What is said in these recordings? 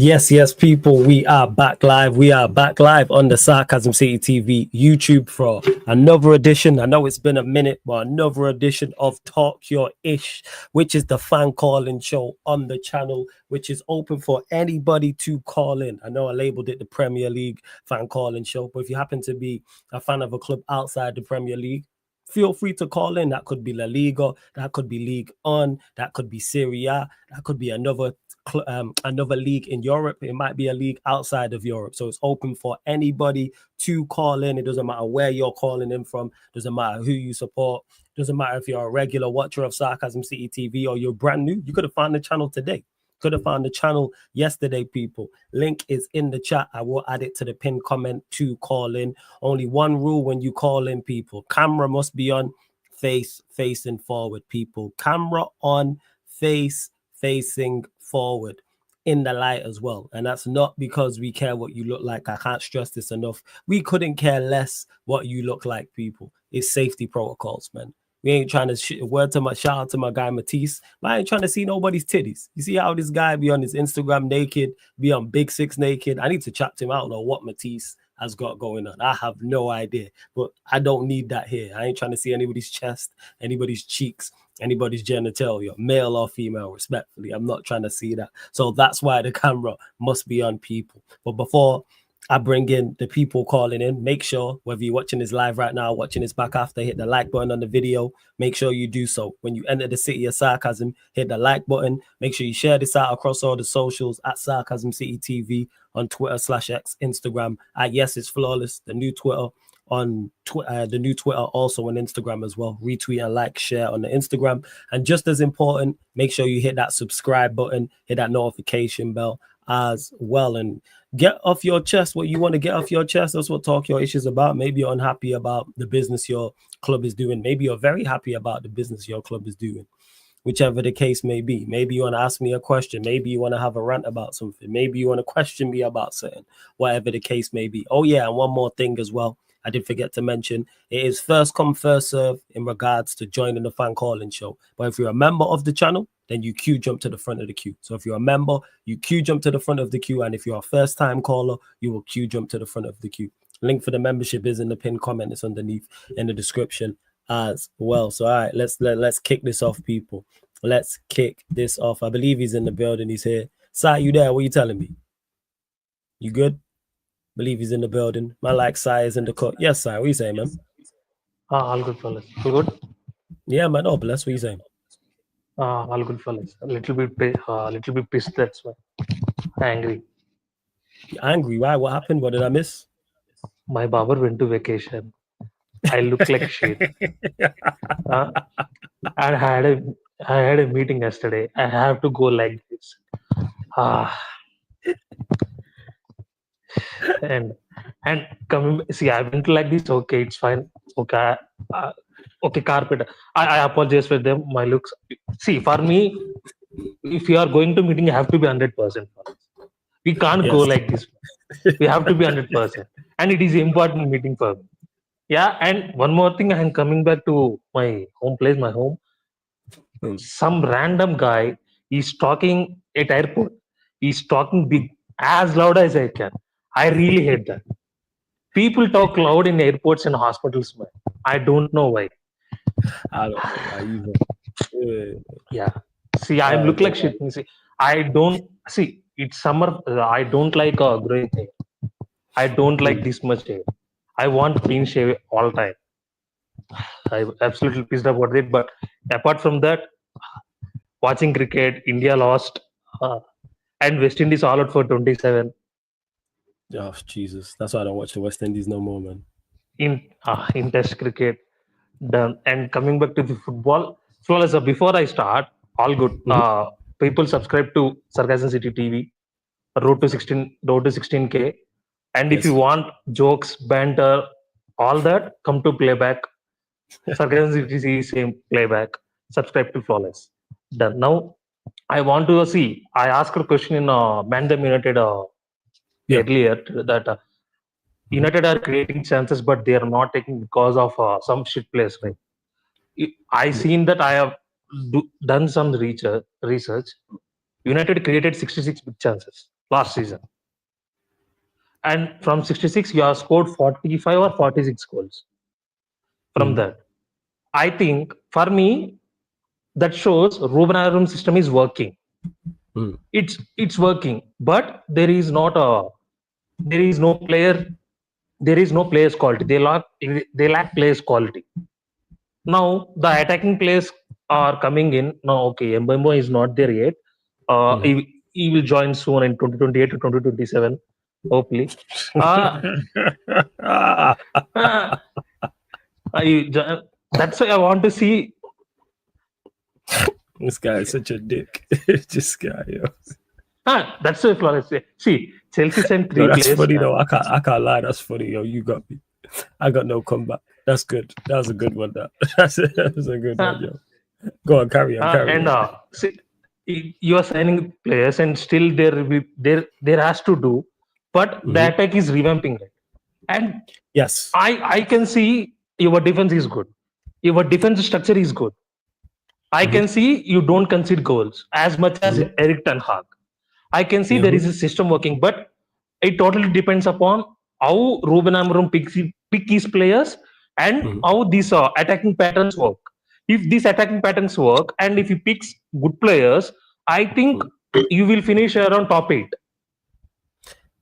Yes, people, we are back live. We are back live on the Sarcasm City TV YouTube for another edition. I know it's been a minute, but another edition of Talk Your Ish, which is the fan calling show on the channel, which is open for anybody to call in. I know I labeled it the Premier League fan calling show, but if you happen to be a fan of a club outside the Premier League, feel free to call in. That could be La Liga, that could be League On, that could be Serie A, that could be another league in Europe. It might be a league outside of Europe. So it's open for anybody to call in. It doesn't matter where you're calling in from. Doesn't matter who you support. Doesn't matter if you're a regular watcher of Sarcasm City TV or you're brand new. You could have found the channel today. Could have found the channel yesterday, people. Link is in the chat. I will add it to the pinned comment to call in. Only one rule when you call in, people. Camera must be on, facing forward, people. Camera on, facing forward in the light as well. And that's not because we care what you look like. I can't stress this enough. We couldn't care less what you look like, people. It's safety protocols, man. We ain't trying to shout out to my guy Matisse. I ain't trying to see nobody's titties. You see how this guy be on his Instagram naked, be on Big Six naked. I need to chat to him. I don't know what Matisse has got going on. I have no idea, but I don't need that here. I ain't trying to see anybody's chest, anybody's cheeks, anybody's genitalia, male or female, respectfully. I'm not trying to see that. So that's why the camera must be on, people. But before I bring in the people calling in, make sure, whether you're watching this live right now, watching this back after, hit the like button on the video. Make sure you do so. When you enter the city of Sarcasm, hit the like button. Make sure you share this out across all the socials at Sarcasm City TV on Twitter/X, Instagram at Yes It's Flawless, the new Twitter on the new Twitter, also on Instagram as well. Retweet and like, share on the Instagram. And just as important, make sure you hit that subscribe button, hit that notification bell as well, and get off your chest what you want to get off your chest. That's what Talk Your Ish is about. Maybe you're unhappy about the business your club is doing. Maybe you're very happy about the business your club is doing. Whichever the case may be. Maybe you want to ask me a question. Maybe you want to have a rant about something. Maybe you want to question me about something. Whatever the case may be. Oh yeah, and one more thing as well. I did forget to mention, it is first come, first serve in regards to joining the fan calling show. But if you're a member of the channel, then you queue jump to the front of the queue. So if you're a member, you queue jump to the front of the queue. And if you're a first time caller, you will queue jump to the front of the queue. Link for the membership is in the pinned comment. It's underneath in the description as well. So all right, let's kick this off, people. Let's kick this off. I believe he's in the building. He's here. Sai, you there? What are you telling me? You good? Believe he's in the building. My like Sai is in the cut. Yes, Sai. What you saying, man? All good, fellas. All good? Yeah, man. Oh, bless. What you saying? All good, fellas. A little bit pissed. That's why. Angry. You're angry? Why? What happened? What did I miss? My barber went to vacation. I look like shit. I had a meeting yesterday. I have to go like this. And coming. See, I went like this. Okay, it's fine. Okay. Okay, carpet. I apologize for them. My looks. See, for me, if you are going to meeting, you have to be 100%. We can't go like this. We have to be 100%, and it is important meeting for me. Yeah, and one more thing, I am coming back to my home place, my home. Some random guy is talking at airport. He's talking big, as loud as I can. I really hate that. People talk loud in airports and hospitals, man. I don't know why. I don't know why either. Yeah. See, I look like shit. See, I don't see. It's summer. I don't like growing hair. I don't like this much hair. I want clean shave all time. I'm absolutely pissed about it. But apart from that, watching cricket, India lost, and West Indies all out for 27. Oh Jesus! That's why I don't watch the West Indies no more, man. In Test cricket, done. And coming back to the football, so before I start, all good. People subscribe to Sarcasm City TV. Road to 16K. And if you want jokes, banter, all that, come to playback. Sarcasm City, same playback. Subscribe to Flawless. Done. Now, I want to see. I asked a question in Bandam United earlier that United are creating chances, but they are not taking because of some shit plays. Right? I seen that. I have done some research. United created 66 big chances last season. And from 66, you have scored 45 or 46 goals from that. I think, for me, that shows Ruben Amorim system is working. It's working, but there is no players quality. They lack players quality. Now the attacking players are coming in. Now, okay, Mbembo is not there yet. He will join soon in 2028 to 2027, hopefully. That's why I want to see. This guy is such a dick. This guy, yo. That's why Flores. See, Chelsea sent 3 That's players. funny though. I can't lie. That's funny, yo. You got me. I got no comeback. That's good. That was a good one. That was a good one, yo. Go on, carry on. See, you are signing players, and still there has to do, but the attack is revamping it. And yes, I can see your defense is good. Your defense structure is good. I can see you don't concede goals as much as Eric Ten Hag. I can see there is a system working, but it totally depends upon how Ruben Amorim pick his players and how these attacking patterns work. If these attacking patterns work and if he picks good players, I think you will finish around top 8.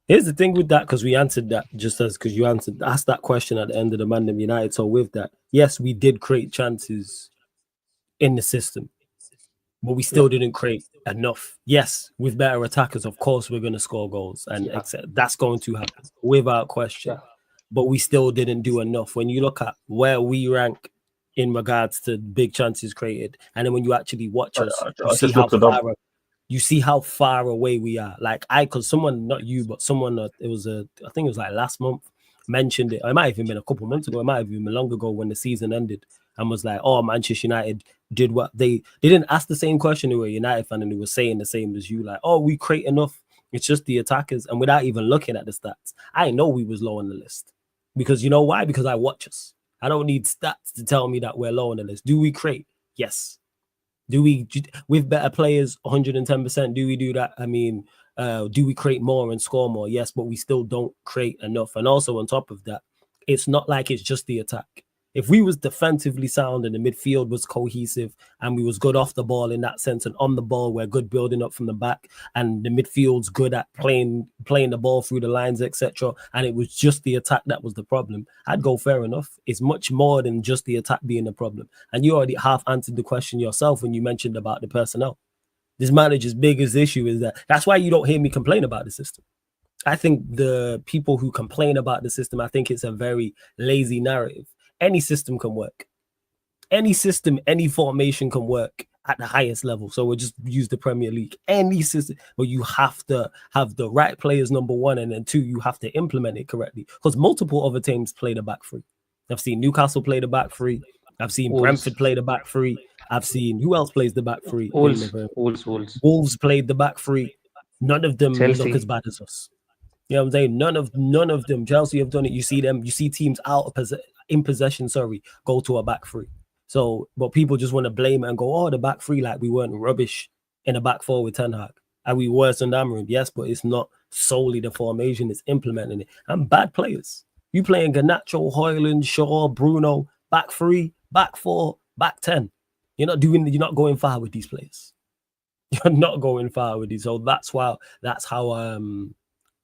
Here's the thing with that, because we answered that because you asked that question at the end of the Man United. So with that, yes, we did create chances in the system, but we still didn't create enough. Yes, with better attackers, of course, we're going to score goals, and that's going to happen without question. But we still didn't do enough. When you look at where we rank in regards to big chances created, and then when you actually watch us, you see how far away we are. Like because someone, not you, but someone, I think it was like last month, mentioned it. It might have even been a couple months ago. It might have even been long ago when the season ended, and was like, "Oh, Manchester United did what they didn't ask the same question to a United fan, and they were saying the same as you, like, oh, we create enough. It's just the attackers." And without even looking at the stats, I know we was low on the list, because you know why? Because I watch us. I don't need stats to tell me that we're low on the list. Do we create? Yes. Do we, with better players, 110%? Do we do that? I mean, do we create more and score more? Yes, but we still don't create enough. And also on top of that, it's not like it's just the attack. If we was defensively sound and the midfield was cohesive and we was good off the ball in that sense, and on the ball we're good building up from the back, and the midfield's good at playing the ball through the lines, etc., and it was just the attack that was the problem, I'd go fair enough. It's much more than just the attack being the problem. And you already half answered the question yourself when you mentioned about the personnel. This manager's biggest issue is that's why you don't hear me complain about the system. I think the people who complain about the system, I think it's a very lazy narrative. Any system can work. Any system, any formation can work at the highest level. So we'll just use the Premier League. Any system, but you have to have the right players, number one, and then two, you have to implement it correctly. Because multiple other teams play the back three. I've seen Newcastle play the back three. I've seen Brentford play the back three. I've seen who else plays the back three? Wolves played the back three. None of them look as bad as us. You know what I'm saying? None of them. Chelsea have done it. You see them. You see teams in possession. Go to a back three. So, but people just want to blame it and go, "Oh, the back three, like we weren't rubbish in the back four with Ten Hag. Are we worse than Amorim?" Yes, but it's not solely the formation; it's implementing it. And bad players. You playing Garnacho, Højlund, Shaw, Bruno, back three, back four, back 10. You're not going far with these players. You're not going far with these. So that's how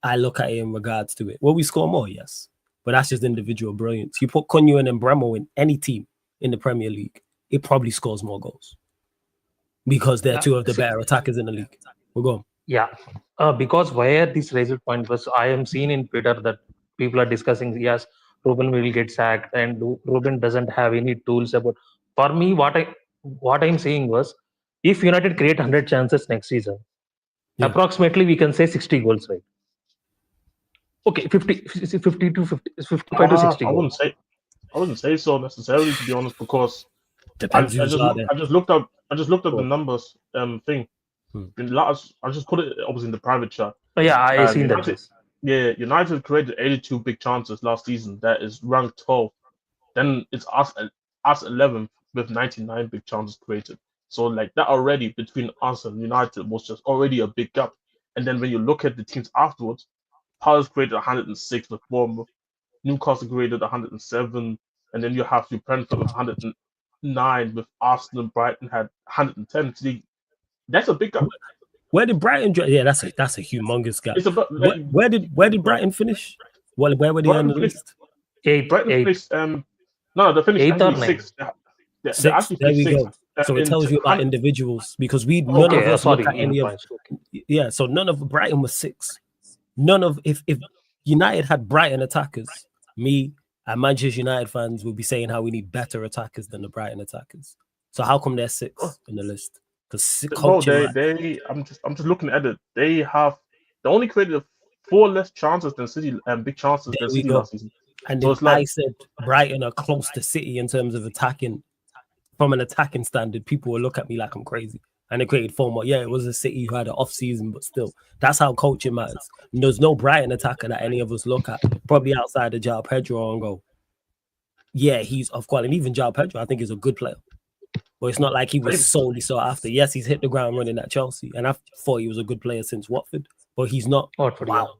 I look at it in regards to it. Will we score more? Yes. But that's just individual brilliance. You put Cunha and Bremo in any team in the Premier League, it probably scores more goals. Because they're two of the better attackers in the league. We'll go. Yeah. Because where this raised point was, I am seeing in Twitter that people are discussing, yes, Ruben will get sacked and Ruben doesn't have any tools about. For me, what I'm saying was, if United create 100 chances next season, approximately we can say 60 goals, right? Okay, 55 to 60 goals. I wouldn't say so necessarily, to be honest, because I just looked up the numbers thing. I just put it obviously in the private chat. Oh, yeah, I seen that. Yeah, United created 82 big chances last season. That is ranked 12. Then it's us 11th with 99 big chances created. So like that already between us and United was just already a big gap. And then when you look at the teams afterwards, Palace graded 106 with Bournemouth, Newcastle graded 107, and then you have your Brentford with 109, with Arsenal and Brighton had 110. That's a big gap. Where did Brighton? Yeah, that's a humongous gap. Where did Brighton finish? Where were they on the list? Brighton finished. No, they finished 8th or 6th. Six. There we go. So it tells you about individuals because none of us look at any of. Yeah, so none of Brighton was 6. None of if United had Brighton attackers, me and Manchester United fans would be saying how we need better attackers than the Brighton attackers. So how come they're 6 in the list? Because I'm just looking at it. They only created 4 less chances than City and big chances than City last season. And so I said Brighton are close to City in terms of attacking. From an attacking standard, people will look at me like I'm crazy. And they created 4 more. Yeah, it was a City who had an off season, but still, that's how coaching matters. And there's no Brighton attacker that any of us look at, probably outside of João Pedro, and go, yeah, he's of quality. And even João Pedro, I think, is a good player. But it's not like he was solely sought after. Yes, he's hit the ground running at Chelsea, and I thought he was a good player since Watford, but he's not. Wow.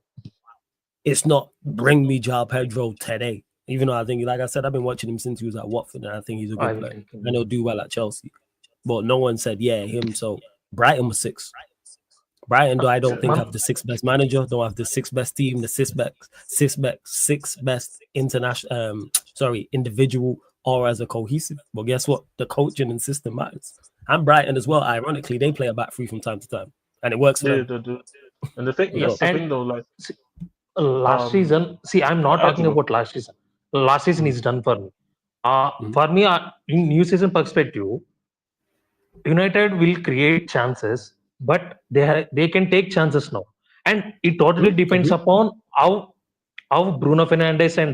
It's not bring me João Pedro today. Even though I think, like I said, I've been watching him since he was at Watford, and I think he's a good player. And he'll do well at Chelsea. But no one said, yeah, him. So Brighton was 6. Brighton, I don't think have the 6th best manager, don't have the 6th best team, the 6th best individual or as a cohesive. But guess what? The coaching and system matters. And Brighton as well, ironically, they play a back 3 from time to time. And it works for them. They do. And the thing, that's the thing though, like last season, I'm not talking about last season. Last season is done for me. For me, in new season perspective, United will create chances, but they can take chances now, and it totally depends upon how Bruno Fernandes and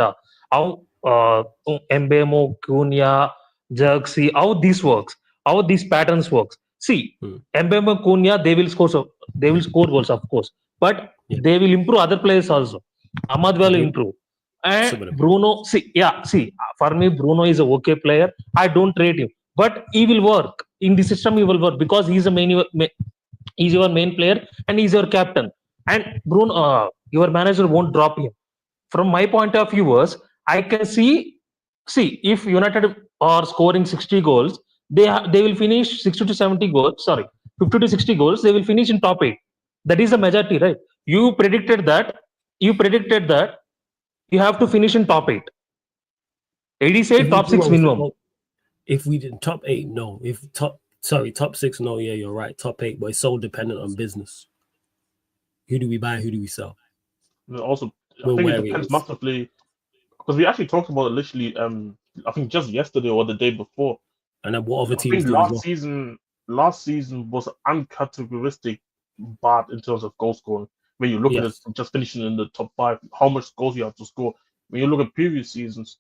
how Mbemo, Cunha, Xerxes, how this works, how these patterns works. See, Mbemo, Cunha, they will score goals, of course, but they will improve other players also. Ahmad will improve. And Bruno, for me, Bruno is a okay player. I don't rate him, but he will work in the system. He will work because he's he's your main player and he's your captain. And Bruno, your manager won't drop him. From my point of view, I can see if United are scoring 60 goals, they will finish 60 to 70 goals. 50 to 60 goals. They will finish in top 8. That is the majority, right? You predicted that. You have to finish in top 8. AD said top 6 minimum. If we did top 8, no. Top 6, no. Yeah, you're right. Top 8, but it's so dependent on business. Who do we buy? Who do we sell? Also, I think it depends massively because we actually talked about it literally. I think just yesterday or the day before. And then what other teams? Last season was uncharacteristic bad in terms of goal scoring. When you look at it, just finishing in the top 5, how much goals you have to score. When you look at previous seasons,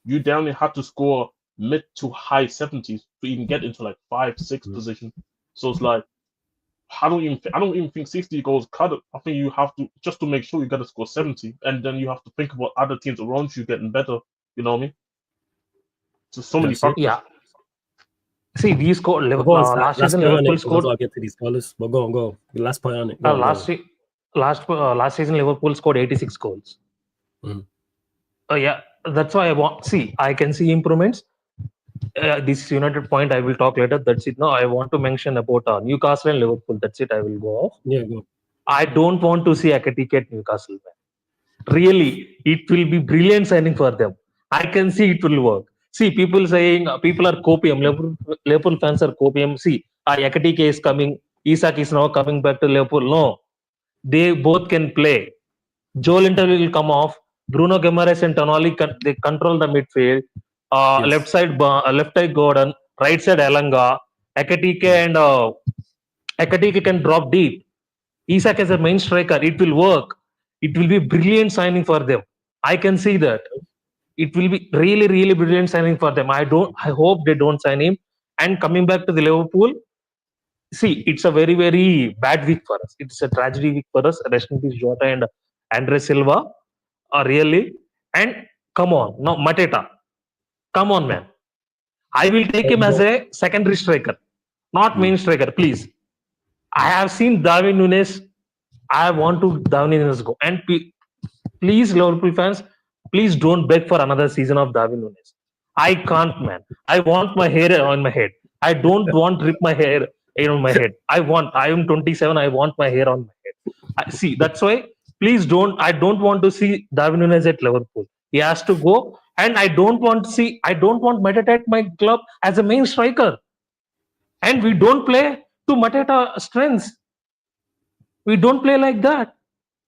you definitely had to score mid to high 70s to even get into like 5, 6 position. So it's like I don't even think 60 goals cut it. I think you have to just to make sure you got to score 70, and then you have to think about other teams around you getting better. You know what I mean? So many factors. Yeah. See, we scored last season. Liverpool scored. I'll get to these callers, but go. The last point on it. Last season, Liverpool scored 86 goals. That's why I can see improvements. This United point I will talk later. That's it. No, I want to mention about Newcastle and Liverpool. That's it. I will go off. Yeah, go. I don't want to see Ekatike at Newcastle. Man. Really, it will be brilliant signing for them. I can see it will work. See, people are copying. Liverpool fans are copying. See, Ekatike is coming. Isak is now coming back to Liverpool. No. They both can play. Joe Linton will come off. Bruno Guimaraes and Tonali they control the midfield. Left side Gordon, right side Elanga. Ekatike and Ekatike can drop deep. Isak as a main striker. It will work. It will be brilliant signing for them. I can see that. It will be really, really brilliant signing for them. I hope they don't sign him. And coming back to the Liverpool. See, it's a very, very bad week for us. It's a tragedy week for us. Rest in peace, Jota and Andre Silva. Really. And come on. Now, Mateta. Come on, man. I will take him as a secondary striker. Not main striker, please. I have seen Darwin Núñez I want to Darwin Nunes go. And please, Liverpool fans, please don't beg for another season of Darwin Nunes. I can't, man. I want my hair on my head. I don't want to rip my hair on my head. I am 27. I want my hair on my head. See, that's why. Please don't. I don't want to see Darwin Nunes at Liverpool. He has to go, and I don't want to see. I don't want Mateta at my club as a main striker. And we don't play to Mateta strengths. We don't play like that.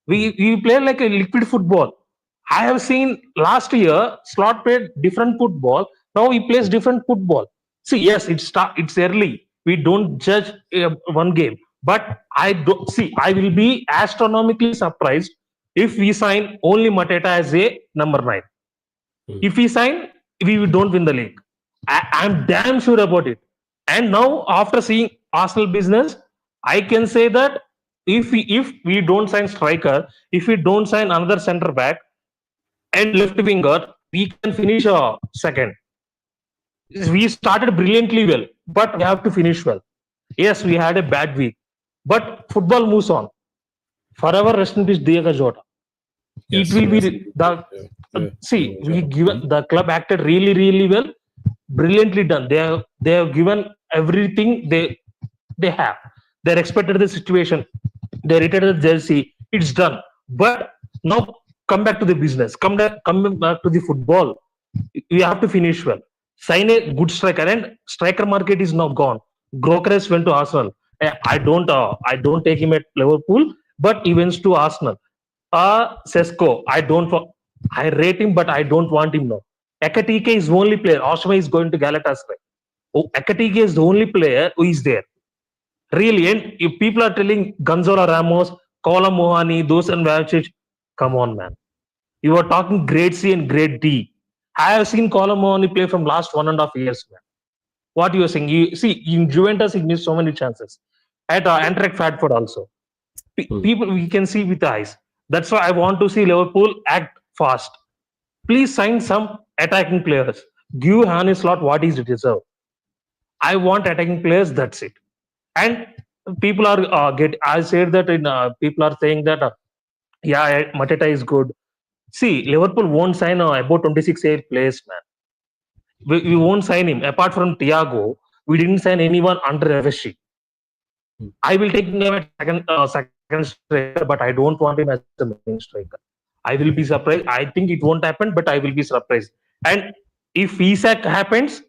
We play like a liquid football. I have seen last year Slot played different football. Now he plays different football. See, yes, it's early. We don't judge one game, but I don't see. I will be astronomically surprised if we sign only Mateta as a number 9. If we sign, we don't win the league. I'm damn sure about it. And now, after seeing Arsenal business, I can say that if we don't sign striker, if we don't sign another centre back and left winger, we can finish second. We started brilliantly well, but we have to finish well. Yes, we had a bad week, but football moves on. Forever rest in peace, Diego Jota. It will be we given the club acted really, really well, brilliantly done. They have given everything they have. They respected the situation. They retired the jersey. It's done. But now come back to the business. Come back to the football. You have to finish well. Sign a good striker, and striker market is now gone. Grokeres went to Arsenal. I don't take him at Liverpool, but he went to Arsenal. Sesko, I rate him, but I don't want him now. Ekatike is the only player. Oshima is going to Galatasaray. Ekatike is the only player who is there. Really, and if people are telling Gonzalo Ramos, Kola Mohani, those and Vavcic, come on, man. You are talking grade C and grade D. I have seen Kola Mohani play from last 1.5 years, man. What you are saying? You see, in Juventus, he missed so many chances. At Eintracht Frankfurt also. People, we can see with the eyes. That's why I want to see Liverpool act fast. Please sign some attacking players. Give Hannes Slot what he deserves. I want attacking players. That's it. And people are I said that people are saying that Mateta is good. See, Liverpool won't sign about 26 players, man. We won't sign him. Apart from Thiago, we didn't sign anyone under FSG. I will take him at second striker, but I don't want him as the main striker. I will be surprised. I think it won't happen, but I will be surprised. And if Isak happens,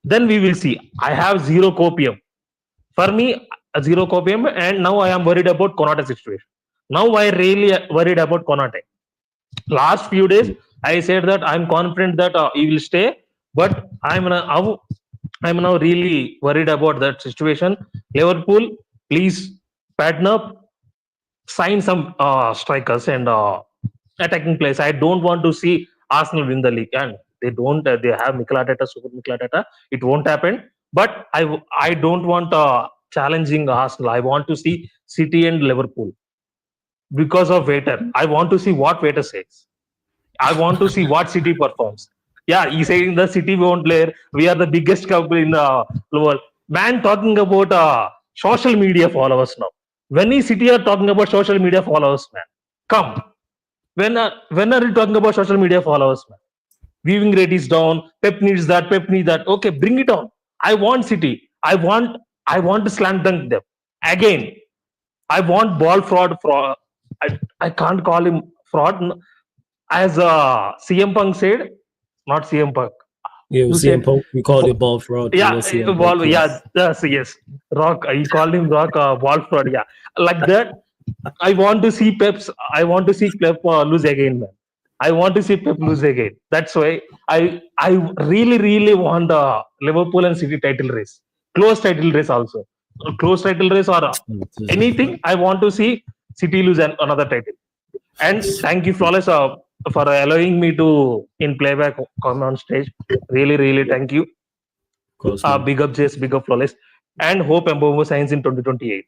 then we will see. I have zero copium. For me, a zero copium, and now I am worried about Konate situation. Now I really worried about Konate. Last few days, I said that I'm confident that he will stay, but I'm now really worried about that situation. Liverpool, please pattern up, sign some strikers and attacking players. I don't want to see Arsenal win the league, and they don't. They have Mikel Arteta, Super Mikel Arteta. It won't happen. But I don't want challenging Arsenal. I want to see City and Liverpool because of Waiter. I want to see what Waiter says. I want to see what City performs. Yeah, he's saying the City won't play. We are the biggest club in the world. Man, talking about social media followers now. When is City are talking about social media followers, man? Come. When are you talking about social media followers, man? Viewing rate is down. Pep needs that. Pep needs that. Okay, bring it on. I want City. I want to slam dunk them. Again, I want ball fraud. I can't call him fraud. As CM Punk said, not CM Punk. Yeah, CM Punk, we called it ball fraud. Yeah, ball. Yeah, yes. Rock. He called him Rock ball fraud. Yeah, like that. I want to see Pep lose again, man. I want to see Pep lose again. That's why I really, really want Liverpool and City title race. Close title race also. Close title race or anything. I want to see City lose another title. And thank you, Flawless, for allowing me to in playback come on stage. Really, really thank you. Big up Jace, big up Flawless. And hope Mbomo signs in 2028.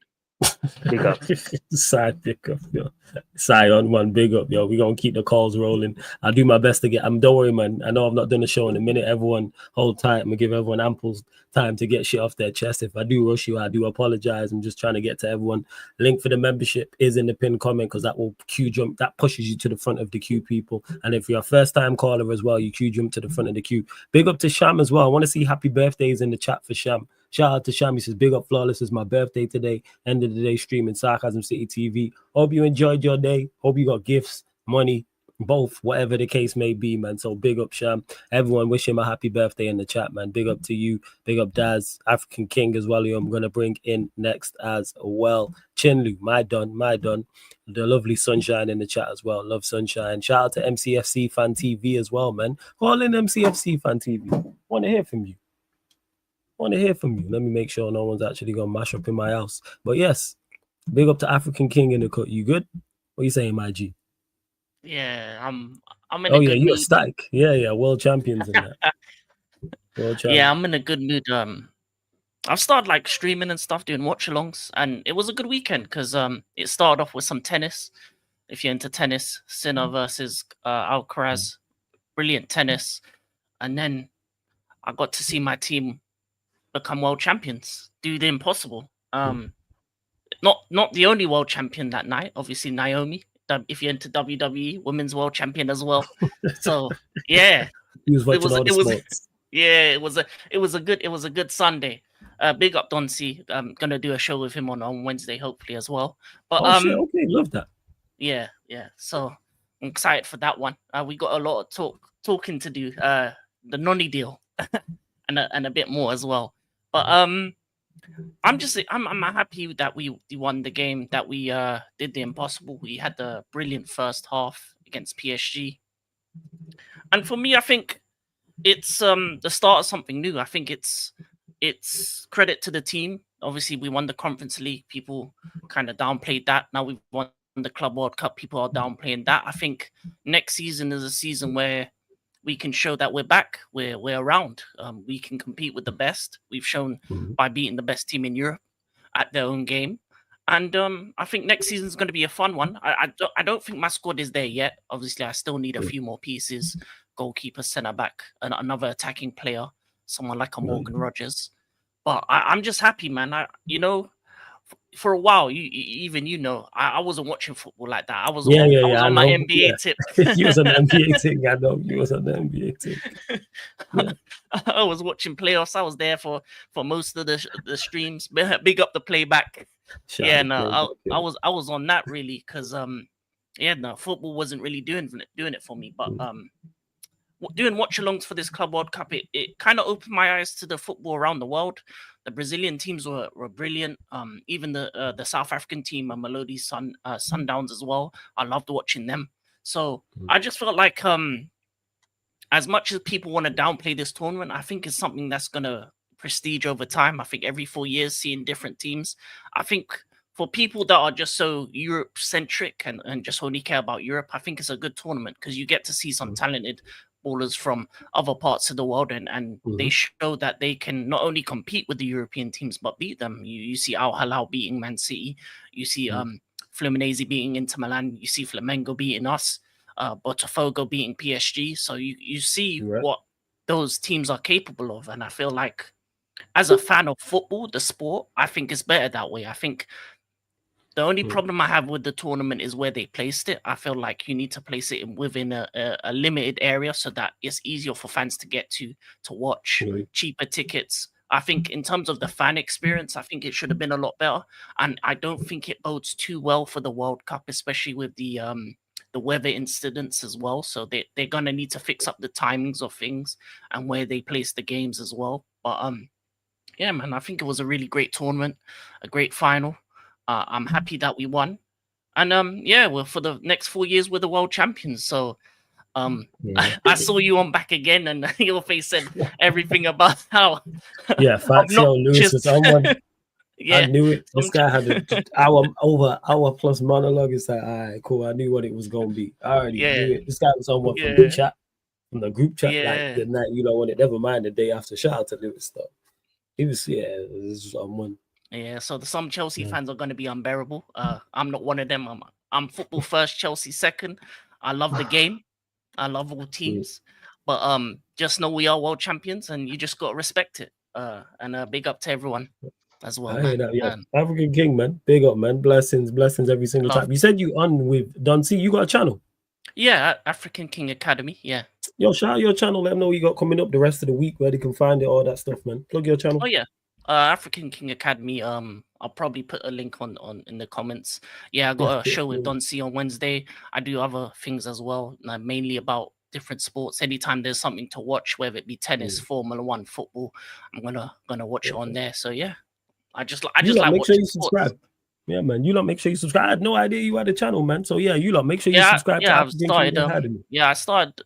Big up. Side pick up, yo. Side on one, big up, yo. We're gonna keep the calls rolling. I'll do my best to get. Don't worry, man. I know I've not done a show in a minute. Everyone hold tight. I'm gonna give everyone ample time to get shit off their chest. If I do rush you, I do apologize. I'm just trying to get to everyone. Link for the membership is in the pinned comment because that will queue jump. That pushes you to the front of the queue, people. And if you're a first time caller as well, you queue jump to the front of the queue. Big up to Sham as well. I want to see happy birthdays in the chat for Sham. Shout out to Sham. He says, big up, Flawless. It's my birthday today. End of the day streaming Sarcasm City TV. Hope you enjoyed your day. Hope you got gifts, money, both, whatever the case may be, man. So big up, Sham. Everyone wish him a happy birthday in the chat, man. Big up to you. Big up, Daz. African King as well, who I'm going to bring in next as well. Chinlu, my done. The lovely Sunshine in the chat as well. Love Sunshine. Shout out to MCFC Fan TV as well, man. Call in MCFC Fan TV. Want to hear from you. Let me make sure no one's actually gonna mash up in my house. But yes, big up to African King in the cut. You good? What are you saying, my G? Yeah, I'm in a good you're mood. ecstatic. Yeah, world champions in that. World champions. Yeah, I'm in a good mood. I've started like streaming and stuff, doing watch-alongs, and it was a good weekend because it started off with some tennis. If you're into tennis, Sinner versus Alcaraz, brilliant tennis, and then I got to see my team become world champions, do the impossible. Not the only world champion that night, obviously Naomi, if you're into WWE, women's world champion as well. So yeah, it was a good Sunday. Big up Don C. I'm gonna do a show with him on Wednesday, hopefully as well. But okay, love that. Yeah. So I'm excited for that one. We got a lot of talking to do. The Nonny deal and a bit more as well. But I'm happy that we won the game, that we did the impossible. We had the brilliant first half against PSG, and for me, I think it's the start of something new. I think it's credit to the team. Obviously, we won the Conference League. People kind of downplayed that. Now we've won the Club World Cup. People are downplaying that. I think next season is a season where we can show that we're back, we're around. We can compete with the best. We've shown by beating the best team in Europe at their own game. And I think next season is going to be a fun one. I don't think my squad is there yet. Obviously, I still need a few more pieces. Goalkeeper, centre-back, and another attacking player, someone like a Morgan Rogers. But I'm just happy, man. For a while, I wasn't watching football like that. I was on my NBA tip. You was on the NBA thing. I know you was on the NBA thing. Yeah. I was watching playoffs. I was there for most of the streams. Big up the playback. I was on that really because football wasn't really doing it for me. But doing watch-alongs for this Club World Cup, it kind of opened my eyes to the football around the world. The Brazilian teams were brilliant. Even the South African team, Mamelodi Sundowns as well. I loved watching them. So I just felt like as much as people want to downplay this tournament, I think it's something that's going to prestige over time. I think every 4 years, seeing different teams. I think for people that are just so Europe-centric and just only care about Europe, I think it's a good tournament because you get to see some talented ballers from other parts of the world and they show that they can not only compete with the European teams but beat them. You see Al Hilal beating Man City, you see Fluminense beating Inter Milan, you see Flamengo beating us, Botafogo beating PSG. So you see what those teams are capable of, and I feel like as a fan of football, the sport, I think it's better that way. I think the only problem I have with the tournament is where they placed it. I feel like you need to place it within a limited area so that it's easier for fans to get to watch, cheaper tickets. I think in terms of the fan experience, I think it should have been a lot better. And I don't think it bodes too well for the World Cup, especially with the weather incidents as well. So they're going to need to fix up the timings of things and where they place the games as well. But yeah, man, I think it was a really great tournament, a great final. I'm happy that we won, and well, for the next 4 years we're the world champions. So I saw you on back again, and your face said everything about how Fazio Lewis was on one. I knew it. This guy had an hour plus monologue. It's like, all right, cool. I knew what it was gonna be. I already knew it. This guy was on one from the group chat, like the night you don't want it. Never mind the day after. Shout out to Lewis though. He was it was on one. Yeah, so some Chelsea fans are going to be unbearable. I'm not one of them. I'm football first, Chelsea second. I love the game. I love all teams, but just know we are world champions, and you just got to respect it. And big up to everyone as well. I hear that, yeah. African King, man. Big up, man. Blessings every single time. You said you on with Don C. You got a channel? Yeah, African King Academy. Yeah. Yo, shout out your channel. Let them know what you got coming up the rest of the week, where they can find it, all that stuff, man. Plug your channel. Oh yeah, African King Academy. I'll probably put a link on in the comments. Yeah, I got a show with Don C on Wednesday. I do other things as well, mainly about different sports. Anytime there's something to watch, whether it be tennis, Formula One, football, I'm gonna watch it on there. So yeah, I just like make sure you subscribe. Yeah, man. You lot make sure you subscribe. I had no idea you had a channel, man. So yeah, you lot make sure you subscribe. I started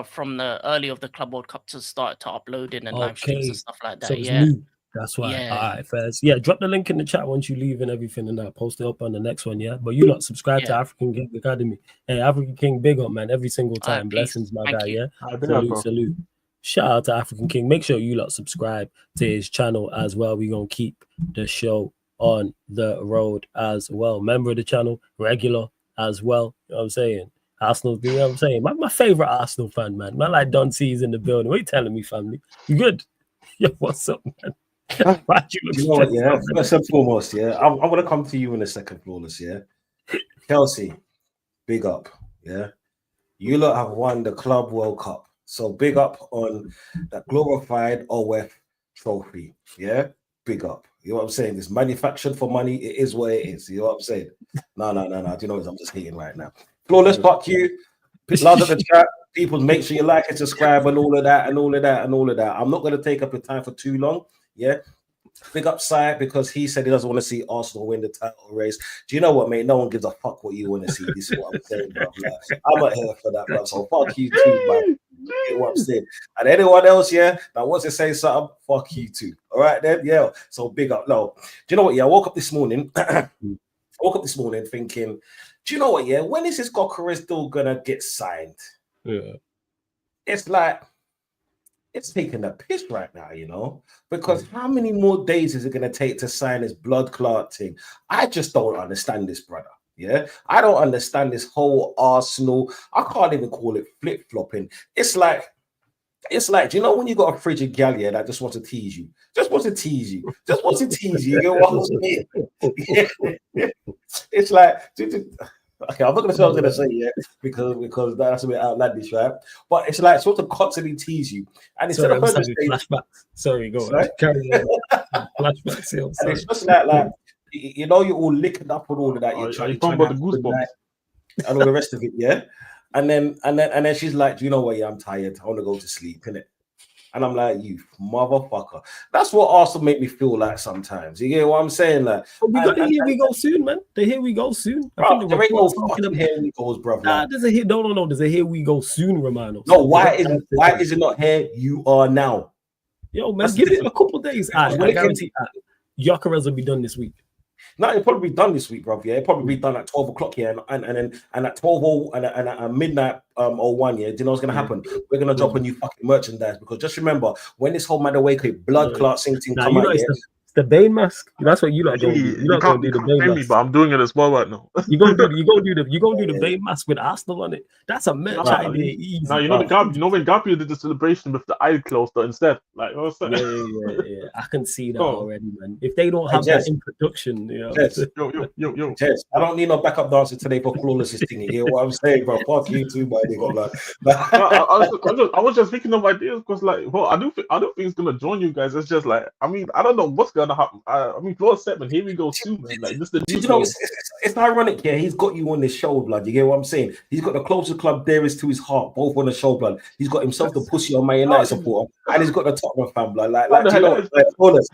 from the early of the Club World Cup to start to uploading and live streams and stuff like that. So it's new. That's why. All right, first. Yeah, drop the link in the chat once you leave and everything, and I'll post it up on the next one. Yeah, but you lot subscribe to African King Academy. Hey, African King, big up, man. Every single time. Blessings, my guy. Yeah. Salute. Shout out to African King. Make sure you lot subscribe to his channel as well. We're gonna keep the show on the road as well. Member of the channel, regular as well. You know what I'm saying? Arsenal, you know what I'm saying? My favorite Arsenal fan, man. Man like Don C's in the building. What are you telling me, family? You good? Yo, what's up, man? You know what, yeah? First and foremost, yeah. I'm gonna come to you in a second, Flawless, yeah. Chelsea, big up, yeah. You lot have won the Club World Cup. So big up on that glorified OF trophy. Yeah, big up. You know what I'm saying? It's manufactured for money. It is what it is. You know what I'm saying? No. Do you know what? I'm just hating right now. Flawless, fuck you. Love at the chat. People, make sure you like and subscribe and all of that. I'm not going to take up your time for too long. Yeah. Big up Side because he said he doesn't want to see Arsenal win the title race. Do you know what, mate? No one gives a fuck what you want to see. This is what I'm saying, bro. Like, I'm not here for that, bro. So fuck you too, man. You know what I'm saying? And anyone else, yeah, that wants to say something, fuck you too. All right, then, yeah. So big up. No, do you know what? Yeah, I woke up this morning. Thinking, do you know what? Yeah, when is this Gokere still gonna get signed? Yeah, it's like it's taking a piss right now, you know, because how many more days is it gonna take to sign this blood clot thing? I just don't understand this, brother. Yeah, I don't understand this whole Arsenal. I can't even call it flip-flopping. It's like, do you know when you got a frigid gal here that just wants to tease you? You know what I'm saying? Yeah. It's like, okay, I'm not gonna say what I was gonna say yet because that's a bit outlandish, right? But it's like sort of constantly tease you, and instead of flashbacks. Sorry, go on. Carry on. Flashbacks. And it's just like. You know, you're all licking up on all of that. You're trying about the goosebumps and all the rest of it, yeah. And then she's like, "Do you know what? Yeah, I'm tired. I want to go to sleep, innit?" And I'm like, "You motherfucker." That's what Arsenal make me feel like sometimes. You get what I'm saying? Like, here we go soon, man. The here we go soon. I think there ain't no fucking here we goes, bro. Nah, there's a here. No. There's a here we go soon, Romano. No, why is it not here? You are now. Yo, man, give it a couple days. I guarantee Gyökeres will be done this week. No, it'll probably be done this week, bro. Yeah, it'll probably be done at 12 o'clock here, and at 12 and at midnight 01. Yeah, do you know what's gonna happen? We're gonna drop a new fucking merchandise because just remember when this whole Madueke blood clot thing come out. The Bane mask. That's what you like do. You not gonna do the Bane mask, but I'm doing it as well right now. You gonna do the Bane mask with Arsenal on it. That's a merch idea. Easy. Now you know when Gabriel did the celebration with the eye closed instead. Like what's that? Yeah. I can see that already, man. If they don't have that in production, you know. Yo. Jess, I don't need no backup dancer today for Flawless thing. You hear what I'm saying, bro? Fuck you too, my nigga. I was just thinking of ideas because, like, well, I don't think it's gonna join you guys. It's just like, I mean, I don't know what's gonna happen. I mean, Floor 7, here we go too, man. Like, this the you know, it's ironic, yeah. He's got you on this show, blood. You get what I'm saying? He's got the closest club there is to his heart, both on the show, blood. He's got himself the pussy on Man United supporter, and he's got the Tottenham fan, blood. Like you know, Flawless.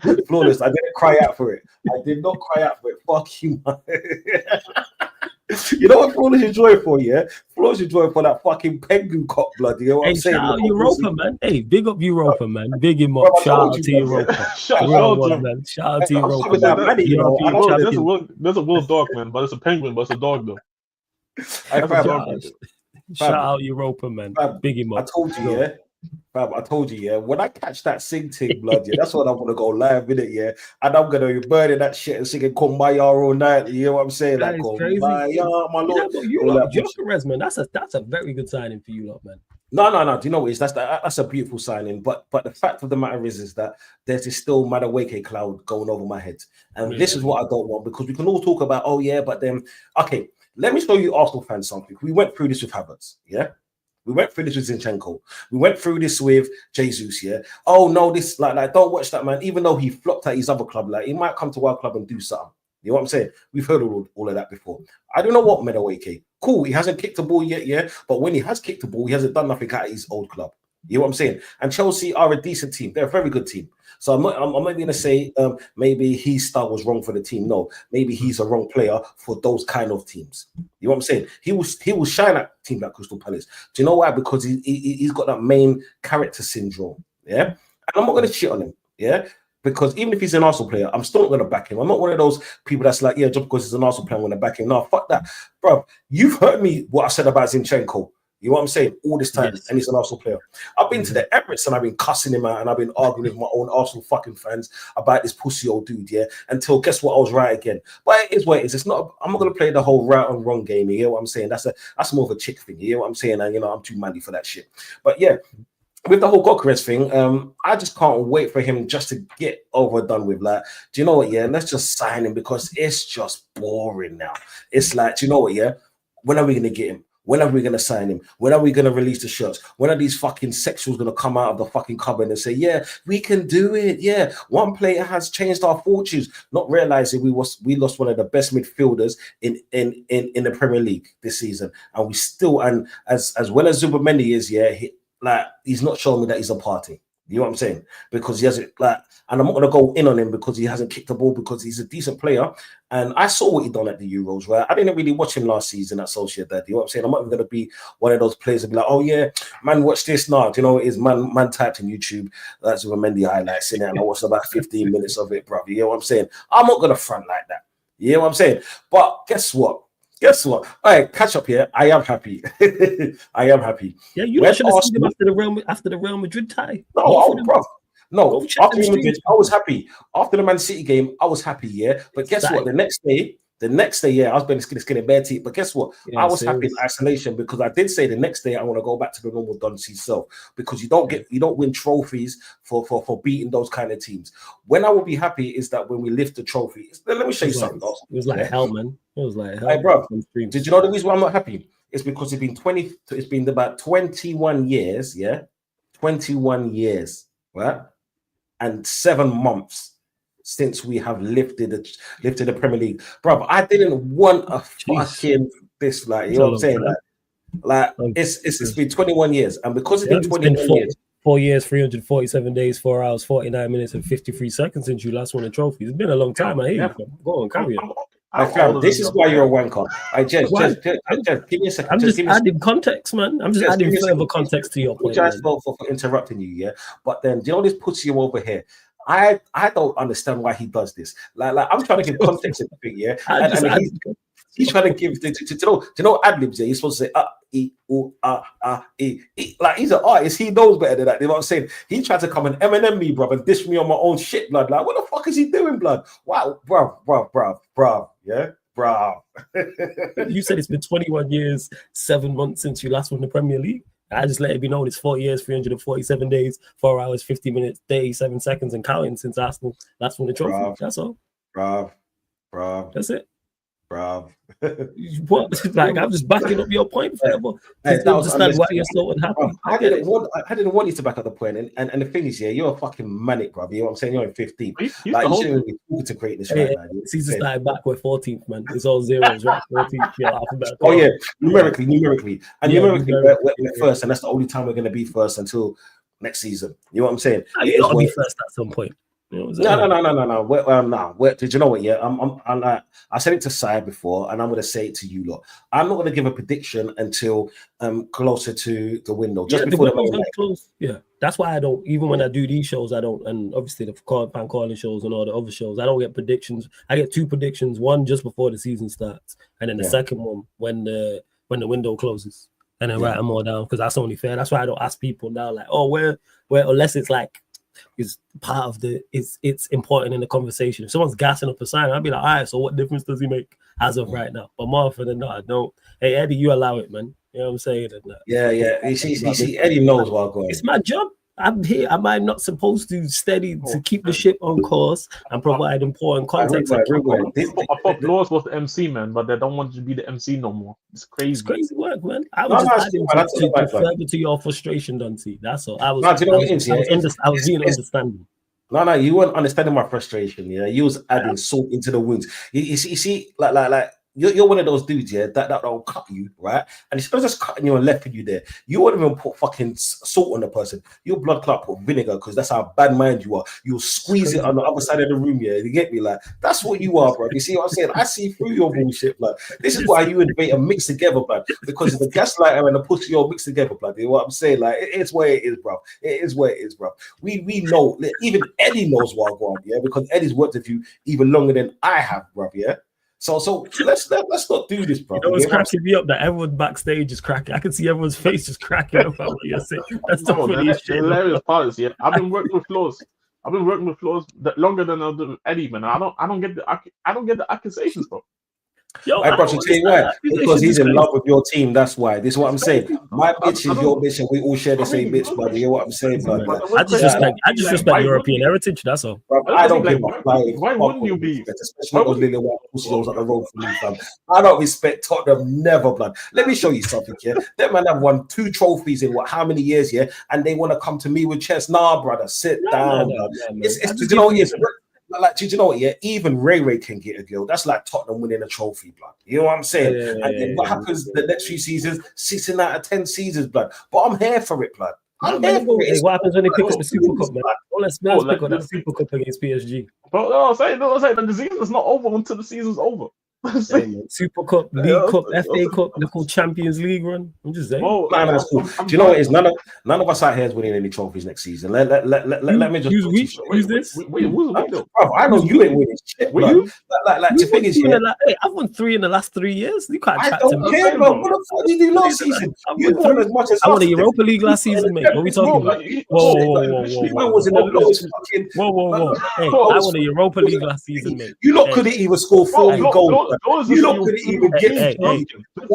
I didn't cry out for it. I did not cry out for it. Fuck you, man. You know what Flawless is joy for, yeah? Flawless is joy for that fucking penguin cock, blood. You know what I'm saying? Shout out Europa, man. Hey, big up Europa, man. Big him up. Shout out to Europa. Shout out to Europa. There's a wolf dog, man, but it's a penguin, but it's a dog, though. Shout out Europa, man. Big him up. I told you, yeah? Fam, I told you, yeah. When I catch that sing ting, blood, yeah, that's when I want to go live with it, yeah. And I'm gonna be burning that shit and singing "Kumbaya" all night. You know what I'm saying? That Like is crazy. "Kumbaya," my lord. You lot, Gyökeres, man. That's a very good signing for you lot, man. No. Do you know what it is? That's a beautiful signing. But the fact of the matter is that there's this still Madueke cloud going over my head, and this is what I don't want, because we can all talk about, oh yeah, but then okay, let me show you Arsenal fans something. We went through this with Havertz, yeah. We went through this with Zinchenko. We went through this with Jesus, yeah. Oh no, this like don't watch that man. Even though he flopped at his other club, like he might come to our club and do something. You know what I'm saying? We've heard all of that before. I don't know what Madueke. Cool, he hasn't kicked the ball yet, yeah. But when he has kicked the ball, he hasn't done nothing at his old club. You know what I'm saying? And Chelsea are a decent team. They're a very good team. So I'm not going to say maybe his style was wrong for the team. No, maybe he's a wrong player for those kind of teams. You know what I'm saying? He will shine at a team like Crystal Palace. Do you know why? Because he's got that main character syndrome. Yeah, and I'm not going to shit on him. Yeah. Because even if he's an Arsenal player, I'm still not going to back him. I'm not one of those people that's like, yeah, just because he's an Arsenal player, I'm going to back him. No, fuck that. Bro, you've heard me what I said about Zinchenko. You know what I'm saying? All this time, and he's an Arsenal player. I've been to the Emirates and I've been cussing him out and I've been arguing with my own Arsenal fucking fans about this pussy old dude, yeah? Until, guess what, I was right again. But it is what it is. It's not, I'm not going to play the whole right and wrong game, you hear what I'm saying? That's more of a chick thing, you hear what I'm saying? And, I'm too manly for that shit. But yeah, with the whole Gyökeres thing, I just can't wait for him just to get over and done with. Like, do you know what? Yeah, let's just sign him, because it's just boring now. It's like, do you know what? Yeah, when are we going to get him? When are we going to sign him? When are we going to release the shirts? When are these fucking sexuals going to come out of the fucking cupboard and say, yeah, we can do it? Yeah, one player has changed our fortunes, not realizing we lost one of the best midfielders in the Premier League this season, and we still, and as well as Zubimendi is, yeah, he's not showing me that he's a party. You know what I'm saying? Because he hasn't, and I'm not going to go in on him because he hasn't kicked the ball, because he's a decent player. And I saw what he done at the Euros, right? I didn't really watch him last season at Sociedad. You know what I'm saying? I'm not going to be one of those players and be like, oh yeah, man, watch this now. Do you know what it is? Man typed in YouTube, that's Mendy highlights in it, and I watched about 15 minutes of it, brother. You know what I'm saying? I'm not going to front like that. You know what I'm saying? But guess what? All right, catch up here. I am happy. I am happy. Yeah, you should have seen him after the Real Madrid tie. No, after Real Madrid, I was happy. After the Man City game, I was happy, yeah. But guess what? The next day, yeah, I was being skinny bare teeth. But guess what? Yeah, I was happy in isolation, because I did say the next day I want to go back to the normal Dundee self, because you don't win trophies for beating those kind of teams. When I will be happy is that when we lift the trophy. Let me show you something else. It was like hell, man. It was like hell. Hey, bro, did you know the reason why I'm not happy? It's because it's been about 21 years, yeah? 21 years, right? And 7 months since we have lifted the Premier League. Bro, I didn't want a fucking this, like, you know what I'm saying? Like it's been 21 years. And because it's been 21 years. 4 years, 347 days, 4 hours, 49 minutes, and 53 seconds since you last won a trophy. It's been a long time. I hear you. Go on, carry on. This is why you're a wanker. Just give me a second. I'm just adding context, man. I'm just adding further context to your point. For interrupting you, yeah. But then, do you know this puts you over here? I don't understand why he does this. Like I'm trying to give context to the thing, yeah. He's trying to give. Do you know ad libs? Yeah, you're supposed to say e u e. Like, he's an artist. He knows better than that. You know what I'm saying? He tried to come and Eminem me, bro, and dish me on my own shit, blood. Like, what the fuck is he doing, blood? Wow, bro. Yeah, bro. You said it's been 21 years, 7 months since you last won the Premier League. I just let it be known it's 4 years, 347 days, 4 hours, 50 minutes, 37 seconds, and counting since Arsenal last won the trophy. Brav. That's all. Brav. That's it. Brav. What? Like, I'm just backing up your point, forever. Understand why you're so unhappy. I didn't want you to back up the point. And the thing is, yeah, you're a fucking manic, bro. You know what I'm saying? You're in 15. You shouldn't even be talking to create this right now. Season started back with 14th, man. It's all zeros, right? 14th. Yeah, oh yeah, numerically. And numerically, we're in the first, and that's the only time we're going to be first until next season. You know what I'm saying? You'll be first at some point. No. Did you know what? Yeah, I said it to Sai before, and I'm going to say it to you lot. I'm not going to give a prediction until closer to the window, just before the window close. Yeah, that's why I don't. Even when I do these shows, I don't. And obviously the fan calling shows and all the other shows, I don't get predictions. I get 2 predictions: one just before the season starts, and then the second one when the window closes. and then write them all down because that's only fair. That's why I don't ask people now, like, oh, where, unless it's like it's part of it's important in the conversation. If someone's gassing up a sign, I'd be like, all right, so what difference does he make as of right now? But more often than not, I don't. Hey, Eddie, you allow it, man. You know what I'm saying? Yeah. You see, Eddie knows what I'm going. It's my job. I'm here. Am I not supposed to to keep the ship on course and provide important context? I thought Law was the MC, man, but they don't want you to be the MC no more. It's crazy. It's crazy work, man. I was just adding to further to your frustration, Dante. That's all. I was being understanding. No, you weren't understanding my frustration. Yeah, you was adding salt into the wounds. You see, like. You're one of those dudes, yeah, that'll cut you, right? And instead of just cutting you and left you there, you won't even put fucking salt on the person. Your blood clot put vinegar because that's how bad mind you are. You'll squeeze it on the other side of the room, yeah. You get me? Like, that's what you are, bro. You see what I'm saying? I see through your bullshit, blood. This is why you and Bait are mixed together, blood. Because the gaslighter and the pussy all mixed together, blood. You know what I'm saying? Like, it's where it is, bro. It is where it is, bro. We know, even Eddie knows what I want, yeah, because Eddie's worked with you even longer than I have, bro, yeah. So let's not do this, bro. You know what's cracking me up? That everyone backstage is cracking. I can see everyone's face just cracking up. What you're saying. That's the funniest shit. Hilarious part is, yeah. I've been working with Flows longer than Eddie, man. I don't get the accusations, bro. Yo, I brought to tell you why. Because he's in love with your team. That's why. This is what I'm saying. My bitch is your bitch, and we all share the same bitch, brother. You know what I'm saying, brother? I just respect European heritage. That's all. I don't give a fuck. Why wouldn't you be? Especially those little white pussies at the road for me, fam. I don't respect Tottenham, never, blood. Let me show you something here. That man have won 2 trophies in how many years here, and they want to come to me with chest. Nah, brother, sit down. It's you know it's. Like, do you know what? Yeah, even Ray can get a girl. That's like Tottenham winning a trophy, blood. You know what I'm saying? And then what happens the next few seasons? 6 out of 10 seasons, blood. But I'm here for it, blood. I'm here for it. What happens when they pick up the Super Cup, man? All let's pick up that Super Cup against PSG. But no, say the season's not over until the season's over. Super Cup, League Cup, FA Cup, the whole Champions League run. I'm just saying. That's cool. Do you know what it is? None of us out here is winning any trophies next season. Let me just who's this? I know you ain't winning shit. Like the thing is, I've won 3 in the last 3 years. You can't chat to me. I don't care, bro. What the fuck did you do last season? You won as much as I won the Europa League last season, mate. What are we talking about? Whoa. Hey, I won the Europa League last season, mate. You lot couldn't even score 4 goals. You lot couldn't even get all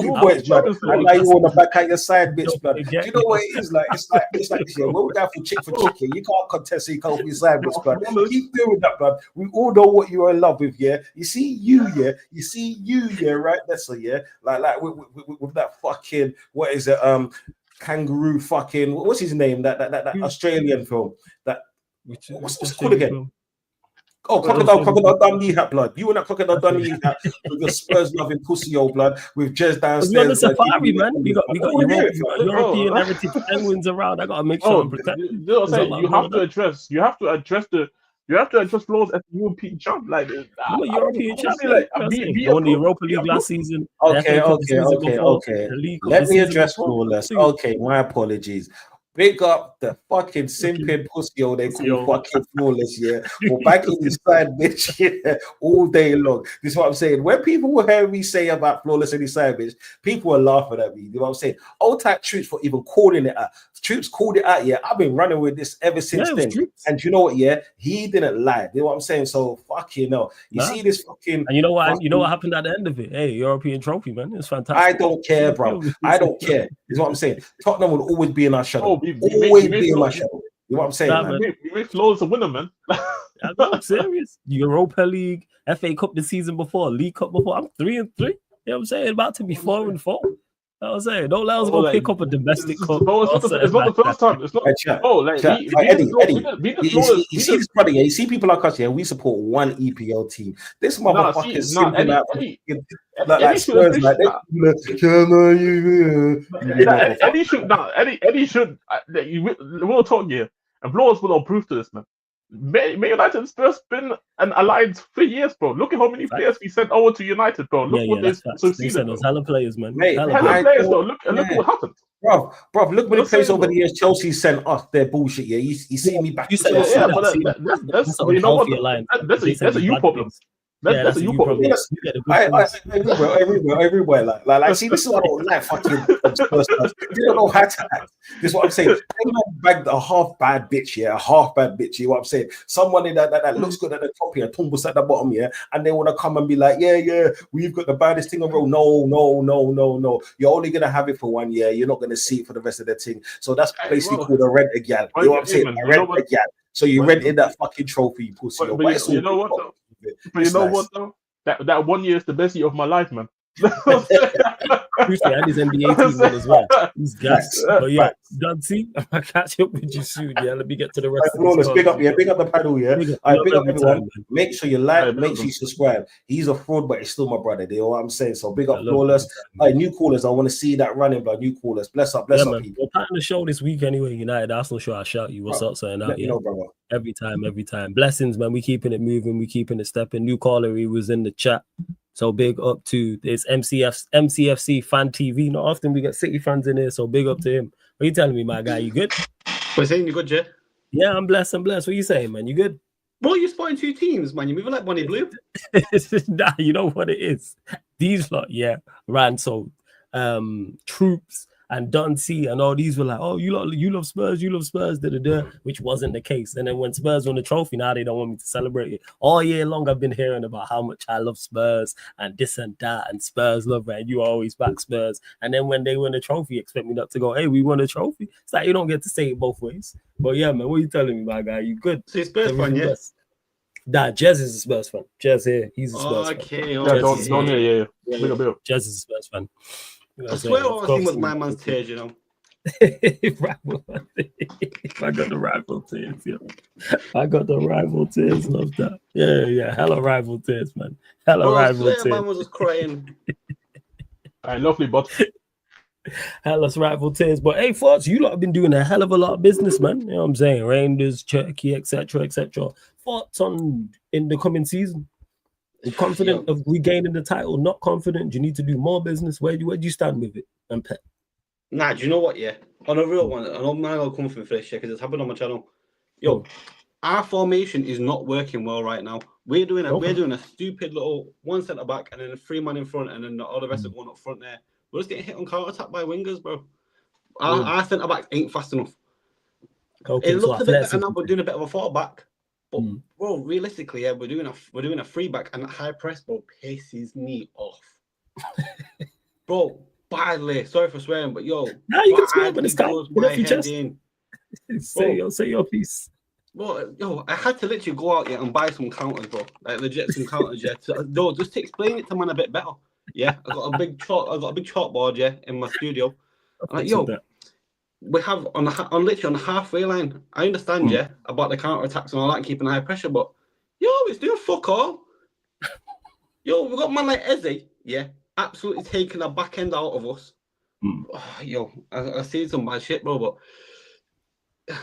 you boys, man. And now you want to back out your side, bitch, blood. Do you know what it is like? It's like this year. When we go for chicken, you can't contest, so you can't be side, bitch, blood. Keep doing that, blood. We all know what you are in love with, yeah. You see you, yeah. Right, that's a yeah. Like with that fucking what is it? Kangaroo fucking what's his name? That Australian film. What's it called again? Oh, Crocodile Dundee hat, blood. You and that Crocodile Dundee hat with your Spurs loving pussy, old blood, with Jez downstairs. We on the safari, man. We got European heritage penguins around. I gotta make sure I'm protected. You have to address flaws at the European champ. Like I'm a European champ. I won the Europa League last season. Okay. Let me address flawless. Okay, my apologies. Big up the fucking simping pussy, they call fucking flawless, yeah. Or back in the side, bitch, yeah, all day long. This is what I'm saying. When people will hear me say about flawless and side, bitch, people are laughing at me. You know what I'm saying? Old type Troops for even calling it out. Troops called it out, yeah. I've been running with this ever since then. And you know what, yeah? He didn't lie. You know what I'm saying? So fuck you know. You see this fucking. And you know what? You know what happened at the end of it? Hey, European trophy, man. It's fantastic. I don't care, bro. I don't care. Is what I'm saying. Tottenham will always be in our shadow. Always be in my shadow. You know what I'm saying, man? We make Flawless a winner, man. I'm serious. Europa League, FA Cup the season before, League Cup before. I'm 3-3. You know what I'm saying? About to be 4-4. You know what I'm saying? Don't let us go pick up a domestic cup. It's not the first time. It's not. Eddie, you see this brother, yeah? You see people like us, yeah? We support one EPL team. This motherfucker is simping out. Eddie should. We'll talk here, and Flawless will approve to this, man. Man United and Spurs been an alliance for years, bro. Look at how many players we sent over to United, bro. Look what they sent us. Hella players, man. Hella players, bro. Look what happened. Bro, look many players over the years Chelsea sent us their bullshit. Yeah, you see me back. That's a you problem. That's a you put. Everywhere. Like, see, this is what I don't like. Fucking Spurs fans. They don't know how to act. This is what I'm saying. They might bagged a half bad bitch, yeah, a half bad bitch. You know what I'm saying? Someone that looks good at the top here, tumbles at the bottom, yeah, and they want to come and be like, yeah, we've got the baddest thing on road. No. You're only gonna have it for 1 year. You're not gonna see it for the rest of the thing. So that's basically called a rent a gal. You know what I'm saying? A rent a gal. So you rented that fucking trophy, you pussy. But you know what though? But you know what though? That 1 year is the best year of my life, man. And his NBA team win as well. He's gas. But yeah, Dunsey, I'll catch up with you soon. Yeah, let me get to the rest of this. Big up the panel, yeah. Big up everyone. Make sure you like, make sure you subscribe. He's a fraud, but he's still my brother. You know what I'm saying? So big up Flawless. New callers, I want to see that running, blood. New callers. Bless up, people. We're part of the show this week anyway. United Arsenal show. I'll shout you. What's up, saying out? You know, brother. Every time. Blessings, man. We keeping it moving. We keeping it stepping. New caller, he was in the chat. So big up to this MCFC Fan TV. Not often we get City fans in here, so big up to him. What are you telling me, my guy? You good? We're saying you good, Jay? Yeah, I'm blessed. What are you saying, man? You good? Bro, you're spotting two teams, man. You're moving like Bonnie Blue. Nah, you know what it is. These lot, ran so Troops and Dunsey and all these were like, oh, you love Spurs, which wasn't the case. And then when Spurs won the trophy, now they don't want me to celebrate it. All year long, I've been hearing about how much I love Spurs and this and that, and Spurs love it, and you always back Spurs. And then when they win the trophy, expect me not to go, hey, we won a trophy. It's like you don't get to say it both ways. But yeah, man, what are you telling me, my guy? You good? So you're Spurs fan, yeah? Nah, Jez is a Spurs fan. Jez here, he's a Spurs fan. Okay, yeah. Jez is a Spurs fan. I swear all I seen was my man's tears, you know. I got the rival tears, I got the rival tears, love that. Yeah, hella rival tears, man. Rival tears. Man was just crying. Lovely, but hella rival tears. But hey, Thoughts, you lot have been doing a hell of a lot of business, man. You know what I'm saying? Rangers, Turkey, etc. Thoughts on in the coming season? Confident of regaining the title? Not confident? Do you need to do more business? Where do you stand with it? And Pep? Nah, do you know what? Yeah, on a real one, I know man will come for this because it's happened on my channel. Our formation is not working well right now. We're doing a stupid little one centre back and then a 3-man in front, and then all the rest are going up front there. We're just getting hit on counter attack by wingers, bro. Our centre backs ain't fast enough. It looks a bit better now. We're doing a bit of a 4-back. But bro, realistically, we're doing a 3-back, and that high press, bro, pisses me off. Bro, badly. Sorry for swearing, but you can swear, but it's goes my head in. Say your piece. Bro, I had to literally go out and buy some counters, bro. Like legit some counters, just to explain it to man a bit better. Yeah, I got a big chalkboard, in my studio. I'm like, we have literally on the halfway line. I understand, about the counter attacks and all that, and keeping high pressure, but it's doing fuck all. We got man like RZY, absolutely taking the back end out of us. I see some bad shit, bro, but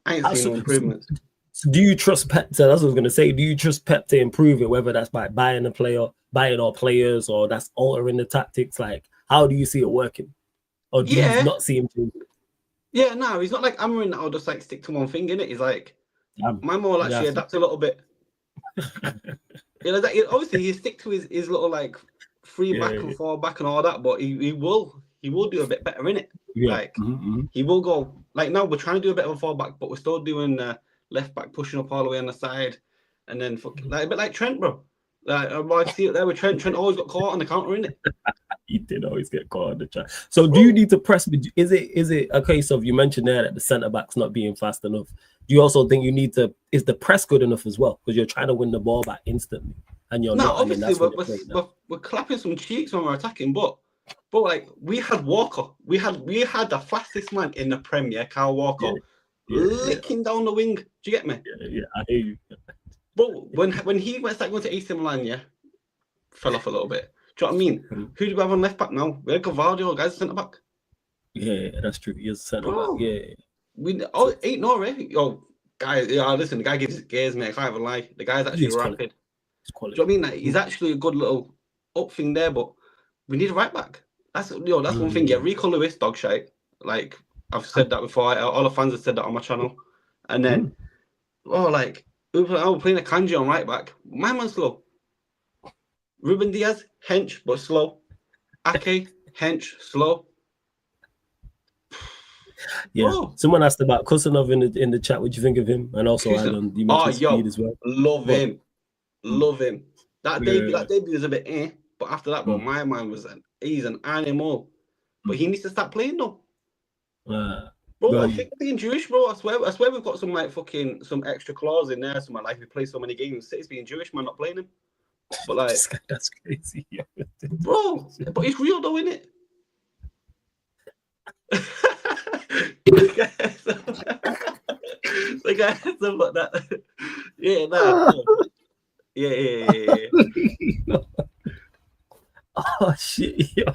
I ain't seen no improvements. So do you trust Pep? So that's what I was gonna say. Do you trust Pep to improve it, whether that's by buying all players, or that's altering the tactics? Like, how do you see it working? Or do you not see him change it? Yeah, no, he's not like hammering that. I'll just like stick to one thing, innit? He's like, my more actually adapt a little bit. Obviously, he stick to his little like 3-back and 4-back and all that, but he will do a bit better, innit? He will go like now. We're trying to do a bit of a 4-back, but we're still doing left back pushing up all the way on the side, and then like a bit like Trent, bro. Like I see it there with Trent. Trent always got caught on the counter, innit? He did always get caught on the track. So do you need to press? Is it a case of, you mentioned there that the centre back's not being fast enough? Do you also think you need to? Is the press good enough as well? Because you're trying to win the ball back instantly, and you're not. Obviously, we're clapping some cheeks when we're attacking, but like we had Walker, we had the fastest man in the Premier, Kyle Walker, licking down the wing. Do you get me? Yeah, I hear you. But when he went going to AC Milan, fell off a little bit. Do you know what I mean? Who do we have on left back now? We had Gavardio, guy's centre back. Yeah, that's true. He is centre back. Yeah. Ain't no right. Guy, listen, the guy gives gears, mate. I can't even lie. The guy's actually rapid. Do you know what I mean? Like, he's actually a good little up thing there, but we need a right back. That's one thing. Yeah, Rico Lewis, dog shite. Like I've said that before. All the fans have said that on my channel. And then, we're playing a Kanji on right back. My man's slow. Ruben Diaz, hench but slow. Ake, hench, slow. Yeah. Bro. Someone asked about Kusanov in the chat. What do you think of him? And also, Alan, you mentioned speed as well. Love him. Love him. That debut was a bit but after that, bro, my man he's an animal. But he needs to start playing though. Bro, I think being Jewish, bro, I swear we've got some like fucking some extra clause in there. Some like if we play so many games, City's being Jewish, man, not playing him. But like that's crazy, bro. But it's real though, isn't it? The guy has something like that. Yeah, nah. Yeah. Oh shit, yo.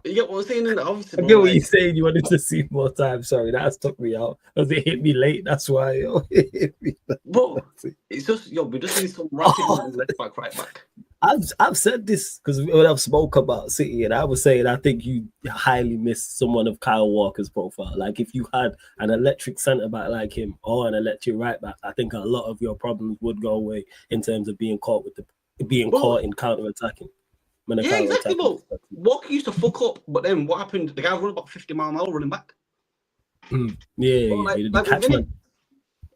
You get what I'm saying? Obviously, I get what you're saying. You wanted to see more time. Sorry, that took me out because it hit me late. That's why, yo. It hit me late. Bro, it's just we just need some rapid left back, right back. I've said this because when I've spoke about City, and I was saying I think you highly missed someone of Kyle Walker's profile. Like if you had an electric centre back like him or an electric right back, I think a lot of your problems would go away in terms of being caught in counter attacking. Yeah, exactly, bro. Walker used to fuck up, but then what happened? The guy run about 50 miles an hour running back. Yeah, bro,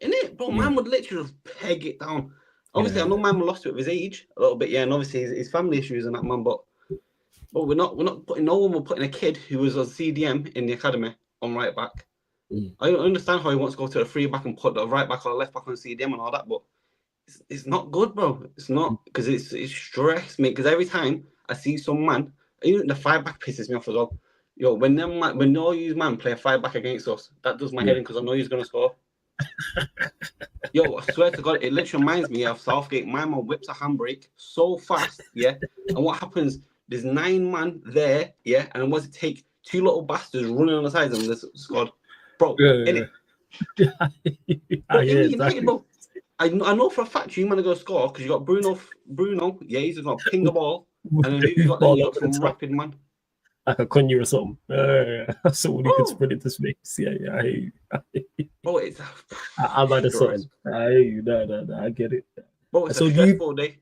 in it, bro, man would literally just peg it down. Obviously, I know man lost it with his age a little bit, and obviously his family issues and that, man. But we're not putting no one. We're putting a kid who was on CDM in the academy on right back. I don't understand how he wants to go to a free back and put the right back or left back on CDM and all that, but it's not good, bro. It's not because it's stress me. Because every time I see some man, even the 5-back pisses me off as well. Yo, when no use man play a 5-back against us, that does my head in because I know he's gonna score. Yo, I swear to God, it literally reminds me of Southgate. My man whips a handbrake so fast, and what happens? There's 9 man there, and then what's it take? 2 little bastards running on the sides and this squad, bro. Innit? United, bro. I know for a fact you man are gonna score because you got Bruno, he's gonna ping the ball, and then you got some rapid man. Like a Cunha or something. Someone who can sprint into space. I hear you. Bro, it's I'm at a something. I hear you. No, I get it. Bro, it's a stressful day.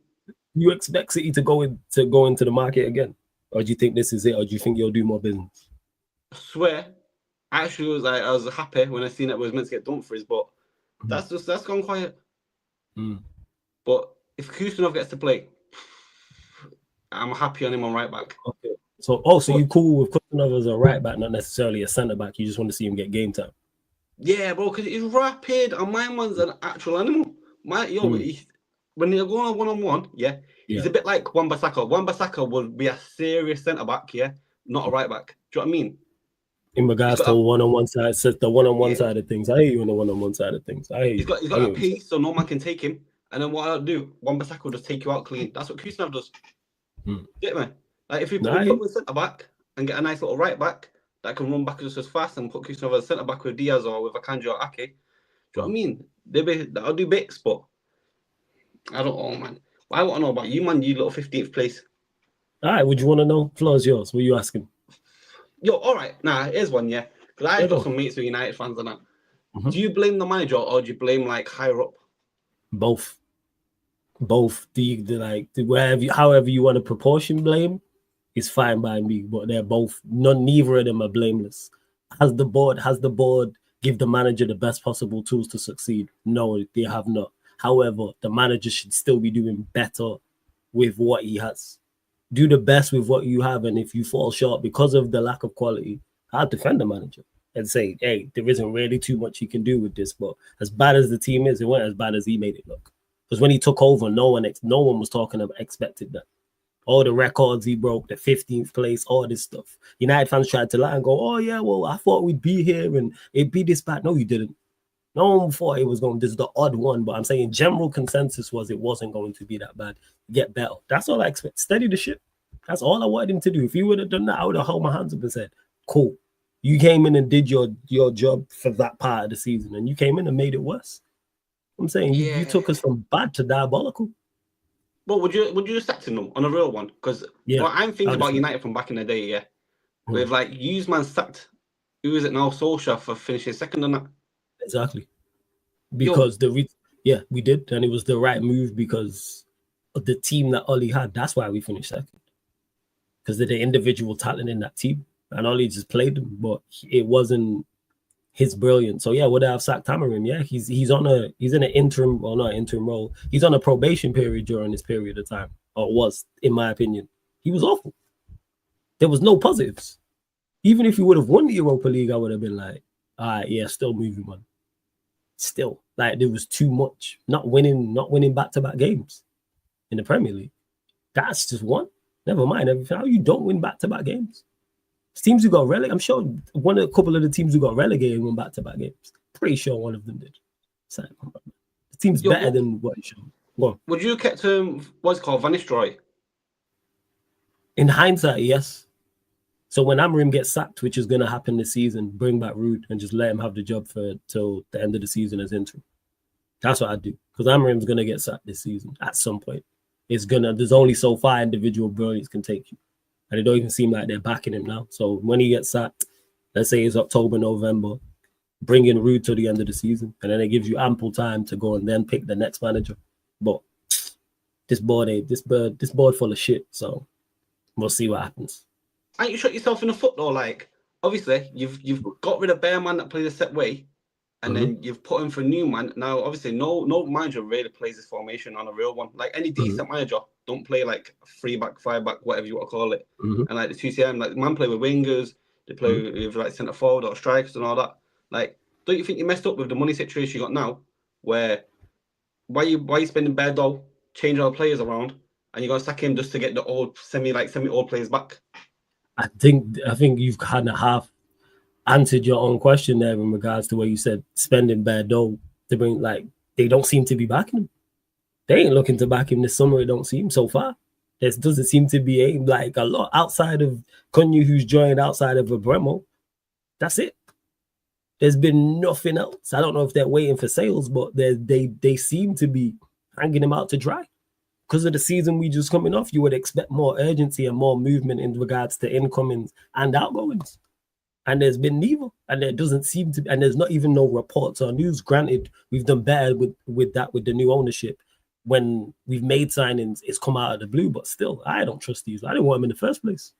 You expect City to go into the market again? Or do you think this is it? Or do you think you'll do more business? I swear, actually I was happy when I seen it was meant to get Dumfries, but that's gone quiet. But if Kusanov gets to play, I'm happy on him on right back. Okay. So you cool with Kusanov as a right back, not necessarily a centre back. You just want to see him get game time. Yeah, bro, because he's rapid, and my man's an actual animal. When they're going on one-on-one, he's a bit like Wan-Bissaka. Wan-Bissaka would be a serious centre back, not a right back. Do you know what I mean? In regards to one-on-one side, the one-on-one side of things. I hear you on the one-on-one side of things. He's got a piece, so no man can take him. And then what I'll do, Wan-Bissaka will just take you out clean. That's what Kusanov does. Get me? Like if we put him centre back and get a nice little right back that can run back just as fast and put Kusanov as centre back with Diaz or with Akanji or Ake. Do you know what I mean? That'll do bits, but I don't know, man. I want to know about you, man. You little 15th place. All right, would you want to know? Floor's yours. What are you asking? Yo, all right. Nah, here's one, because I've got some mates who are United fans and that. Do you blame the manager or do you blame like higher up? Both. However you want to proportion blame is fine by me, but they're both. Neither of them are blameless. Has the board give the manager the best possible tools to succeed? No, they have not. However, the manager should still be doing better with what he has. Do the best with what you have, and if you fall short because of the lack of quality, I'll defend the manager and say, hey, there isn't really too much he can do with this. But as bad as the team is, it wasn't as bad as he made it look. Because when he took over, no one was talking about expected that. All the records he broke, the 15th place, all this stuff. United fans tried to lie and go, oh yeah, well, I thought we'd be here and it'd be this bad. No, you didn't. No one thought it was going. This is the odd one, but I'm saying general consensus was it wasn't going to be that bad. Get better. That's all I expect. Steady the ship. That's all I wanted him to do. If he would have done that, I would have held my hands up and said, cool. You came in and did your job for that part of the season, and you came in and made it worse. I'm saying you took us from bad to diabolical. Well, would you sack them on a real one? Because I'm thinking about United from back in the day, with like Usman sacked. Who is it now? Solskjaer for finishing second on that. Exactly. Because we did, and it was the right move because the team that Ollie had. That's why we finished second. Because of the individual talent in that team. And Ollie just played them, but it wasn't his brilliance. So yeah, would I have sacked Tamarim? Yeah, he's in an interim, well, not interim role. He's on a probation period during this period of time. Or was, in my opinion. He was awful. There was no positives. Even if he would have won the Europa League, I would have been like, all right, yeah, still moving on. Still, like there was too much. Not winning back-to-back games in the Premier League. That's just one. Never mind everything. How you don't win back-to-back games? Teams who got relegated, I'm sure a couple of the teams who got relegated won back-to-back games. Pretty sure one of them did. So, the team's better than what it should. Go on. Would you kept what's it called, Van Nistelrooy? In hindsight, yes. So when Amorim gets sacked, which is going to happen this season, bring back Ruud and just let him have the job till the end of the season as interim. That's what I'd do. Because Amorim's going to get sacked this season at some point. There's only so far individual brilliance can take you. And it don't even seem like they're backing him now. So when he gets sacked, let's say it's October, November, bring in Ruud till the end of the season. And then it gives you ample time to go and then pick the next manager. But this board full of shit. So we'll see what happens. Ain't you shot yourself in the foot though? Like, obviously, you've got rid of Bearman that plays a set way. And then you've put in for Newman. Now, obviously, no manager really plays this formation on a real one. Like any decent manager, don't play like 3-back, 5-back, whatever you want to call it. And like the 2CM, like man play with wingers, they play with like centre forward or strikers and all that. Like, don't you think you messed up with the money situation you got now? Where why you spending bare dough, changing all the players around, and you're gonna sack him just to get the old semi-old players back? I think you've kind of half answered your own question there in regards to where you said spending bare dough to bring, like, they don't seem to be backing him. They ain't looking to back him this summer, it don't seem so far. There doesn't seem to be a lot outside of Cunha, who's joined outside of Abremo. That's it. There's been nothing else. I don't know if they're waiting for sales, but they seem to be hanging him out to dry. Because of the season we just coming off, you would expect more urgency and more movement in regards to incomings and outgoings. And there's been neither. And there doesn't seem to, and there's not even no reports or news. Granted, we've done better with the new ownership. When we've made signings, it's come out of the blue, but still, I don't trust these. I didn't want them in the first place.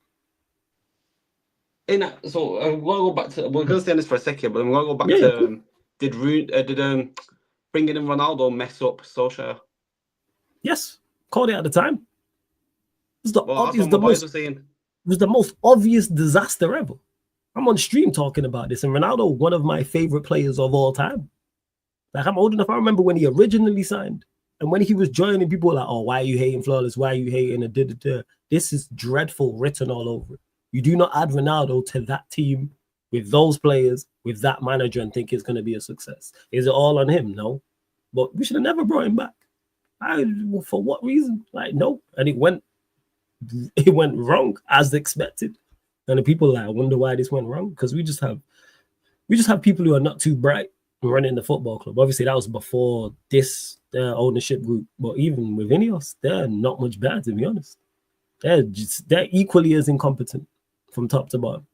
So we're going to go back to, we're going to stay on this for a second, but I'm going to go back to, cool. Did bringing in Ronaldo mess up Solskjaer? Yes, called it at the time. It was the most obvious disaster ever. I'm on stream talking about this, and Ronaldo, one of my favorite players of all time. Like, I'm old enough. I remember when he originally signed, and when he was joining, people were like, "Oh, why are you hating Flawless? Why are you hating?" This is dreadful, written all over it. You do not add Ronaldo to that team with those players, with that manager, and think it's going to be a success. Is it all on him? No, but we should have never brought him back. For what reason? Like, no, and it went wrong as expected. And the people I wonder why this went wrong, because we just have people who are not too bright running the football club. Obviously, that was before this ownership group, but even with Ineos, they're not much better, to be honest. They're equally as incompetent from top to bottom.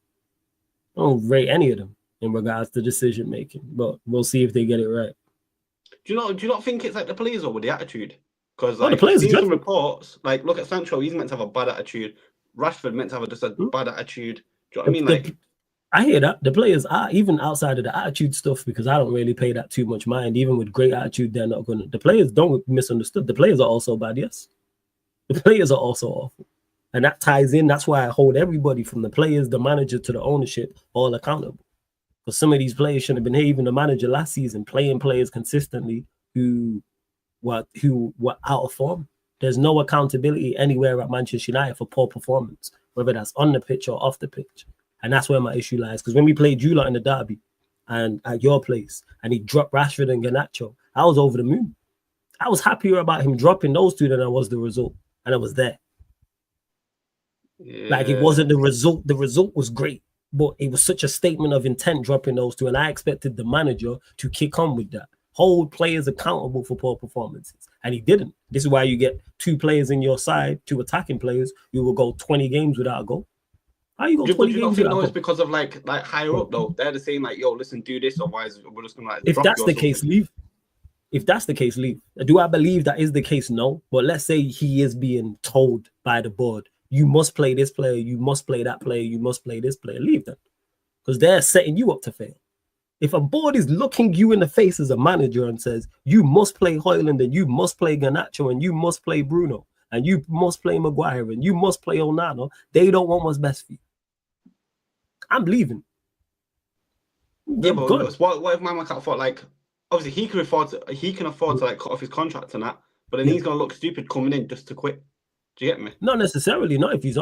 I don't rate any of them in regards to decision making, but we'll see if they get it right. Do you not think it's like the players or with the attitude? Because the players seeing some reports, like look at Sancho, he's meant to have a bad attitude. Rashford meant to have just a bad attitude. Do you know what I mean? Like, I hear that. The players are, even outside of the attitude stuff, because I don't really pay that too much mind. Even with great attitude, they're not going to. The players don't misunderstood. The players are also bad, yes. The players are also awful. And that ties in. That's why I hold everybody from the players, the manager, to the ownership all accountable. Because some of these players shouldn't have been here. Even the manager last season, playing players consistently who were out of form. There's no accountability anywhere at Manchester United for poor performance, whether that's on the pitch or off the pitch. And that's where my issue lies. Because when we played you lot in the derby and at your place, and he dropped Rashford and Garnacho, I was over the moon. I was happier about him dropping those two than I was the result. And I was there. Yeah. Like, it wasn't the result. The result was great, but it was such a statement of intent dropping those two. And I expected the manager to kick on with that. Hold players accountable for poor performances. And he didn't. This is why you get two players in your side, two attacking players, who will go 20 games without a goal. How you go 20 games without a goal? It's because of like higher up though. They're the same, like, yo, listen, do this, otherwise we're just gonna like. If that's the case, leave. If that's the case, leave. Do I believe that is the case? No. But let's say he is being told by the board, you must play this player, you must play that player, you must play this player. Leave them. Because they're setting you up to fail. If a board is looking you in the face as a manager and says, you must play Højlund, and you must play Garnacho, and you must play Bruno, and you must play Maguire, and you must play Onana, they don't want what's best for you. I'm leaving. Yeah, but what if Mama thought, like, obviously he can afford to like cut off his contract and that, but then he's gonna look stupid coming in just to quit. Do you get me? Not necessarily. Not if he's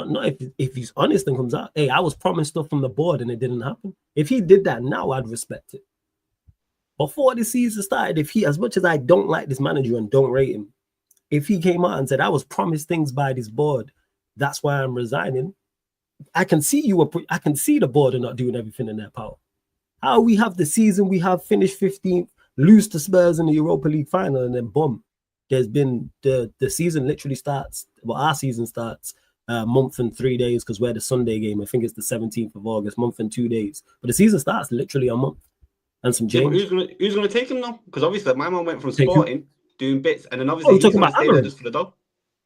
if he's honest and comes out, hey, I was promised stuff from the board and it didn't happen. If he did that now, I'd respect it. Before the season started, if he, as much as I don't like this manager and don't rate him, if he came out and said, I was promised things by this board, that's why I'm resigning, I can see I can see the board are not doing everything in their power. How we have the season, we have finished 15th, lose to Spurs in the Europa League final, and then boom, there's been the season literally starts. Well, our season starts a month and 3 days because we're the Sunday game. I think it's the 17th of August, month and 2 days. But the season starts literally a month and some change. Yeah, who's gonna take him now? Because obviously my man went from Sporting doing bits, and then obviously he's talking gonna about stay there just for the dough.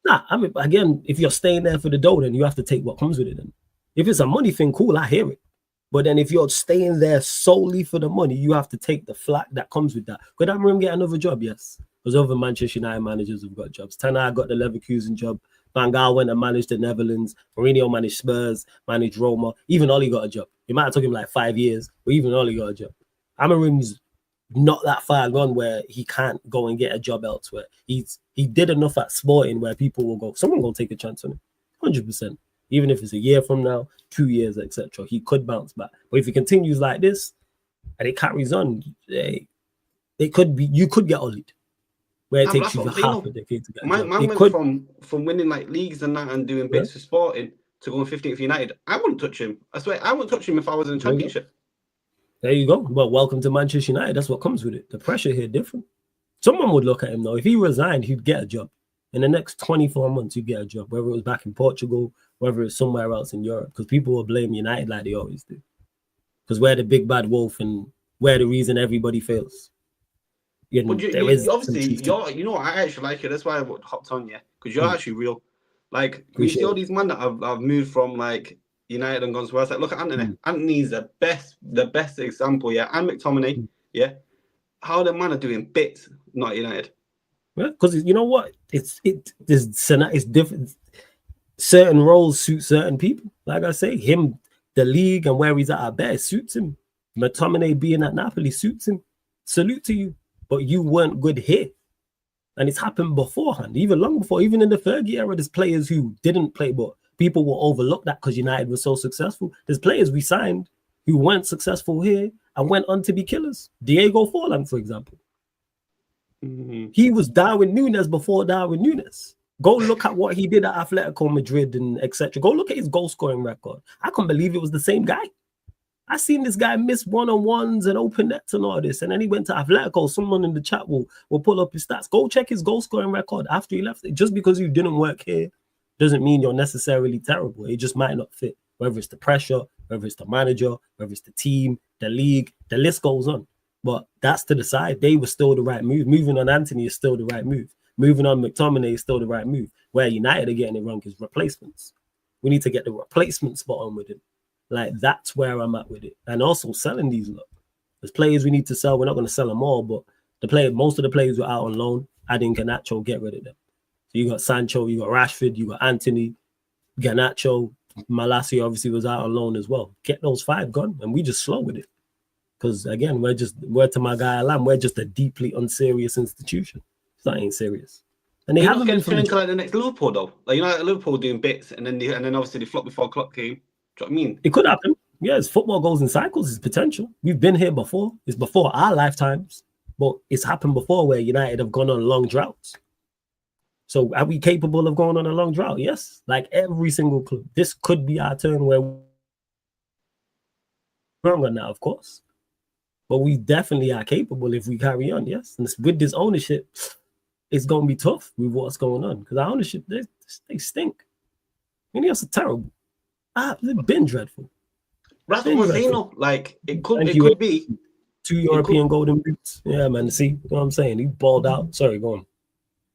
Nah, I mean, again, if you're staying there for the dough, then you have to take what comes with it. Then, if it's a money thing, cool, I hear it. But then if you're staying there solely for the money, you have to take the flack that comes with that. Could Amorim get another job? Yes. Because other Manchester United managers have got jobs. Ten Hag got the Leverkusen job. Van Gaal went and managed the Netherlands. Mourinho managed Spurs, managed Roma. Even Oli got a job. It might have took him like 5 years, but even Oli got a job. Amorim's not that far gone where he can't go and get a job elsewhere. He did enough at Sporting where people will go, someone will take a chance on him. 100%. Even if it's a year from now, 2 years, etc., he could bounce back. But if he continues like this and it carries on, you could get Oli'd. Where it takes you half a decade to get. Man went from winning like leagues and that and doing bits for Sporting to going 15th United. I wouldn't touch him. I swear, I wouldn't touch him if I was in the Championship. There you go. Well, welcome to Manchester United. That's what comes with it. The pressure here different. Someone would look at him though. If he resigned, he'd get a job. In the next 24 months, he'd get a job, whether it was back in Portugal, whether it's somewhere else in Europe, because people will blame United like they always do. Because we're the big bad wolf and we're the reason everybody fails. But obviously, you know, I actually like it. That's why I hopped on, because you're actually real. Like, we see all these men that have moved from like United and gone somewhere else. Like, look at Anthony. Anthony's the best example, and McTominay, how the man are doing bits, not United. Yeah, because you know what? It's different. Certain roles suit certain people. Like I say, him, the league and where he's at best suits him. McTominay being at Napoli suits him. Salute to you. But you weren't good here. And it's happened beforehand, even long before. Even in the Fergie era, there's players who didn't play, but people will overlook that because United was so successful. There's players we signed who weren't successful here and went on to be killers. Diego Forlan, for example. He was Darwin Núñez before Darwin Núñez. Go look at what he did at Atletico Madrid and etc. Go look at his goal-scoring record. I couldn't believe it was the same guy. I seen this guy miss one-on-ones and open nets and all this, and then he went to Atletico. Someone in the chat will pull up his stats. Go check his goal-scoring record after he left. Just because you didn't work here doesn't mean you're necessarily terrible. It just might not fit. Whether it's the pressure, whether it's the manager, whether it's the team, the league, the list goes on. But that's to the side. They were still the right move. Moving on Anthony is still the right move. Moving on McTominay is still the right move. Where United are getting it wrong is replacements. We need to get the replacement spot on with him. Like, that's where I'm at with it. And also selling these lot. There's players we need to sell. We're not going to sell them all, but most of the players were out on loan. Adding Garnacho, get rid of them. So you got Sancho, you got Rashford, you got Anthony, Garnacho, Malacia obviously was out on loan as well. Get those 5 gone, and we just slow with it. Because again, we're to my guy Alam, we're just a deeply unserious institution. That ain't serious. And they haven't been feeling like the next Liverpool though. Like, you know, like Liverpool doing bits, and then obviously they flop before clock came. Do you know what I mean? It could happen. Yes, football goes in cycles. It's potential. We've been here before. It's before our lifetimes, but it's happened before where United have gone on long droughts. So are we capable of going on a long drought? Yes. Like every single club. This could be our turn where we're on now, of course. But we definitely are capable if we carry on, yes. And with this ownership, it's going to be tough with what's going on. Because our ownership, they stink. I mean, it's terrible. They've been dreadful. That's what I'm saying. Like, it could be 2 European golden boots. Yeah, man. See, you know what I'm saying? He balled out. Sorry, go on.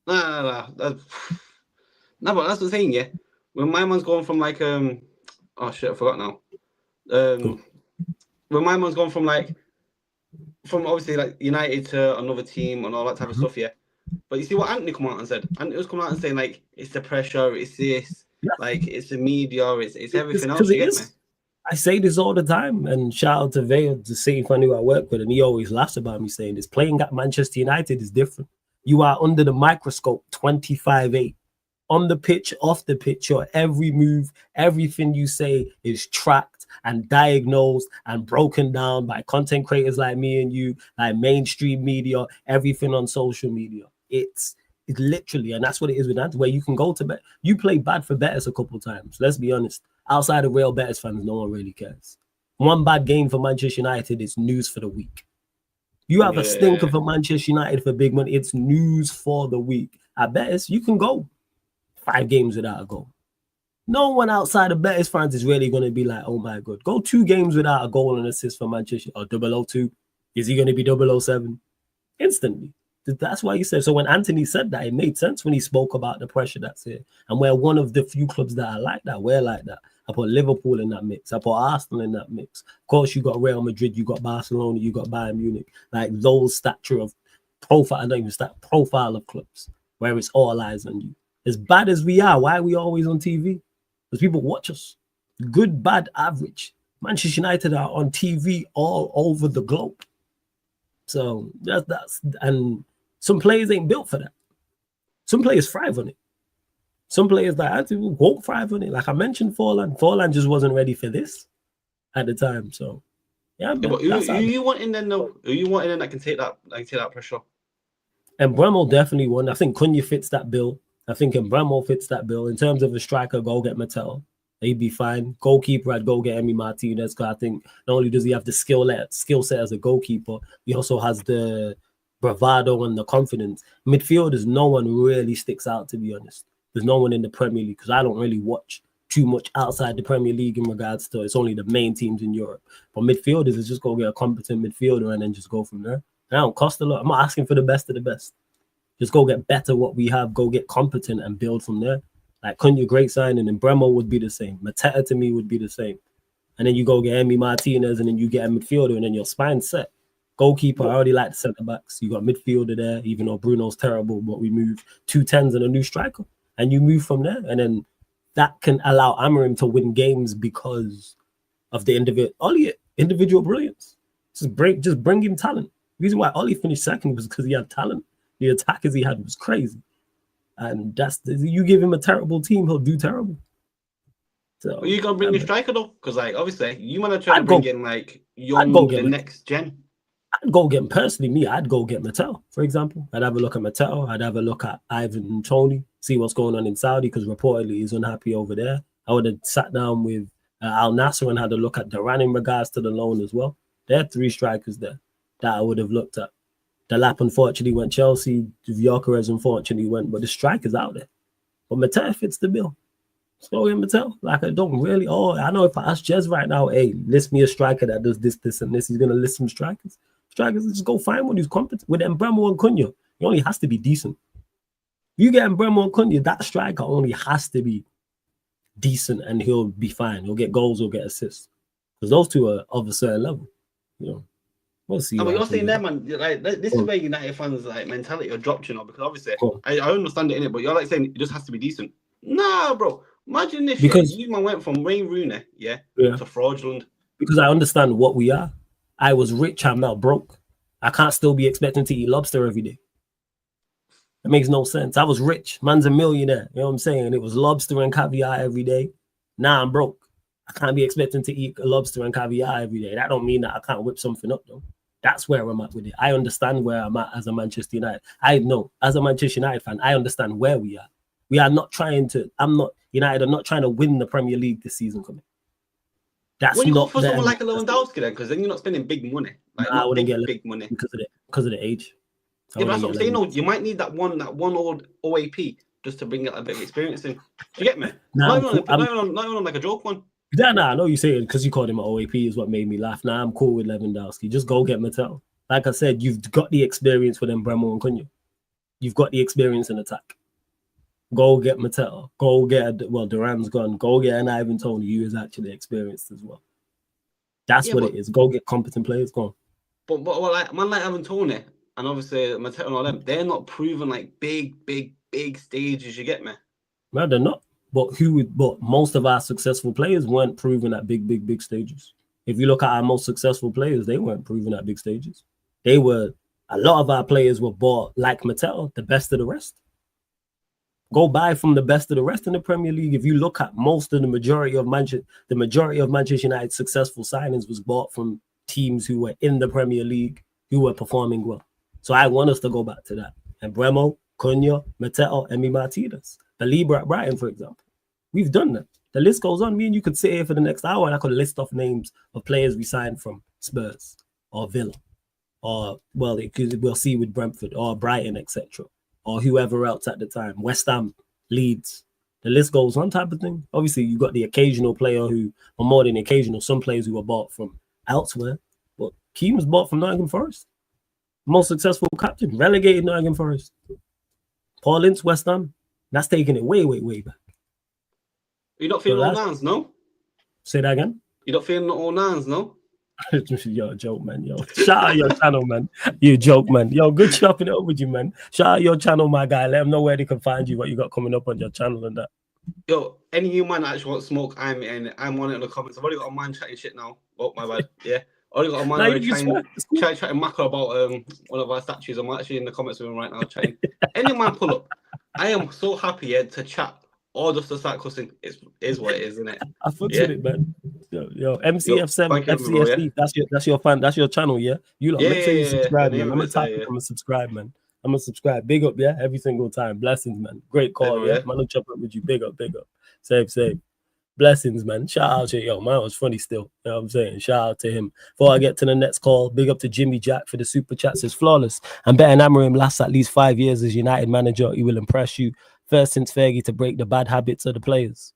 No, but that's the thing, yeah. When my man's going from like oh shit, I forgot now. Cool. When my man's gone from obviously like United to another team and all that type of stuff, yeah. But you see what Anthony come out and said? Anthony was coming out and saying like it's the pressure, it's this, like it's the media, it's everything else. You get me? I say this all the time, and shout out to Vale, the same fan who I work with, and he always laughs about me saying this. Playing at Manchester United is different. You are under the microscope 25/8. On the pitch, off the pitch, your every move, everything you say is tracked and diagnosed and broken down by content creators like me and you, like mainstream media, everything on social media. It's literally, and that's what it is with that, where you can go to bed. You play bad for Betis a couple times. Let's be honest. Outside of real Betis fans, no one really cares. One bad game for Manchester United is news for the week. You have a stinker for Manchester United for big money, it's news for the week. At Betis, you can go 5 games without a goal. No one outside of Betis fans is really going to be like, oh my God, go 2 games without a goal and assist for Manchester, or 002. Is he going to be 007? Instantly. That's why you said. So when Anthony said that, it made sense when he spoke about the pressure that's here. And we're one of the few clubs that are like that. We're like that. I put Liverpool in that mix. I put Arsenal in that mix. Of course, you got Real Madrid, you got Barcelona, you got Bayern Munich. Like those stature of profile, I don't even start profile of clubs where it's all eyes on you. As bad as we are, why are we always on TV? Because people watch us. Good, bad, average. Manchester United are on TV all over the globe. So that's and some players ain't built for that. Some players thrive on it. Some players that won't thrive on it. Like I mentioned, Forlan just wasn't ready for this at the time. So yeah, man, but who you wanting then though? Who you wanting then that can take that pressure? And Bremo definitely won. I think Cunha fits that bill. I think Bremo fits that bill. In terms of a striker, go get Mattel. He'd be fine. Goalkeeper, I'd go get Emi Martinez, because I think not only does he have the skill set as a goalkeeper, he also has the bravado and the confidence. Midfielders, no one really sticks out, to be honest. There's no one in the Premier League, because I don't really watch too much outside the Premier League in regards to it's only the main teams in Europe. But midfielders is just go get a competent midfielder and then just go from there. That don't cost a lot. I'm not asking for the best of the best. Just go get better what we have, go get competent and build from there. Like Cunha, great signing, and Bremo would be the same. Mateta to me would be the same. And then you go get Emi Martinez, and then you get a midfielder, and then your spine's set. Goalkeeper, I already like the centre backs. You got midfielder there, even though Bruno's terrible, but we move 2 10s and a new striker, and you move from there. And then that can allow Amorim to win games because of the individual brilliance. Just bring him talent. The reason why Oli finished second was because he had talent. The attackers he had was crazy. And you give him a terrible team, he'll do terrible. So you gonna bring a striker though? Because like obviously you wanna try to bring in like the next gen. I'd go get personally me. I'd go get Mattel, for example. I'd have a look at Mattel. I'd have a look at Ivan and Tony, see what's going on in Saudi, because reportedly he's unhappy over there. I would have sat down with Al Nasser and had a look at Duran in regards to the loan as well. There are 3 strikers there that I would have looked at. Delap unfortunately went Chelsea. Gyökeres unfortunately went, but the strikers out there. But Mattel fits the bill. So in Mattel, like I don't really. Oh, I know if I ask Jez right now, hey, list me a striker that does this, this, and this. He's gonna list some strikers. Strikers, just go find one who's competent. With Mbeumo and Cunha, he only has to be decent. You get Mbeumo and Cunha, that striker only has to be decent, and he'll be fine. He'll get goals, he'll get assists, because those 2 are of a certain level. You know. We'll see. But you're saying there, man, like this is where United fans like mentality are dropped, you know, because obviously I understand it in it, but you're like saying it just has to be decent. Nah, bro. Imagine this, because you man went from Wayne Rooney, to fraudulent. Because I understand what we are. I was rich, I'm now broke. I can't still be expecting to eat lobster every day. It makes no sense. I was rich, man's a millionaire. You know what I'm saying? It was lobster and caviar every day. Now I'm broke. I can't be expecting to eat lobster and caviar every day. That don't mean that I can't whip something up though. That's where I'm at with it. I understand where I'm at as a Manchester United. I know, as a Manchester United fan, I understand where we are. We are not trying to, United are not trying to win the Premier League this season coming. That's when you not go for someone like a Lewandowski then, because then you're not spending big money. Like I wouldn't get big money. Because of the age. Yeah, but that's what I'm saying. No, you might need that one old OAP just to bring a bit of experience in. Do you get me? Not even on like a joke one. Yeah, nah, I know you say it because you called him an OAP is what made me laugh. Nah, I'm cool with Lewandowski. Just go get Mattel. Like I said, you've got the experience with Bremo and Cunha. You've got the experience in attack. Go get Mattel. Go get Duran's gone. Go get an Ivan Toney. You is actually experienced as well. That's what it is. Go get competent players. Go on. But like man like Ivan Toney and obviously Mattel and all them, they're not proven like big stages. You get me? No, they're not. But most of our successful players weren't proven at big stages. If you look at our most successful players, they weren't proven at big stages. A lot of our players were bought like Mattel, the best of the rest. Go buy from the best of the rest in the Premier League. If you look at the majority of Manchester United's successful signings was bought from teams who were in the Premier League, who were performing well. So I want us to go back to that. And Bremo, Cunha, Mateo, Emi Martinez, Belieber at Brighton, for example. We've done that. The list goes on. Me and you could sit here for the next hour and I could list off names of players we signed from Spurs or Villa or, we'll see with Brentford or Brighton, etc. or whoever else at the time, West Ham, Leeds. The list goes on type of thing. Obviously, you got the occasional player who, or more than occasional, some players who were bought from elsewhere. But Keane was bought from Nottingham Forest. Most successful captain, relegated Nottingham Forest. Paul Ince, West Ham. That's taking it way back. You're not feeling all nines, no? Say that again? You're not feeling all nines, no? You're a joke, man. Yo, shout out your channel, man. You a joke, man. Yo, good chopping it up with you, man. Shout out your channel, my guy. Let them know where they can find you, what you got coming up on your channel and that. Yo, any of you man that actually want smoke, I'm on it in the comments. I've already got a man chatting shit now. Oh, my bad. Yeah. Already got a man chatting macro about one of our statues. I'm actually in the comments with him right now chatting. Any man pull up. I am so happy to chat or just to start cussing. It is what it is, isn't it? I with it, man. Yo, MCFC, that's your fan, that's your channel, yeah? You lot, make sure you subscribe, man. I'm gonna subscribe, man. I'm gonna subscribe. Big up, yeah, every single time. Blessings, man. Great call, yeah. Man, I'll chop up with you. Big up. Save. Blessings, man. Shout out to yo, man. It was funny still. You know what I'm saying? Shout out to him. Before I get to the next call, big up to Jimmy Jack for the super chats. Is flawless. And betting Amorim lasts at least 5 years as United manager. He will impress you. First since Fergie to break the bad habits of the players.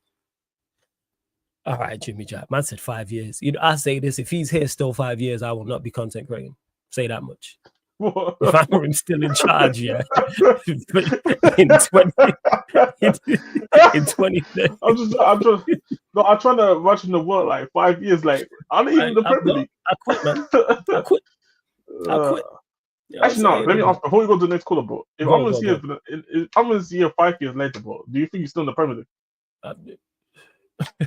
All right, Jimmy Jack. Man said 5 years. I say this, if he's here still 5 years, I will not be content creating. Say that much. If I'm still in charge, yeah. in 2030. I'm trying to imagine the world like 5 years, like I'm not even in the Premier League. I quit, man. I quit. Actually, no. Let me ask before we go to the next caller, bro. If I'm gonna see you 5 years later, bro, do you think you're still in the Premier League?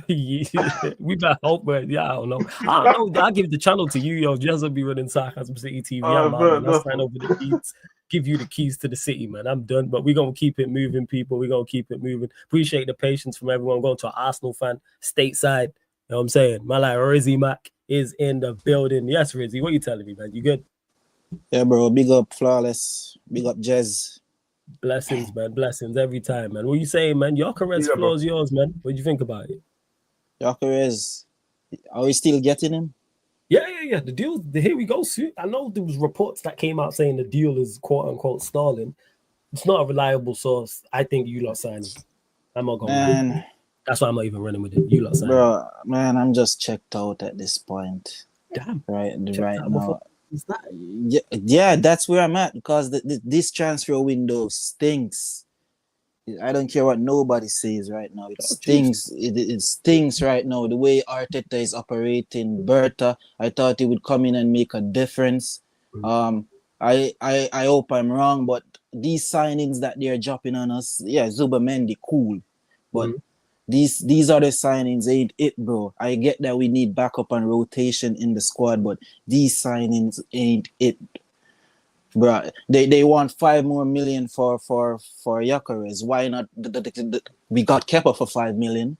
We better hope, but I don't know. I'll give the channel to you, yo. Just be running Sarcasm City TV. I'll sign over the keys, give you the keys to the city, man. I'm done, but we're gonna keep it moving, people. We're gonna keep it moving. Appreciate the patience from everyone. Going to an Arsenal fan stateside. You know what I'm saying? My like RZY Mack is in the building. Yes, RZY, what you telling me, man? You good? Yeah, bro. Big up Flawless. Big up Jez. Blessings, man. Blessings every time, man. What you saying, man? Yokeres floor is yours, man. What do you think about it? Yokeres, are we still getting him? Yeah. The deal, here we go. I know there was reports that came out saying the deal is quote unquote stalling. It's not a reliable source. I think you lot signing. I'm not going. That's why I'm not even running with it. You lot signing. Bro, man, I'm just checked out at this point. Damn. Right now. Yeah, that's where I'm at because this transfer window stinks. I don't care what nobody says right now. It stinks. It stinks right now. The way Arteta is operating, Berta, I thought he would come in and make a difference. I hope I'm wrong, but these signings that they're dropping on us, Zubamendi, cool, but these other signings ain't it, bro. I get that we need backup and rotation in the squad, but these signings ain't it, bro. They want 5 more million for Yokeres. Why not? We got Kepa for 5 million.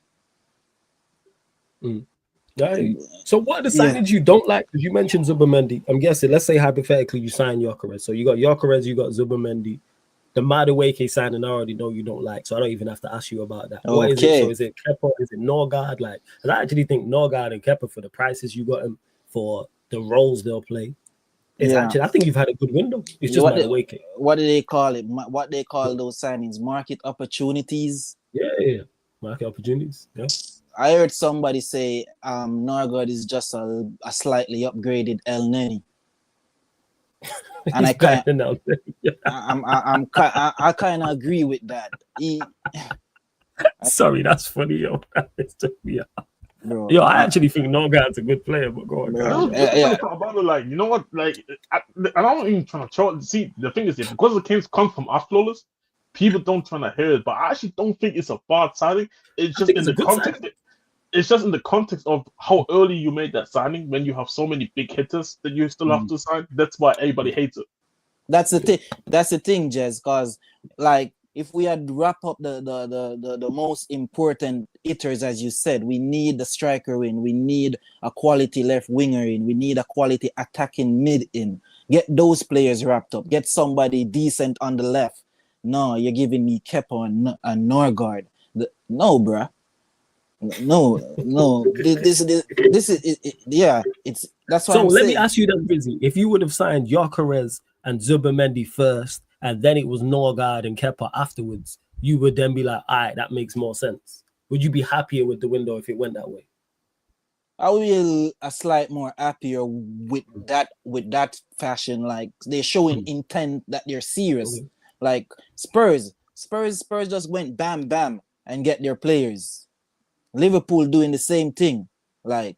Right. So what are the signings you don't like? Because you mentioned Zubamendi. I'm guessing, let's say hypothetically you sign Yokeres. So you got Yokeres, you got Zubamendi. The Madueke signing I already know you don't like, so I don't even have to ask you about that. Okay. What is it? So is it Kepa? Is it Norgard? Like, I actually think Norgard and Kepa, for the prices you got them, for the roles they'll play, actually, I think you've had a good window. It's just Madueke. What do they call it? What they call those signings? Market opportunities? Yeah. Market opportunities. Yeah. I heard somebody say Norgard is just a slightly upgraded El Neni. And I kind of agree with that. Sorry, that's funny, yo. Bro, Yo, I actually think Norgard's a good player, but go on. Bro, Like, you know what? Like, I don't even trying to see. The thing is, because the games come from us flawless, people don't trying to hear it. But I actually don't think it's a bad signing. It's just in the context. It's just in the context of how early you made that signing. When you have so many big hitters that you still have to sign, that's why everybody hates it. That's the thing. That's the thing, Jez. Because like, if we had wrap up the most important hitters, as you said, we need the striker in, we need a quality left winger in, we need a quality attacking mid in. Get those players wrapped up. Get somebody decent on the left. No, you're giving me Kepa and Norgard. No, bruh. No. This is yeah. It's that's why. So I'm let saying. me ask you that, Rizzy. If you would have signed Gyökeres and Zubimendi first, and then it was Norgard and Kepa afterwards, you would then be like, all right, that makes more sense. Would you be happier with the window if it went that way? I will a slight more happier with that fashion. Like, they're showing intent that they're serious. Like Spurs just went bam bam and get their players. Liverpool doing the same thing. Like,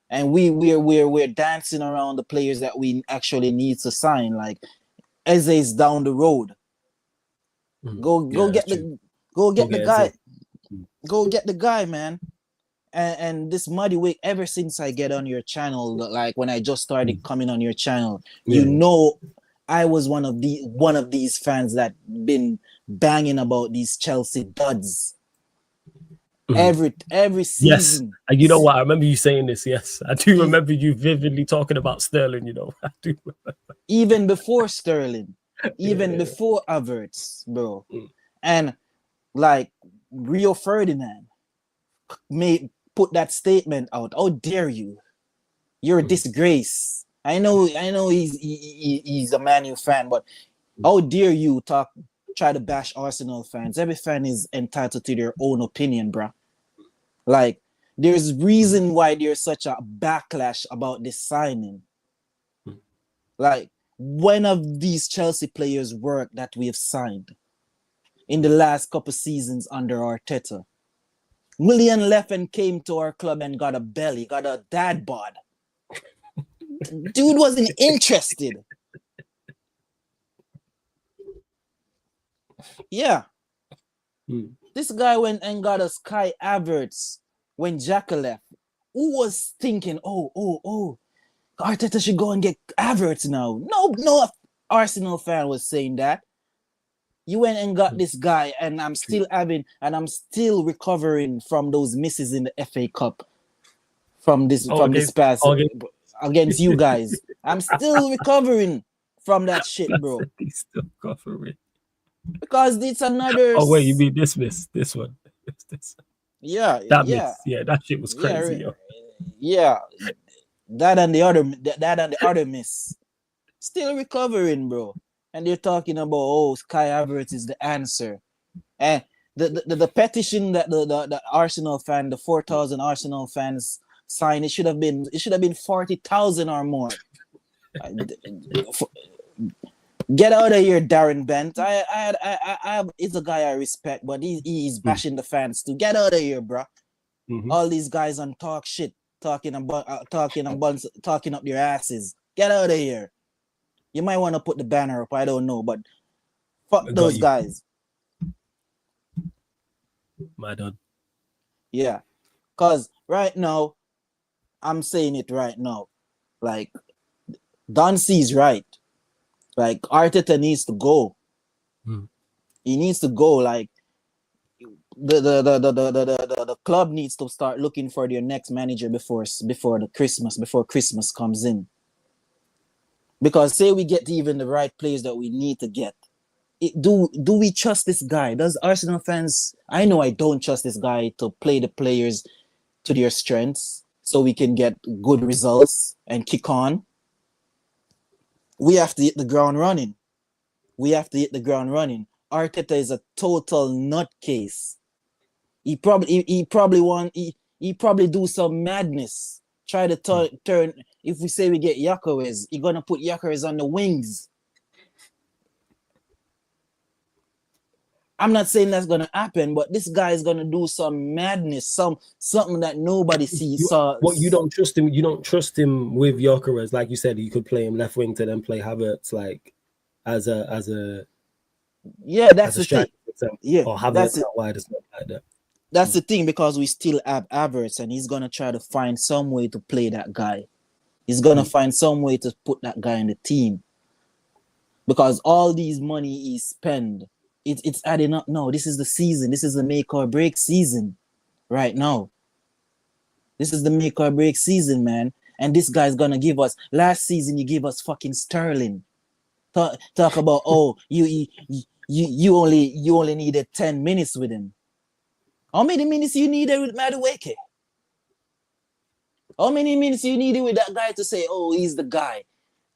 and we're dancing around the players that we actually need to sign. Like, Eze's down the road. Go get the guy. Go get the guy, man. And this Muddy Wick, ever since I get on your channel, like when I just started coming on your channel, you know, I was one of these fans that been banging about these Chelsea duds. Every season. Yes, and you know what? I remember you saying this. Yes, I do remember you vividly talking about Sterling. You know, I do remember. Even before Sterling, before Havertz, bro, and like Rio Ferdinand put that statement out. How dare you? You're a disgrace. I know he's a Man U fan, but how dare you try to bash Arsenal fans? Every fan is entitled to their own opinion, bruh. Like, there's reason why there's such a backlash about this signing. Like, when of these Chelsea players work that we have signed in the last couple seasons under Arteta? Willian left and came to our club and got a belly, got a dad bod. Dude wasn't interested. Yeah. This guy went and got us Kai Havertz when Xhaka left. Who was thinking, oh, Arteta should go and get Havertz now? No Arsenal fan was saying that. You went and got this guy, and I'm still recovering from those misses in the FA Cup this past against you guys. I'm still recovering from that shit, bro. He's still recovering. Because it's another. Oh wait, you mean this one? Yeah, miss. Yeah, that shit was crazy. Yeah, that and the other miss. Still recovering, bro. And they're talking about Kai Havertz is the answer, and the petition that the Arsenal fan, the 4,000 Arsenal fans signed, it should have been 40,000 or more. Get out of here, Darren Bent. I it's a guy I respect, but he's bashing the fans too. Get out of here, bro. All these guys on talk shit, talking up their asses. Get out of here. You might want to put the banner up. I don't know, but fuck those guys. My dad. Yeah, cause right now, I'm saying it right now. Like, Don C's right. Like, Arteta needs to go. He needs to go. Like, the club needs to start looking for their next manager before Christmas comes in. Because say we get even the right players that we need to get. Do we trust this guy? Does Arsenal fans? I know I don't trust this guy to play the players to their strengths so we can get good results and kick on. We have to hit the ground running. Arteta is a total nutcase. He probably do some madness. Try to turn. If we say we get Gyökeres, he gonna put Gyökeres on the wings. I'm not saying that's gonna happen, but this guy is gonna do some madness, something that nobody sees. What you don't trust him? You don't trust him with Gyökeres, like you said. You could play him left wing to then play Havertz like as a yeah. That's the thing. Yeah, or Havertz out wide or something like that. That's the thing, because we still have Havertz, and he's gonna try to find some way to play that guy. He's gonna find some way to put that guy in the team, because all these money he spend, it's adding up. No, this is the season. This is the make or break season, right now. This is the make or break season, man. And this guy's gonna give us. Last season, he gave us fucking Sterling. Talk about you only needed 10 minutes with him. How many minutes you needed with Madueke? How many minutes you needed with that guy to say, oh, he's the guy?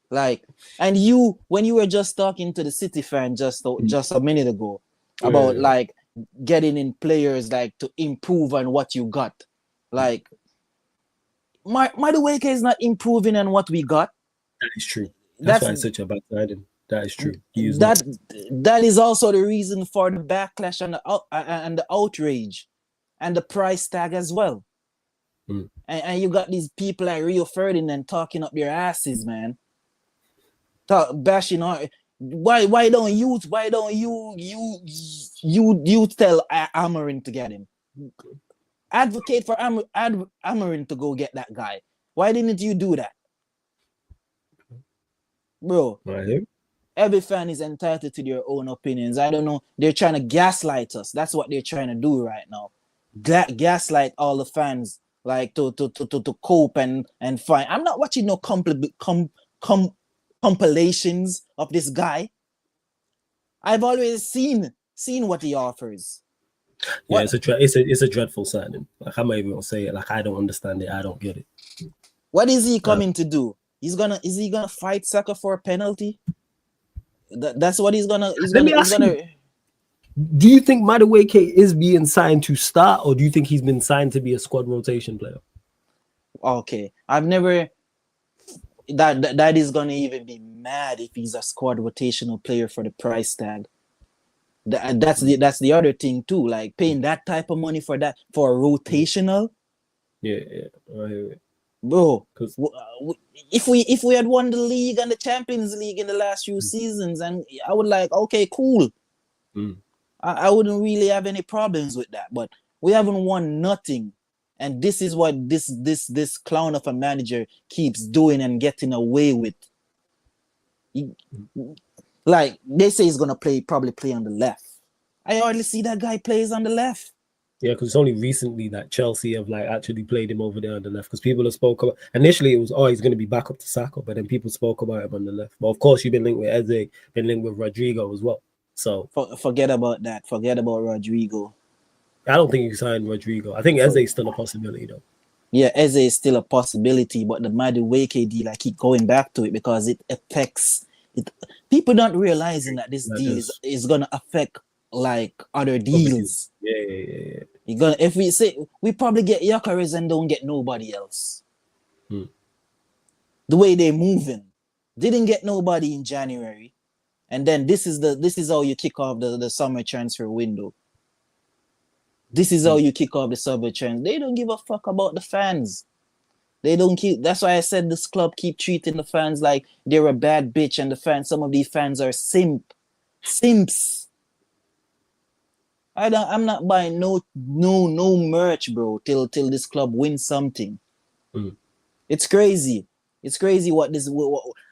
Like, and you, when you were just talking to the City fan just a minute ago about like getting in players like to improve on what you got. Like, Madueke is not improving on what we got. That is true. That's why it's such a bad signing. That is true. That is also the reason for the backlash and the outrage and the price tag as well. And you got these people like Rio Ferdinand talking up their asses, man. Bashing on. Why don't you tell Amarin to get him? Advocate for Amarin to go get that guy. Why didn't you do that, bro? Right. Every fan is entitled to their own opinions. I don't know. They're trying to gaslight us. That's what they're trying to do right now. Gaslight all the fans, like to cope and find. I'm not watching no compilations of this guy. I've always seen what he offers. Yeah, it's a dreadful signing. Like, I'm not even gonna say it. Like, I don't understand it. I don't get it. What is he coming to do? Is he gonna fight Saka for a penalty? That's what he's gonna. Do you think Madueke is being signed to start, or do you think he's been signed to be a squad rotation player? Okay, I've never. That is gonna even be mad if he's a squad rotational player for the price tag. That's the other thing too. Like paying that type of money for a rotational. Yeah. I hear it. Bro, if we had won the league and the Champions League in the last few seasons, and I would like, okay, cool. I wouldn't really have any problems with that. But we haven't won nothing, and this is what this clown of a manager keeps doing and getting away with. Like they say, he's gonna probably play on the left. I hardly see that guy plays on the left. Yeah, because it's only recently that Chelsea have like actually played him over there on the left. Because people have spoke about, initially it was, he's going to be back up to Saka, but then people spoke about him on the left. But of course, you've been linked with Eze, been linked with Rodrigo as well. So forget about that. Forget about Rodrigo. I don't think you signed Rodrigo. I think Eze is still a possibility though. Yeah, Eze is still a possibility, but the Madueke deal, I keep going back to it because it affects it. People not realizing that this deal is going to affect like other deals. Yeah. You're gonna, if we say we probably get Gyökeres and don't get nobody else. The way they're moving, didn't get nobody in January, and then this is how you kick off the summer transfer window. This is how you kick off the summer transfer. They don't give a fuck about the fans. They don't keep. That's why I said this club keep treating the fans like they're a bad bitch, and the fans. Some of these fans are simps. I'm not buying no merch, bro, till this club wins something. It's crazy. It's crazy what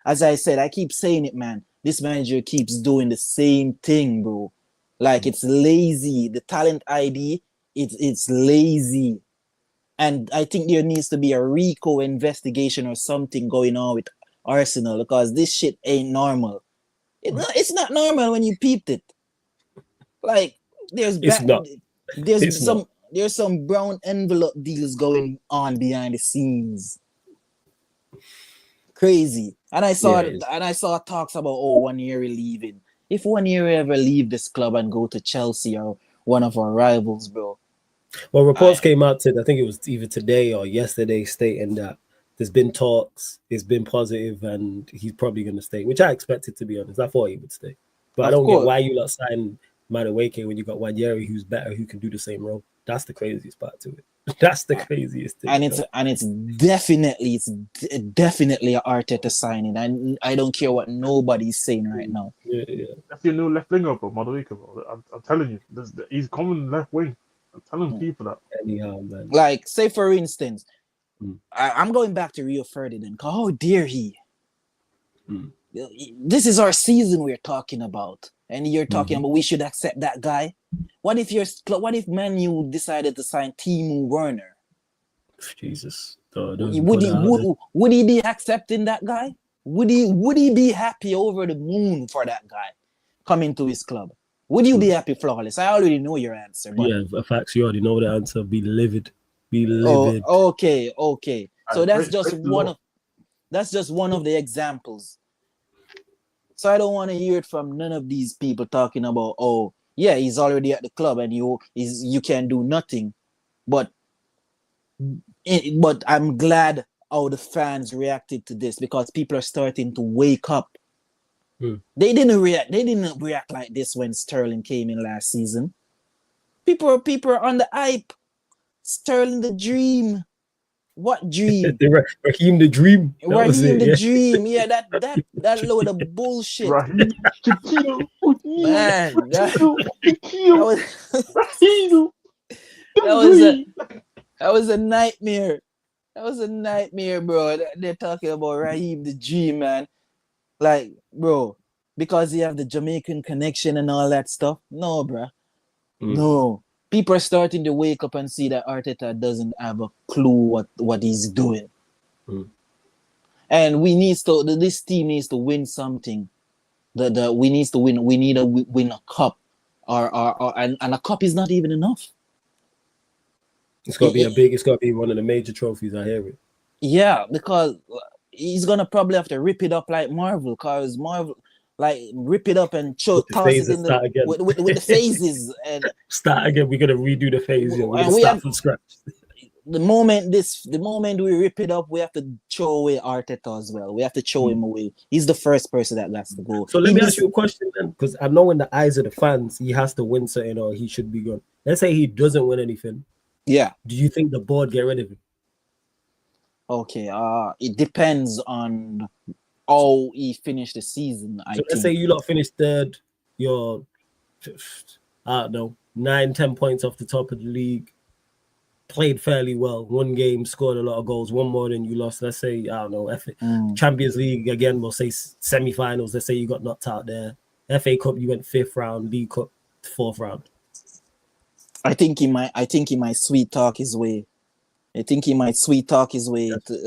as I said, I keep saying it, man. This manager keeps doing the same thing, bro. Like it's lazy. The talent ID, it's lazy. And I think there needs to be a RICO investigation or something going on with Arsenal because this shit ain't normal. It's not normal when you peeped it. Like there's some brown envelope deals going on behind the scenes. Crazy. And I saw talks about 1 year leaving. If 1 year ever leave this club and go to Chelsea or one of our rivals, bro, Well, reports came out I think it was either today or yesterday, stating that there's been talks, it's been positive, and he's probably going to stay, which I expected, to be honest. I thought he would stay. But I don't get why you lot signed Madueke when you got Wanyeri, who's better, who can do the same role. That's the craziest part to it. That's the craziest thing. And it's definitely a Arteta signing. And I don't care what nobody's saying right now. Yeah. That's your new left winger, bro, Madueke, bro. I'm telling you, he's coming left wing. I'm telling people that. Anyhow, man. Like, say for instance, I'm going back to Rio Ferdinand. How dare he? This is our season we're talking about, and you're talking about we should accept that guy. What if Man U decided to sign Timo Werner? Jesus, would he be accepting that guy? Would he be happy over the moon for that guy coming to his club? Would you be happy, Flawless? I already know your answer. But... yeah, facts. You already know the answer. Be livid. Be livid. Oh, okay. So that's just one of the examples. So I don't want to hear it from none of these people talking about, oh, yeah, he's already at the club and you can do nothing. But I'm glad how the fans reacted to this, because people are starting to wake up. They didn't react like this when Sterling came in last season. People are on the hype. Sterling the dream. What dream? Raheem the dream. Raheem the dream. Yeah, that load of bullshit. Raheem, man, that was a nightmare. That was a nightmare, bro. They're talking about Raheem the dream, man. Like, bro, because you have the Jamaican connection and all that stuff. No, bro. No. People are starting to wake up and see that Arteta doesn't have a clue what he's doing. And this team needs to win something. We need to win a cup. And a cup is not even enough. It's got to be one of the major trophies, I hear it. Yeah, because he's going to probably have to rip it up like Marvel, because Marvel... like, rip it up and toss it in with the phases. And start again. We're gonna redo the phase. We're gonna start from scratch. The moment we rip it up, we have to throw away Arteta as well. We have to throw him away. He's the first person that has to go. So let me ask you a question then, because I know in the eyes of the fans, he has to win something or he should be gone. Let's say he doesn't win anything. Yeah. Do you think the board get rid of him? Okay. It depends on how he finished the season. Let's say you lot finished third, you're, I don't know, 9-10 points off the top of the league, played fairly well, one game, scored a lot of goals, one more than you lost. Let's say, I don't know, Champions League, again, we'll say semi-finals. Let's say you got knocked out there. FA Cup, you went 5th round, League Cup, 4th round. I think he might sweet talk his way. I think he might sweet talk his way with the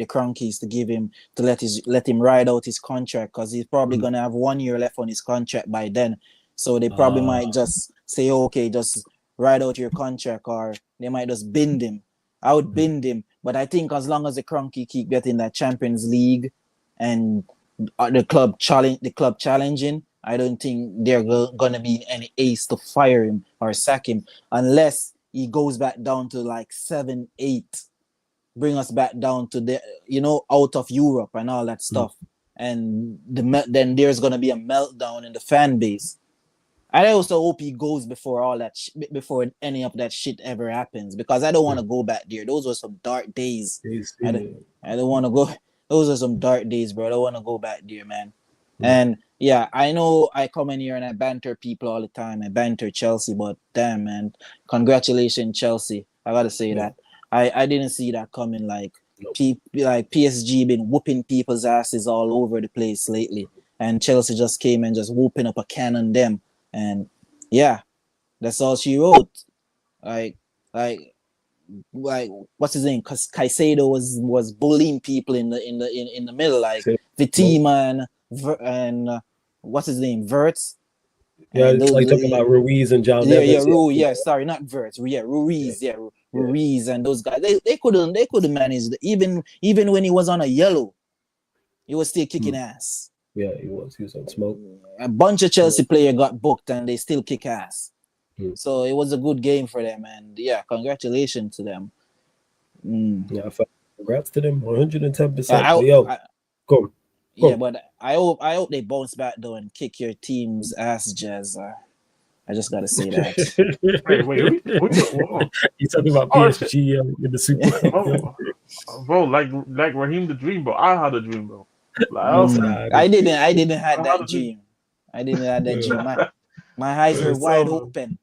Cronkies to let him ride out his contract, because he's probably gonna have 1 year left on his contract by then. So they probably might just say, okay, just ride out your contract, or they might just bind him. I would bind him, but I think as long as the Cronky keep getting that Champions League and the club challenging, I don't think they're gonna be any ace to fire him or sack him, unless he goes back down to like 7, 8, bring us back down to the, out of Europe and all that stuff. And then there's going to be a meltdown in the fan base. I also hope he goes before all that, before any of that shit ever happens, because I don't want to go back there. Those were some dark days. I don't want to go. Those are some dark days, bro. I don't want to go back there, man. And yeah, I know I come in here and I banter people all the time. I banter Chelsea, but damn, man, congratulations, Chelsea. I gotta say that. I didn't see that coming. Like PSG been whooping people's asses all over the place lately, and Chelsea just came and just whooping up a can on them. And yeah, that's all she wrote. Like what's his name? Because Caicedo was bullying people in the middle, like Vitima and what's his name, Verts. Yeah, like talking about Ruiz and John. Sorry, not Verts. Yeah, Ruiz. Yeah, Ruiz and those guys. They couldn't manage it. Even when he was on a yellow, he was still kicking ass. Yeah, he was on smoke. A bunch of Chelsea players got booked and they still kick ass. So it was a good game for them, and yeah, congratulations to them. Yeah, congrats to them, 110%. Yeah, Go. Yeah, but I hope they bounce back though and kick your team's ass, Jazz. I just gotta say that. Wait. You talking about PSG in the Super Cup? Bro, like Raheem the Dream, bro. I had a dream, bro. Like, I didn't have that dream. I didn't have that dream. My eyes were wide open.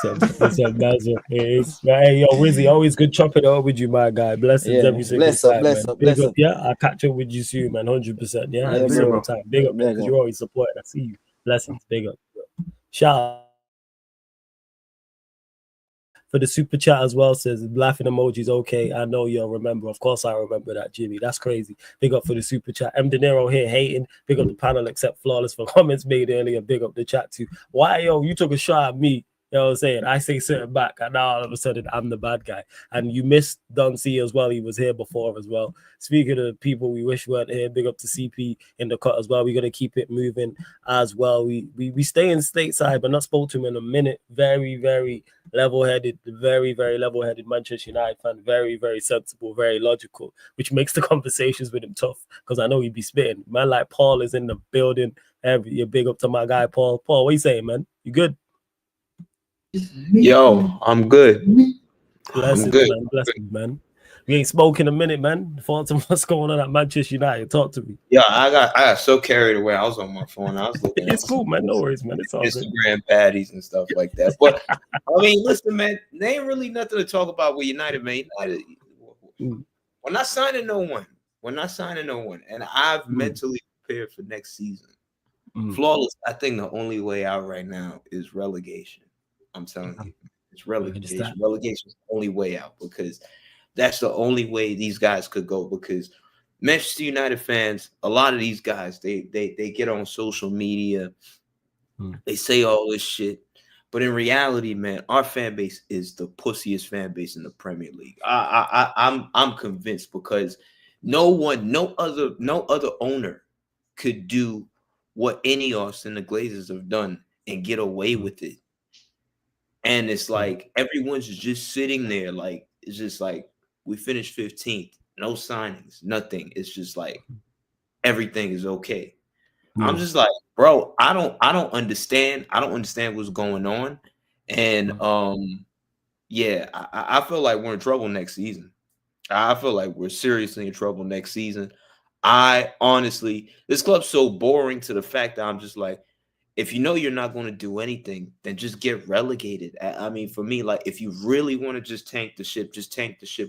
Hey, yo, RZY, always good chopping it up with you, my guy. Blessings every single time, man. Big up, yeah. I'll catch up with you soon, man. 100%. Yeah, every single time. Big up, because you're always supporting. I see you. Blessings, big up. Shout out for the super chat as well. Says laughing emojis. Okay, I know you'll remember. Of course, I remember that, Jimmy. That's crazy. Big up for the super chat. M. De Niro here hating. Big up the panel, except flawless for comments made earlier. Big up the chat too. Why, yo, you took a shot at me? You know what I'm saying? I say certain back, and now all of a sudden I'm the bad guy. And you missed Don C as well. He was here before as well. Speaking of people we wish weren't here, big up to CP in the cut as well. We're gonna keep it moving as well. We stay in stateside, but not spoke to him in a minute. Very, very level-headed, very, very level-headed Manchester United fan. Very, very sensible, very logical, which makes the conversations with him tough because I know he'd be spitting. Man, like Paul is in the building. You're big up to my guy Paul. Paul, what you saying, man? You good? Yo, I'm good. Blessings, man. Blessings, man. We ain't spoken a minute, man. Thoughts on what's going on at Manchester United. Talk to me. Yeah, I got so carried away. I was on my phone. I was looking. It's cool, man. No worries, man. It's all Instagram baddies and stuff like that. But I mean, listen, man. There ain't really nothing to talk about with United, man. United, we're not signing no one. We're not signing no one, and I've mentally prepared for next season. Flawless. I think the only way out right now is relegation. I'm telling you, it's relegation. Relegation is the only way out because that's the only way these guys could go. Because Manchester United fans, a lot of these guys, they get on social media, they say all this shit, but in reality, man, our fan base is the pussiest fan base in the Premier League. I'm convinced because no other owner could do what Ineos and the Glazers have done and get away with it. And it's like everyone's just sitting there, like it's just like we finished 15th, no signings, nothing. It's just like everything is okay. I'm just like, bro, I don't understand. I don't understand what's going on. And yeah, I feel like we're in trouble next season. I feel like we're seriously in trouble next season. I honestly, this club's so boring to the fact that I'm just like, if you know you're not going to do anything, then just get relegated. I mean, for me, like, if you really want to just tank the ship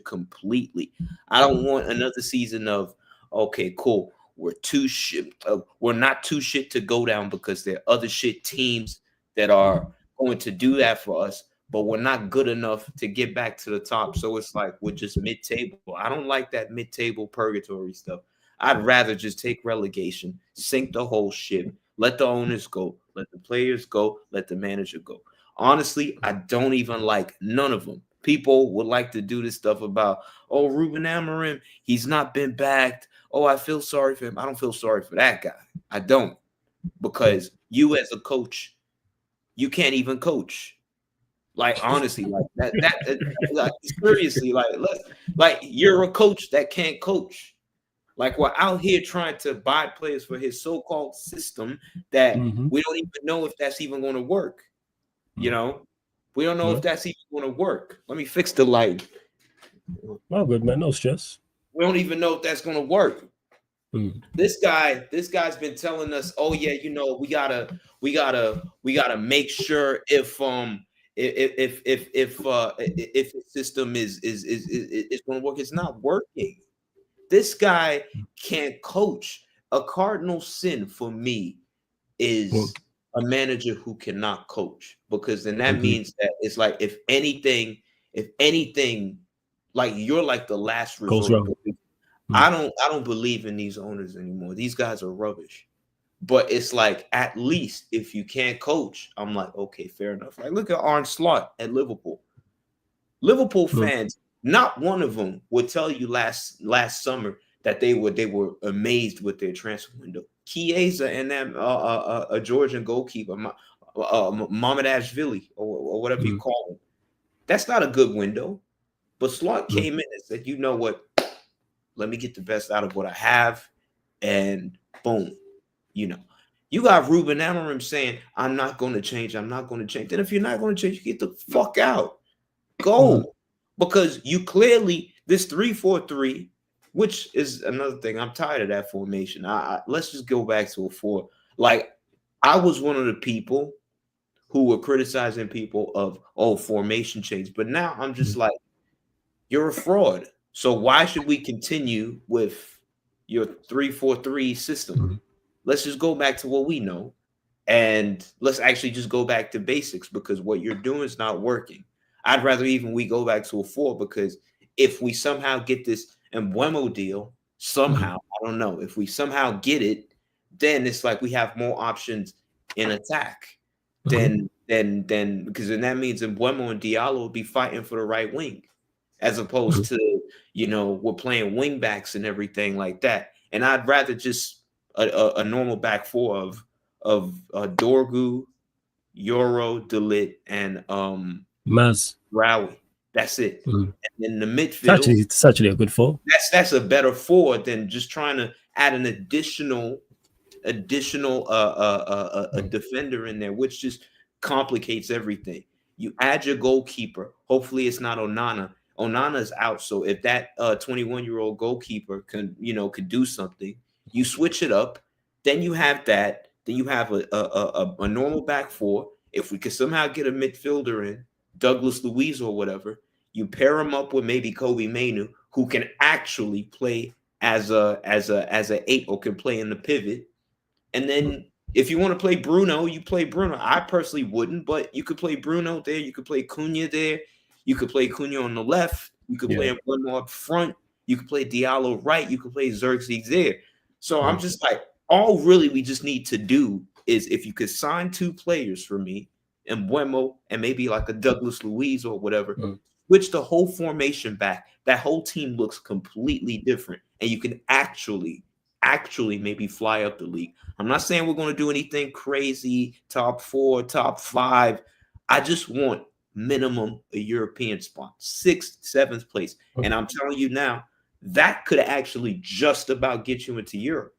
completely. I don't want another season of, okay, cool, we're not too shit to go down because there are other shit teams that are going to do that for us, but we're not good enough to get back to the top. So it's like we're just mid-table. I don't like that mid-table purgatory stuff. I'd rather just take relegation, sink the whole ship, let the owners go, let the players go, let the manager go. Honestly, I don't even like none of them. People would like to do this stuff about, oh, Ruben Amorim, he's not been backed. Oh, I feel sorry for him. I don't feel sorry for that guy. I don't. Because you as a coach, you can't even coach. Like, honestly, like that like, seriously, like you're a coach that can't coach. Like, we're out here trying to buy players for his so-called system that we don't even know if that's even going to work. You know, we don't know if that's even going to work. Let me fix the light. Oh, good, man. No stress. We don't even know if that's going to work. This guy's been telling us, oh yeah, you know, we gotta make sure if the system is going to work. It's not working. This guy can't coach. A cardinal sin for me is a manager who cannot coach, because then that means that it's like if anything, like you're like the last resort. I don't believe in these owners anymore. These guys are rubbish. But it's like, at least if you can't coach, I'm like, okay, fair enough. Like, look at Arne Slot at Liverpool. Liverpool fans, not one of them would tell you last summer that they were amazed with their transfer window. Chiesa and them, a Georgian goalkeeper, Mamadashvili or whatever you call him. That's not a good window. But Slot came in and said, you know what? Let me get the best out of what I have. And boom, you know. You got Ruben Amorim saying, I'm not going to change. I'm not going to change. Then if you're not going to change, you get the fuck out. Go. Because you clearly, this 3-4-3, which is another thing. I'm tired of that formation. Let's just go back to a 4. Like, I was one of the people who were criticizing people of, formation change. But now I'm just like, you're a fraud. So why should we continue with your 3-4-3 system? Let's just go back to what we know. And let's actually just go back to basics, because what you're doing is not working. I'd rather even we go back to a 4, because if we somehow get this Mbeumo deal, somehow, I don't know, if we somehow get it, then it's like we have more options in attack. Then because then that means Mbeumo and Diallo will be fighting for the right wing, as opposed to, we're playing wing backs and everything like that. And I'd rather just a normal back 4 of Dorgu, Euro, Delit, and Maz Rowie. That's it. And in the midfield, it's actually a good 4. That's a better 4 than just trying to add an additional defender in there, which just complicates everything. You add your goalkeeper. Hopefully, it's not Onana. Onana is out, so if that 21-year-old goalkeeper can do something, you switch it up. Then you have that. Then you have a normal back 4. If we could somehow get a midfielder in, Douglas Luiz or whatever, you pair him up with maybe Kobe Mainu, who can actually play as a 8 or can play in the pivot. And then if you want to play Bruno, you play Bruno. I personally wouldn't, but you could play Bruno there. You could play Cunha there. You could play Cunha on the left. You could play Bruno up front. You could play Diallo right. You could play Xerxes there. So I'm just like, all really we just need to do is, if you could sign 2 players for me, Mbeumo and maybe like a Douglas Luiz or whatever, switch the whole formation back. That whole team looks completely different, and you can actually maybe fly up the league. I'm not saying we're going to do anything crazy, top 4, top 5. I just want minimum a European spot, 6th, 7th place. And I'm telling you now, that could actually just about get you into Europe.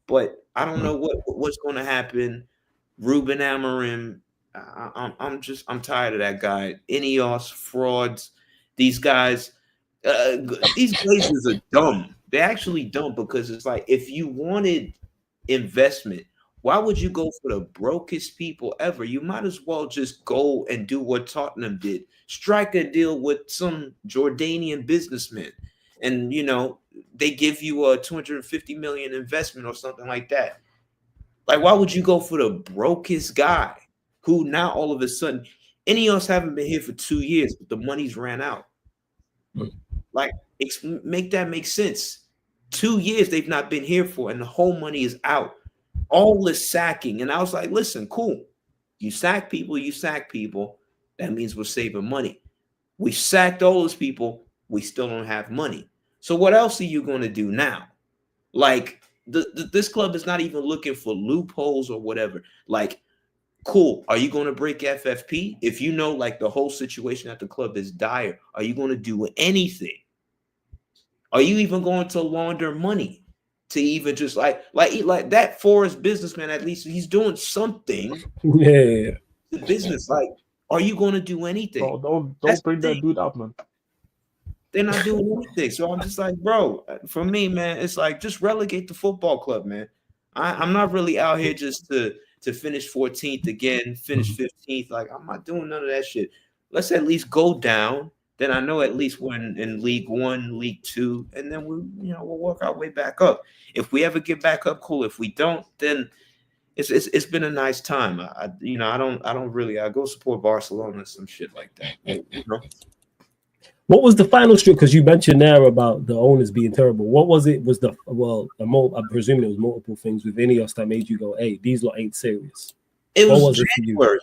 But I don't know what's going to happen. Ruben Amorim, I'm tired of that guy. Ineos, frauds, these guys, these places are dumb. They're actually dumb, because it's like, if you wanted investment, why would you go for the brokest people ever? You might as well just go and do what Tottenham did. Strike a deal with some Jordanian businessman, and they give you a 250 million investment or something like that. Like, why would you go for the brokest guy who now all of a sudden, Ineos haven't been here for 2 years, but the money's ran out? Like, make that make sense. 2 years they've not been here for, and the whole money is out. All this sacking. And I was like, listen, cool. You sack people. That means we're saving money. We sacked all those people. We still don't have money. So what else are you going to do now? Like, this club is not even looking for loopholes or whatever. Like, cool. Are you going to break FFP? If you know, like, the whole situation at the club is dire, are you going to do anything? Are you even going to launder money to even just like that Forest businessman? At least he's doing something. Yeah. The business, like, are you going to do anything? Bro, don't bring that dude up, man. They're not doing anything. So I'm just like, bro, for me, man, it's like, just relegate the football club, man. I'm not really out here just to finish 14th again, finish 15th. Like, I'm not doing none of that shit. Let's at least go down. Then I know at least we're in League 1, League 2, and then we'll work our way back up. If we ever get back up, cool. If we don't, then it's been a nice time. I go support Barcelona and some shit like that. What was the final streak? Because you mentioned there about the owners being terrible. What was it? I'm presuming it was multiple things with Ineos that made you go, "Hey, these lot ain't serious." It was January.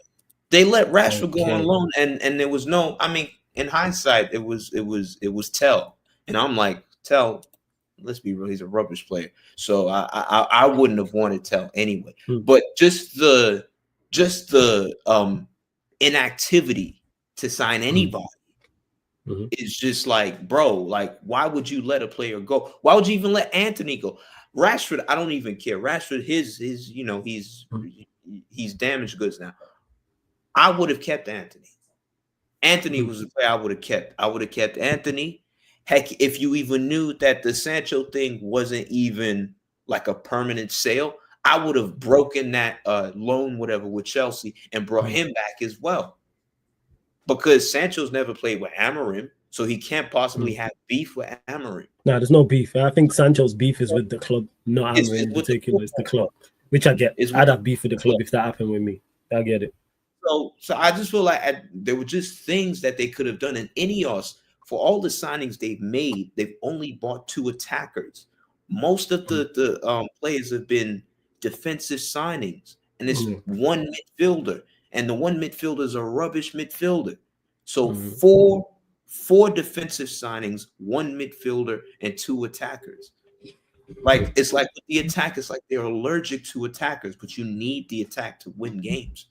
They let Rashford go on loan, and there was no. I mean, in hindsight, it was Tell, and I'm like, Tell, let's be real, he's a rubbish player. So I wouldn't have wanted Tell anyway. But just the just the inactivity to sign anybody is just like, bro, like, why would you let a player go? Why would you even let Anthony go? Rashford, I don't even care. Rashford, his you know, he's damaged goods now. I would have kept Anthony. Anthony was the player I would have kept. I would have kept Anthony. Heck, if you even knew that the Sancho thing wasn't even like a permanent sale, I would have broken that loan, whatever, with Chelsea and brought him back as well. Because Sancho's never played with Amorim, so he can't possibly have beef with Amorim. No, there's no beef. I think Sancho's beef is with the club, not Amorim in particular. It's the club, which I get. I'd have beef with the club if that happened with me. I get it. So I just feel like there were just things that they could have done. And Ineos, for all the signings they've made, they've only bought 2 attackers. Most of the players have been defensive signings, and it's one midfielder. And the one midfielder is a rubbish midfielder. So four defensive signings, 1 midfielder, and 2 attackers. Like, it's like with the attack, it's like they're allergic to attackers, but you need the attack to win games.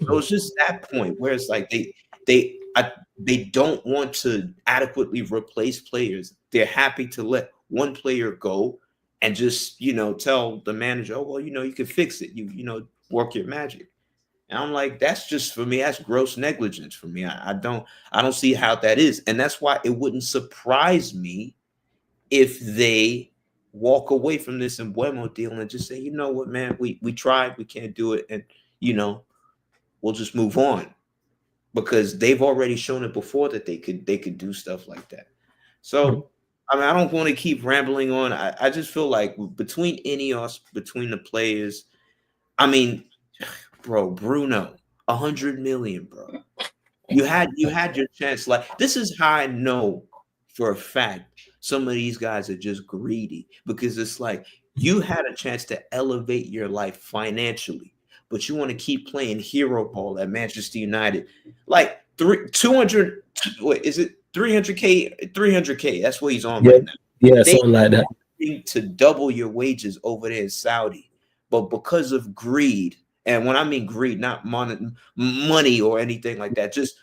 So it's just that point where it's like they don't want to adequately replace players. They're happy to let one player go and just, you know, tell the manager, oh, well, you know, you can fix it. You know, work your magic. And I'm like, that's just, for me, that's gross negligence for me. I don't see how that is. And that's why it wouldn't surprise me if they walk away from this Embuemo deal and just say, you know what, man, we tried, we can't do it. And, you know, we'll just move on, because they've already shown it before that they could do stuff like that. So, I mean, I don't want to keep rambling on. I just feel like between Ineos, between the players, I mean, bro, Bruno, 100 million, bro. You had your chance. Like, this is how I know for a fact some of these guys are just greedy, because it's like you had a chance to elevate your life financially, but you want to keep playing hero ball at Manchester United. Like 200, what is it? 300K. That's what he's on right now. Yeah, something like that. To double your wages over there in Saudi, but because of greed. And when I mean greed, not money or anything like that, just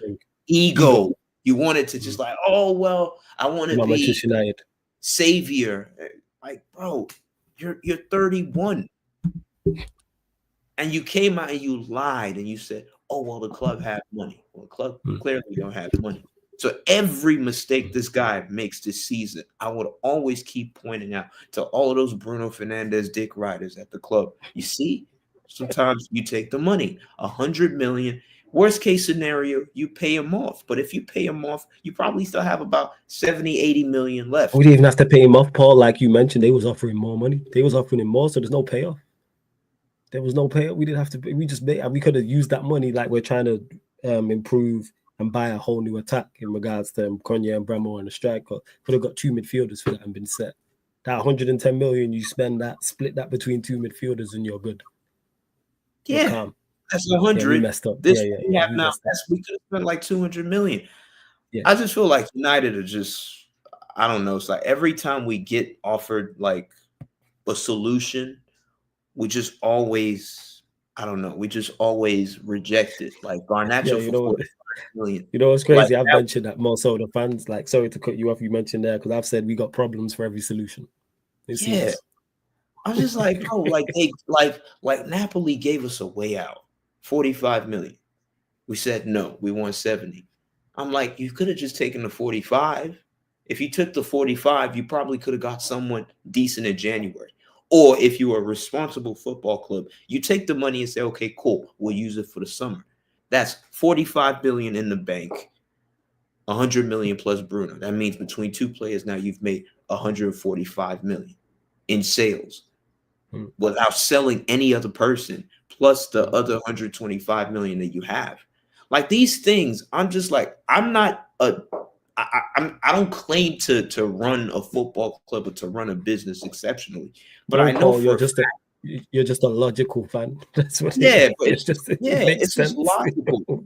ego. You wanted to just like, oh, well, I want to be savior. Like, bro, you're 31. And you came out and you lied and you said, oh, well, the club had money. Well, the club clearly don't have money. So every mistake this guy makes this season, I would always keep pointing out to all of those Bruno Fernandes dick riders at the club. You see? Sometimes you take the money, 100 million. Worst case scenario, you pay him off. But if you pay him off, you probably still have about 70, 80 million left. We didn't even have to pay him off, Paul. Like you mentioned, they was offering more money. They was offering him more, so there's no payoff. There was no payoff. We didn't have to. We could have used that money like we're trying to improve and buy a whole new attack in regards to Konya and Bremo and the striker. Could have got 2 midfielders for that and been set. That 110 million, you spend that, split that between 2 midfielders, and you're good. Yeah, that's 100. Yeah, messed up. This we have now. We could have spent like 200 million. Yeah. I just feel like United are just, I don't know. It's like every time we get offered like a solution, we just always, I don't know. We just always reject it. Like Garnacho for 45 million. You know what's crazy? I've mentioned that more so the fans. Like, sorry to cut you off. You mentioned there because I've said we got problems for every solution. Yeah. I'm just like, bro, like they like Napoli gave us a way out, 45 million. We said no, we want 70. I'm like, you could have just taken the 45. If you took the 45, you probably could have got someone decent in January. Or if you were a responsible football club, you take the money and say, okay, cool, we'll use it for the summer. That's 45 billion in the bank, 100 million plus Bruno. That means between 2 players now you've made 145 million in sales. Without selling any other person, plus the other 125 million that you have. Like these things, I'm just like, I don't claim to run a football club or to run a business exceptionally, but I know you're just a logical fan. That's what. Yeah, but it's just it's just logical.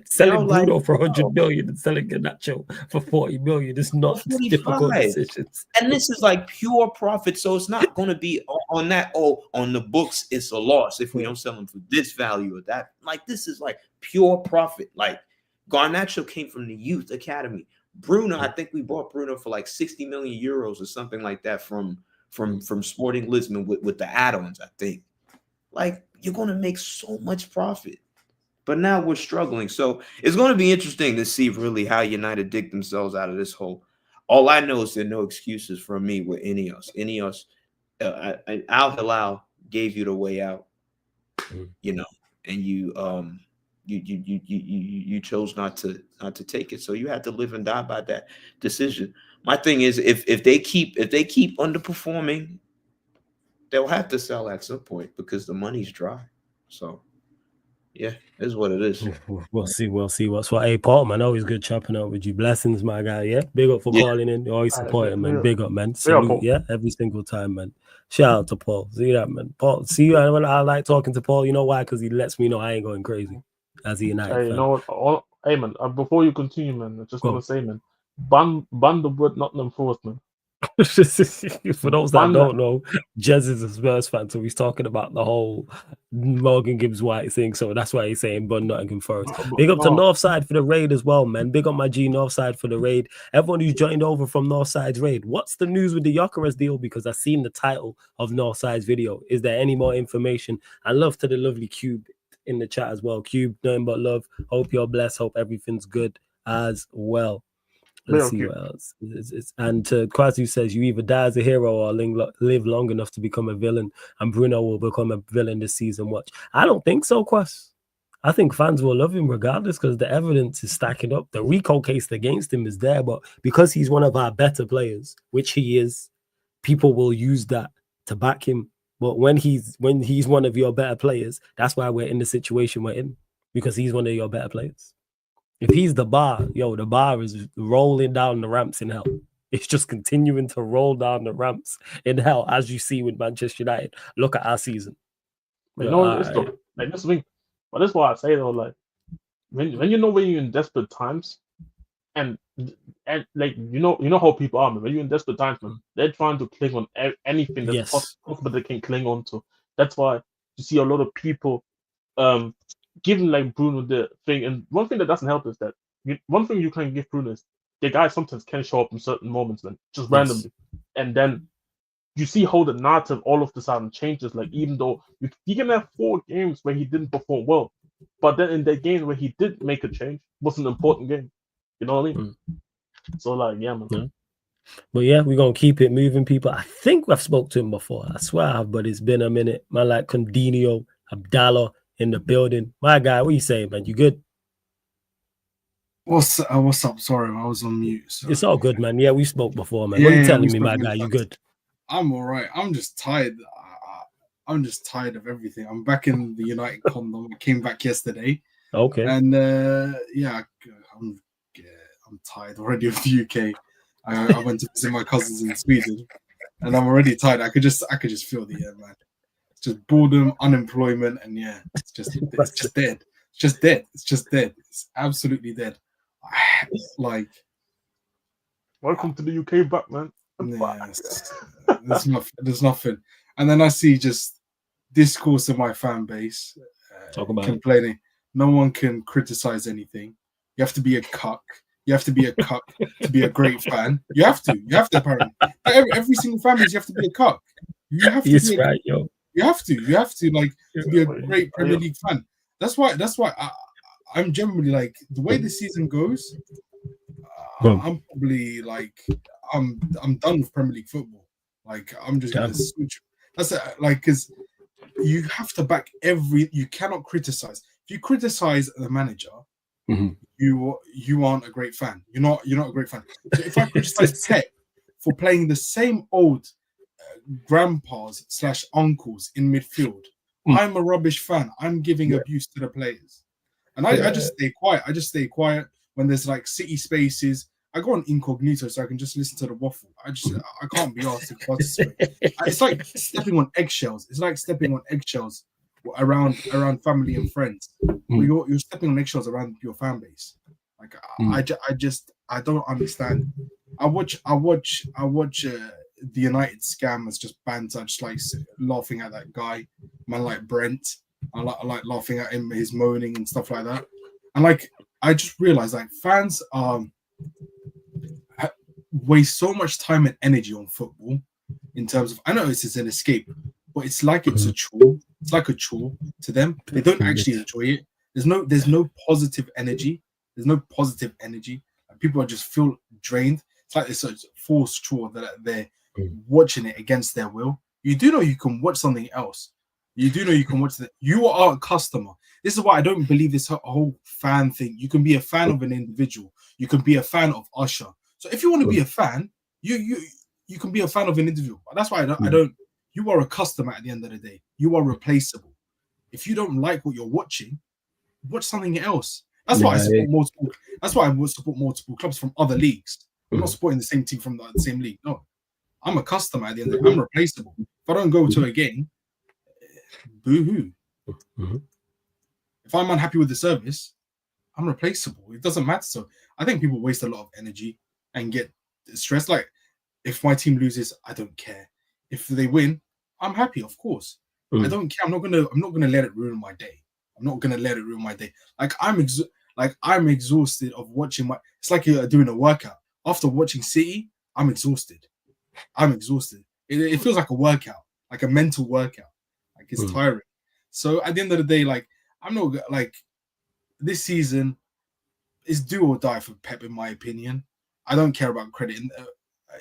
Selling Bruno for 100 million and selling Garnacho for 40 million is not difficult decisions. And this is like pure profit, so it's not going to be on that. Oh, on the books, it's a loss if we don't sell him for this value or that. Like, this is like pure profit. Like, Garnacho came from the youth academy. Bruno, I think we bought Bruno for like 60 million euros or something like that from Sporting Lisbon with the add-ons, I think. Like, you're going to make so much profit. But now we're struggling. So it's going to be interesting to see really how United dig themselves out of this hole. All I know is there are no excuses from me with Ineos. Ineos, Al Hilal gave you the way out, you know, and you chose not to take it. So you had to live and die by that decision. My thing is, if they keep underperforming, they'll have to sell at some point because the money's dry. So yeah, it is what it is. We'll see what's what. Hey, Paul, man, always good chopping up with you. Blessings, my guy. Yeah, big up for calling in. You always support him, man. Big up, man. Salute, yeah, every single time, man. Shout out to Paul. See that, man. Paul, see you. I like talking to Paul. You know why? Because he lets me know I ain't going crazy as a United fan. You know what? Hey, man, before you continue, man, I just want to say, man, ban the word Nottingham Forest, man. For those that don't know, Jez is a Spurs fan, so he's talking about the whole Morgan Gibbs White thing. So that's why he's saying Bun Nottingham Forest. Big up to Northside for the raid as well, man. Big up my G Northside for the raid. Everyone who's joined over from Northside's raid. What's the news with the Gyökeres deal? Because I've seen the title of Northside's video. Is there any more information? And love to the lovely Cube in the chat as well. Cube, nothing but love. Hope you're blessed. Hope everything's good as well. Let's see what else. And to Kwasi says, you either die as a hero or live long enough to become a villain. And Bruno will become a villain this season. Watch. I don't think so, Kwas. I think fans will love him regardless because the evidence is stacking up. The RICO case against him is there, but because he's one of our better players, which he is, people will use that to back him. But when he's one of your better players, that's why we're in the situation we're in, because he's one of your better players. If he's the bar, the bar is rolling down the ramps in hell. It's just continuing to roll down the ramps in hell, as you see with Manchester United. Look at our season. But this thing. But that's why I say though, like when you're in desperate times, and like you know how people are, man. When you're in desperate times, man, they're trying to cling on anything that's possible they can cling on to. That's why you see a lot of people giving like Bruno the thing. And one thing that doesn't help is that one thing you can give Bruno is the guy sometimes can show up in certain moments, man, just randomly, and then you see how the narrative all of the sudden changes. Like, even though he can have 4 games where he didn't perform well, but then in the games where he did make a change, was an important game. You know what I mean? So, like, yeah, man. Yeah. But yeah, we're gonna keep it moving, people. I think we've spoke to him before. I swear I have, but it's been a minute. Man, like Condinho, Abdullah in the building. My guy, what you saying, man? You good? What's up? Sorry, I was on mute. So. It's all good, man. Yeah, we spoke before, man. What are you telling me, my guy? You good? I'm all right. I'm just tired. I'm just tired of everything. I'm back in the United condom. I came back yesterday. Okay. And I'm tired already of the UK. I went to visit my cousins in Sweden, and I'm already tired. I could just feel the air, man. It's just boredom, unemployment, and it's just dead. It's just dead. It's just dead. It's absolutely dead. Like, welcome to the UK back, man. There's nothing. And then I see just discourse of my fan base complaining. No one can criticize anything. You have to be a cuck. You have to be a cuck to be a great fan. You have to apparently. Every single fan base, you have to be a cuck. You have to You have to like to be a great Premier League fan. That's why I'm generally like the way the season goes. I'm probably like I'm done with Premier League football. Like, I'm just gonna switch. That's like, because you have to back you cannot criticize. If you criticize the manager, you aren't a great fan. You're not a great fan. So if I criticize Pep for playing the same old grandpas / uncles in midfield, I'm a rubbish fan. I'm giving abuse to the players, and I just stay quiet. I just stay quiet when there's like city spaces. I go on incognito so I can just listen to the waffle. I can't be asked to participate. It's like stepping on eggshells. It's like stepping on eggshells around family and friends. You're stepping on eggshells around your fan base. Like I don't understand. I watch the United scam as just banter, just like laughing at that guy, man, like Brent. I like laughing at him, his moaning and stuff like that. And like, I just realized like fans waste so much time and energy on football in terms of, I know this is an escape, but it's like it's a chore. It's like a chore to them. They don't actually enjoy it. There's no positive energy. There's no positive energy. Like, people are just feel drained. It's like this forced chore that they're watching it against their will. You do know you can watch something else. You do know you can watch that. You are a customer. This is why I don't believe this whole fan thing. You can be a fan of an individual. You can be a fan of Usher. So if you want to be a fan, you can be a fan of an individual. That's why I don't. You are a customer at the end of the day. You are replaceable. If you don't like what you're watching, watch something else. That's why I support multiple. That's why I would support multiple clubs from other leagues. I'm not supporting the same team from the same league. No, I'm a customer at the end of the day. I'm replaceable. If I don't go to a game, boo-hoo. If I'm unhappy with the service, I'm replaceable. It doesn't matter. So I think people waste a lot of energy and get stressed. Like, if my team loses, I don't care. If they win, I'm happy, of course. I don't care. I'm not gonna let it ruin my day. I'm not gonna let it ruin my day. Like, I'm exhausted of watching my. It's like you're doing a workout. After watching City, I'm exhausted. It feels like a workout, like a mental workout. Like, it's tiring. So at the end of the day, like, I'm not like, this season is do or die for Pep, in my opinion. I don't care about credit.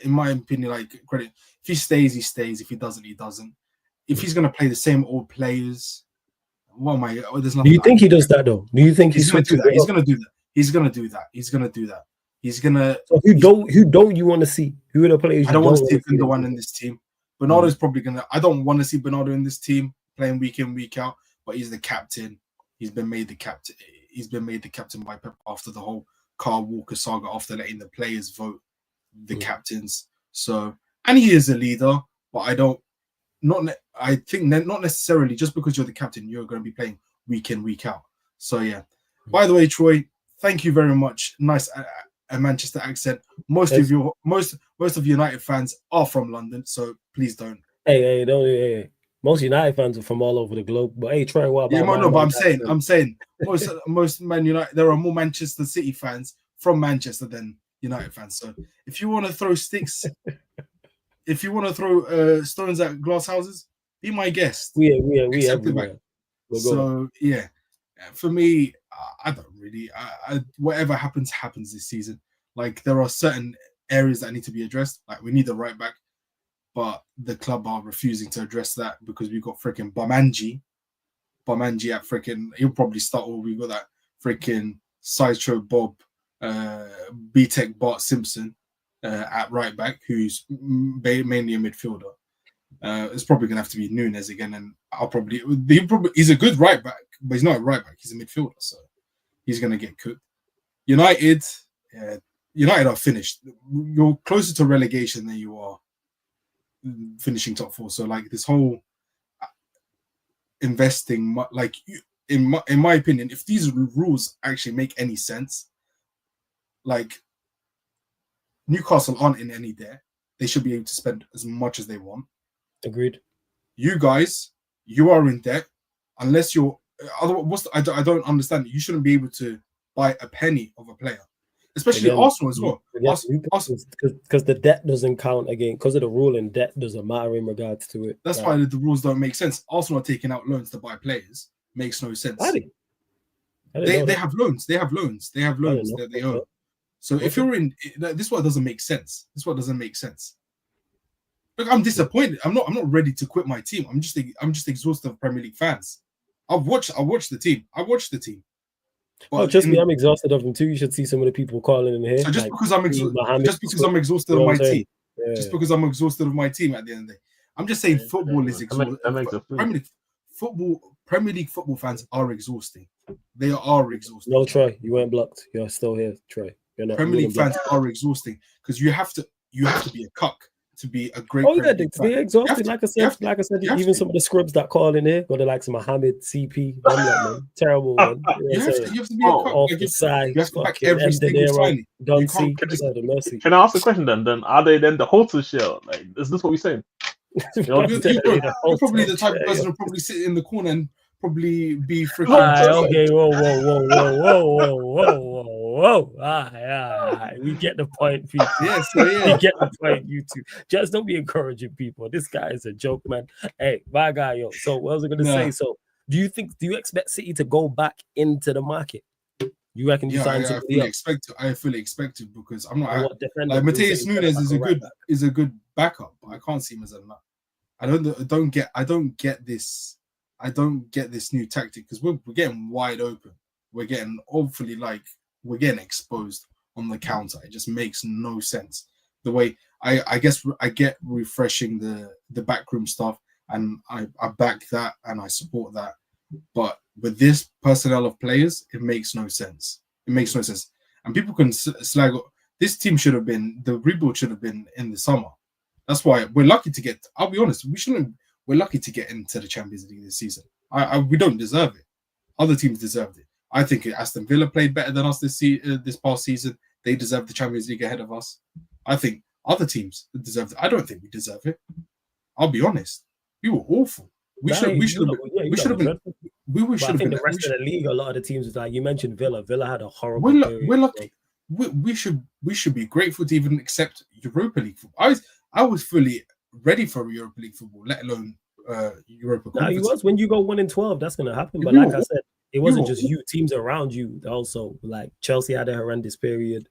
In my opinion, like, credit. If he stays, he stays. If he doesn't, he doesn't. If he's gonna play the same old players, what am I? There's nothing. Do you think he does that though? Do you think he's gonna do that? He's gonna do that. So who don't you want to see? Who are the players? I don't want to see Gundogan in this team. Bernardo's probably gonna. I don't want to see Bernardo in this team playing week in, week out. But he's the captain. He's been made the captain. He's been made the captain by Pep after the whole Carl Walker saga, after letting the players vote the captains. So, and he is a leader, but I think not necessarily just because you're the captain, you're going to be playing week in, week out. So yeah. By the way, Troy, thank you very much. Nice a Manchester accent. Most of United fans are from London, so please don't. Hey. Most United fans are from all over the globe. But hey, Troy, what about? But I'm saying most Man United, there are more Manchester City fans from Manchester than United fans. So if you want to throw sticks, if you want to throw stones at glass houses, be my guest. We everywhere. So yeah, for me, I don't really. Whatever happens this season. Like, there are certain areas that need to be addressed. Like, we need the right back. But the club are refusing to address that because we've got freaking Bamanji at freaking. He'll probably start. Or we got that freaking sideshow Bob, B-Tech Bart Simpson at right back, who's mainly a midfielder. It's probably gonna have to be Nunes again, and he's a good right back, but he's not a right back. He's a midfielder, so he's gonna get cooked. United are finished. You're closer to relegation than you are finishing top four. So like, this whole investing, like, in my opinion, if these rules actually make any sense, like, Newcastle aren't in any debt. They should be able to spend as much as they want. Agreed. You guys, you are in debt unless you're. Otherwise, I don't understand. You shouldn't be able to buy a penny of a player. Especially Arsenal as well. Because the debt doesn't count again. Because of the rule, and debt doesn't matter in regards to it. That's why the rules don't make sense. Arsenal are taking out loans to buy players. Makes no sense. They have loans. They have loans that they owe. So if you're in, this is what doesn't make sense. Look, I'm disappointed. I'm not ready to quit my team. I'm just exhausted of Premier League fans. I watched the team. But trust me, I'm exhausted of them too. You should see some of the people calling in here. So just because I'm exhausted of my team, just because I'm exhausted of my team at the end of the day, I'm just saying football is exhausting. Premier League football fans are exhausting. They are exhausting. No, Troy, you weren't blocked. You're still here, Troy. You're not. Premier League fans are exhausting because you have to be a cuck to be a great. Oh yeah, they exhausted. Like I said, even some of the scrubs that call in here, got the likes of Mohammed, CP, man, terrible man. You have to be off the side. You have to back every single signing. Don't see the mercy. Can I ask a question then? Then are they then the hotel shell? Like, is this what we're saying? You're probably the type of person who probably sit in the corner and probably be freaking. Okay, whoa. We get the point, people. Yes, we get the point, you two. Just don't be encouraging people. This guy is a joke, man. Hey, my guy, yo. So what was I gonna say? So do you expect City to go back into the market? You reckon you sign somebody else? I fully expect it because I'm not like Mateus Nunes is a good backup, but I can't see him as a nut. I don't get this new tactic because we're getting wide open. We're getting we're getting exposed on the counter. It just makes no sense. The way I guess I get refreshing the backroom stuff, and I back that and I support that. But with this personnel of players, it makes no sense. And people can slag. This team should have been, the rebuild should have been in the summer. That's why we're lucky to get. I'll be honest, we're lucky to get into the Champions League this season. We don't deserve it. Other teams deserved it. I think Aston Villa played better than us this past season. They deserve the Champions League ahead of us. I think other teams deserve it. I don't think we deserve it. I'll be honest. We were awful. We should have been. I think the rest of the league, a lot of the teams, like you mentioned, Villa had a horrible. We're lucky. We should be grateful to even accept Europa League football. I was fully ready for Europa League football, let alone Europa. No, he was. When you go 1-12, that's going to happen. But like I said, it wasn't just you. Teams around you also, like Chelsea had a horrendous period,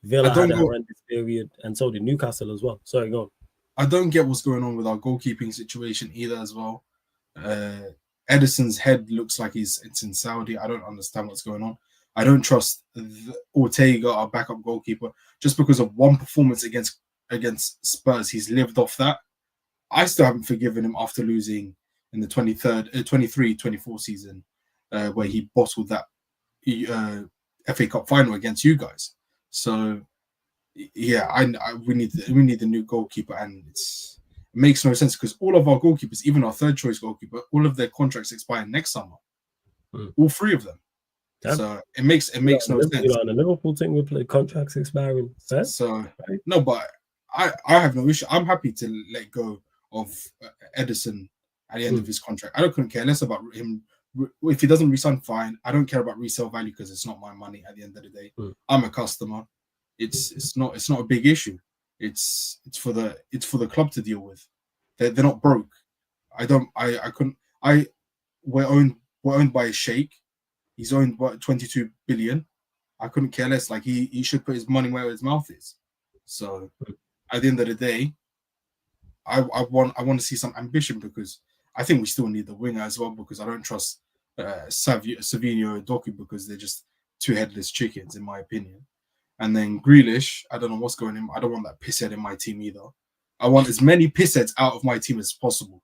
Villa had a horrendous period, and so did Newcastle as well. Sorry, go on. I don't get what's going on with our goalkeeping situation either as well. Edison's head looks like it's in Saudi. I don't understand what's going on. I don't trust Ortega, our backup goalkeeper, just because of one performance against Spurs. He's lived off that. I still haven't forgiven him after losing in the 23-24 season, where he bottled that FA Cup final against you guys. So yeah, we need the new goalkeeper, and it makes no sense because all of our goalkeepers, even our third choice goalkeeper, all of their contracts expire next summer. All three of them. Yeah. So it makes no sense. The Liverpool team will play contracts expiring. So no, but I have no issue. I'm happy to let go of Edison at the end of his contract. I couldn't care less about him. If he doesn't resign, fine. I don't care about resale value because it's not my money at the end of the day. I'm a customer. It's not a big issue. It's for the club to deal with. They're not broke. We're owned by a sheikh. He's owned by 22 billion. I couldn't care less. Like he should put his money where his mouth is. So at the end of the day, I want to see some ambition because I think we still need the winger as well because I don't trust Savinho and Doku because they're just two headless chickens in my opinion. And then Grealish, I don't know what's going on. I don't want that pisshead in my team either. I want as many pissheads out of my team as possible.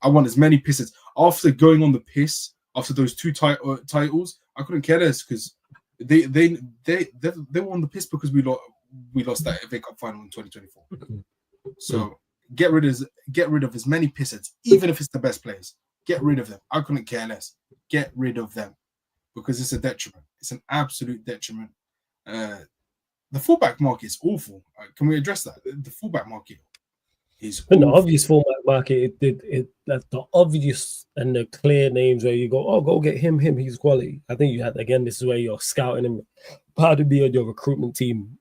I want as many pissheads. After going on the piss, after those two titles, I couldn't care less because they were on the piss because we lost that FA Cup final in 2024. So get rid of as many pissheads, even if it's the best players. Get rid of them. I couldn't care less. Get rid of them because it's a detriment. It's an absolute detriment. The fullback market is awful. Can we address that? The fullback market is in the obvious fullback market. That's the obvious and the clear names where you go get him. He's quality. I think you had again. This is where you're scouting him. Part to be on your recruitment team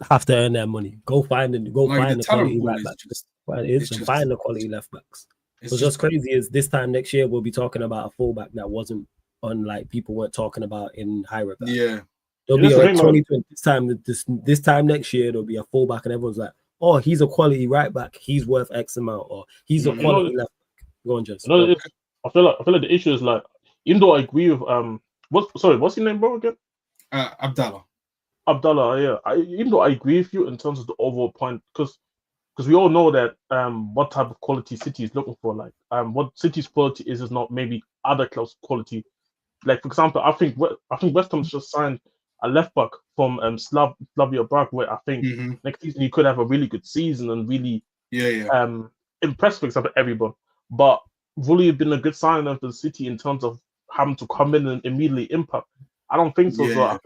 have to earn their money. Go find the quality right backs. Find the quality left backs. What's just crazy is this time next year we'll be talking about a fullback that wasn't on like people weren't talking about in high regard. Yeah. There'll be a 2020 this time next year. There'll be a fullback, and everyone's like, "Oh, he's a quality right back. He's worth X amount, or he's a quality left back." Go on, Jess. I feel like the issue is like, even though I agree with what's your name, bro? Again, Abdullah. Yeah. Even though I agree with you in terms of the overall point, because we all know that what type of quality City is looking for. Like what City's quality is not maybe other clubs' quality. Like for example, I think West Ham's just signed a left back from Slavia Prague, where I think next season he could have a really good season and really impress, for example, everyone. But really have been a good signing for the City in terms of having to come in and immediately impact. I don't think so. So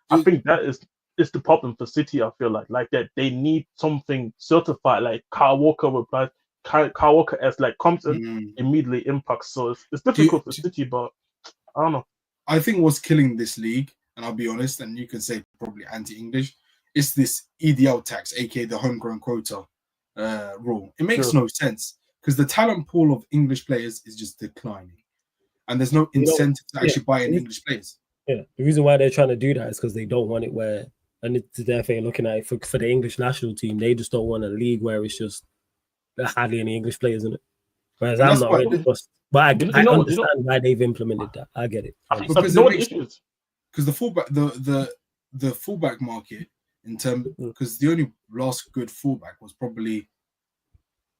I think that is the problem for City. I feel like that they need something certified, like Kyle Walker replies. Kyle Walker as like comes in immediately impacts. So it's difficult for City, but I don't know. I think what's killing this league, and I'll be honest, and you can say probably anti-English, is this EDL tax, aka the homegrown quota rule. It makes no sense because the talent pool of English players is just declining, and there's no incentive to actually buy any English players. Yeah, the reason why they're trying to do that is because they don't want it where, and it's their thing looking at it for the English national team, they just don't want a league where it's just hardly any English players in it. Whereas I'm not really fussed. But I understand why they've implemented that. I get it. Because the fullback, the fullback market in terms, because the only last good fullback was probably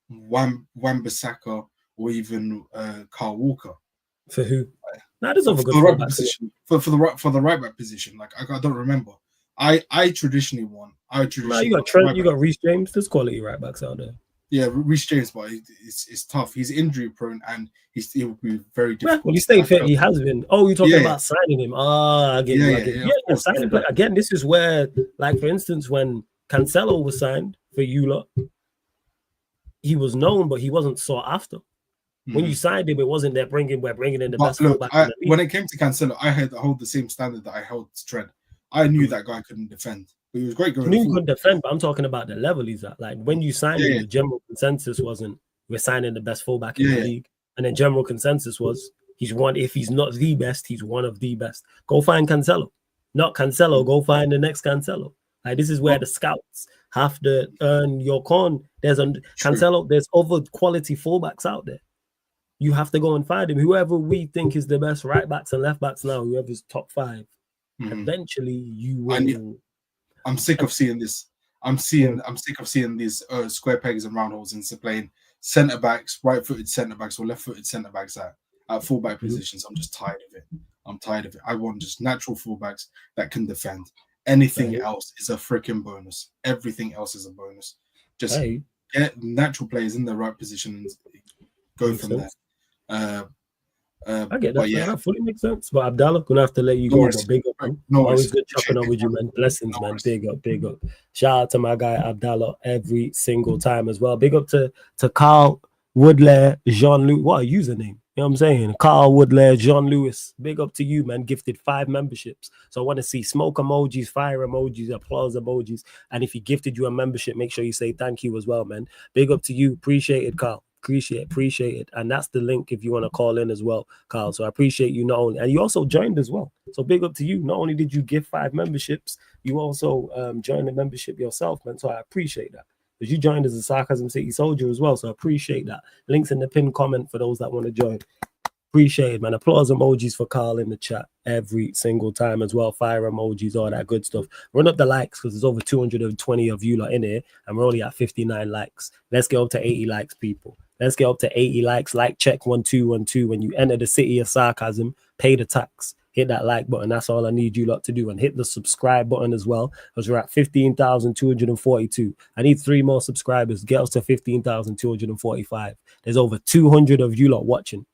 Wan-Bissaka or even Kyle Walker. For who? That is over good for the right back position. For the right back position, like I don't remember. I traditionally won. You got Trent, you got Reece James. There's quality right backs out there. Yeah, Reece James, but it's tough. He's injury prone and it will be very difficult. Well, he stayed fit. He has been. Oh, you're talking about signing him. I get it. Yeah, signing. But again, this is where, like for instance, when Cancelo was signed for you lot, he was known, but he wasn't sought after. When you signed him, it wasn't that we're bringing in the best fullback in the league. When it came to Cancelo, I had to hold the same standard that I held Trent. I knew that guy couldn't defend. But he was great going. He couldn't defend, but I'm talking about the level he's at. Like when you signed him, the general consensus wasn't we're signing the best fullback in the league. And the general consensus was he's one, if he's not the best, he's one of the best. Go find Cancelo. Not Cancelo, go find the next Cancelo. Like this is where the scouts have to earn your corn. There's Cancelo, there's other quality fullbacks out there. You have to go and find him. Whoever we think is the best right backs and left backs now, whoever's top 5, eventually you will. I'm sick of seeing this. I'm sick of seeing these square pegs and round holes into playing centre backs, right-footed centre backs or left-footed centre backs at fullback positions. I'm just tired of it. I want just natural fullbacks that can defend. Anything else is a freaking bonus. Everything else is a bonus. Just get natural players in the right position and go from there. I get that. That fully makes sense. But Abdullah, gonna have to let you go. But big up, man. Always good chopping up with you, man. Blessings, man. Big up. Shout out to my guy Abdullah every single time as well. Big up to Carl Woodlair, Jean-Louis. What a username. You know what I'm saying? Carl Woodlair, Jean-Louis. Big up to you, man. Gifted 5 memberships. So I want to see smoke emojis, fire emojis, applause emojis. And if he gifted you a membership, make sure you say thank you as well, man. Big up to you. Appreciate it, Carl. Appreciate it. And that's the link if you want to call in as well, Carl. So I appreciate you not only, and you also joined as well. So big up to you. Not only did you give 5 memberships, you also joined the membership yourself, man. So I appreciate that. Because you joined as a Sarcasm City soldier as well. So I appreciate that. Links in the pinned comment for those that want to join. Appreciate it, man. Applause emojis for Carl in the chat every single time as well. Fire emojis, all that good stuff. Run up the likes because there's over 220 of you lot in here and we're only at 59 likes. Let's get up to 80 likes, people. Let's get up to 80 likes. Like check 1212. When you enter the city of sarcasm, pay the tax. Hit that like button. That's all I need you lot to do. And hit the subscribe button as well, because we're at 15,242. I need 3 more subscribers. Get us to 15,245. There's over 200 of you lot watching.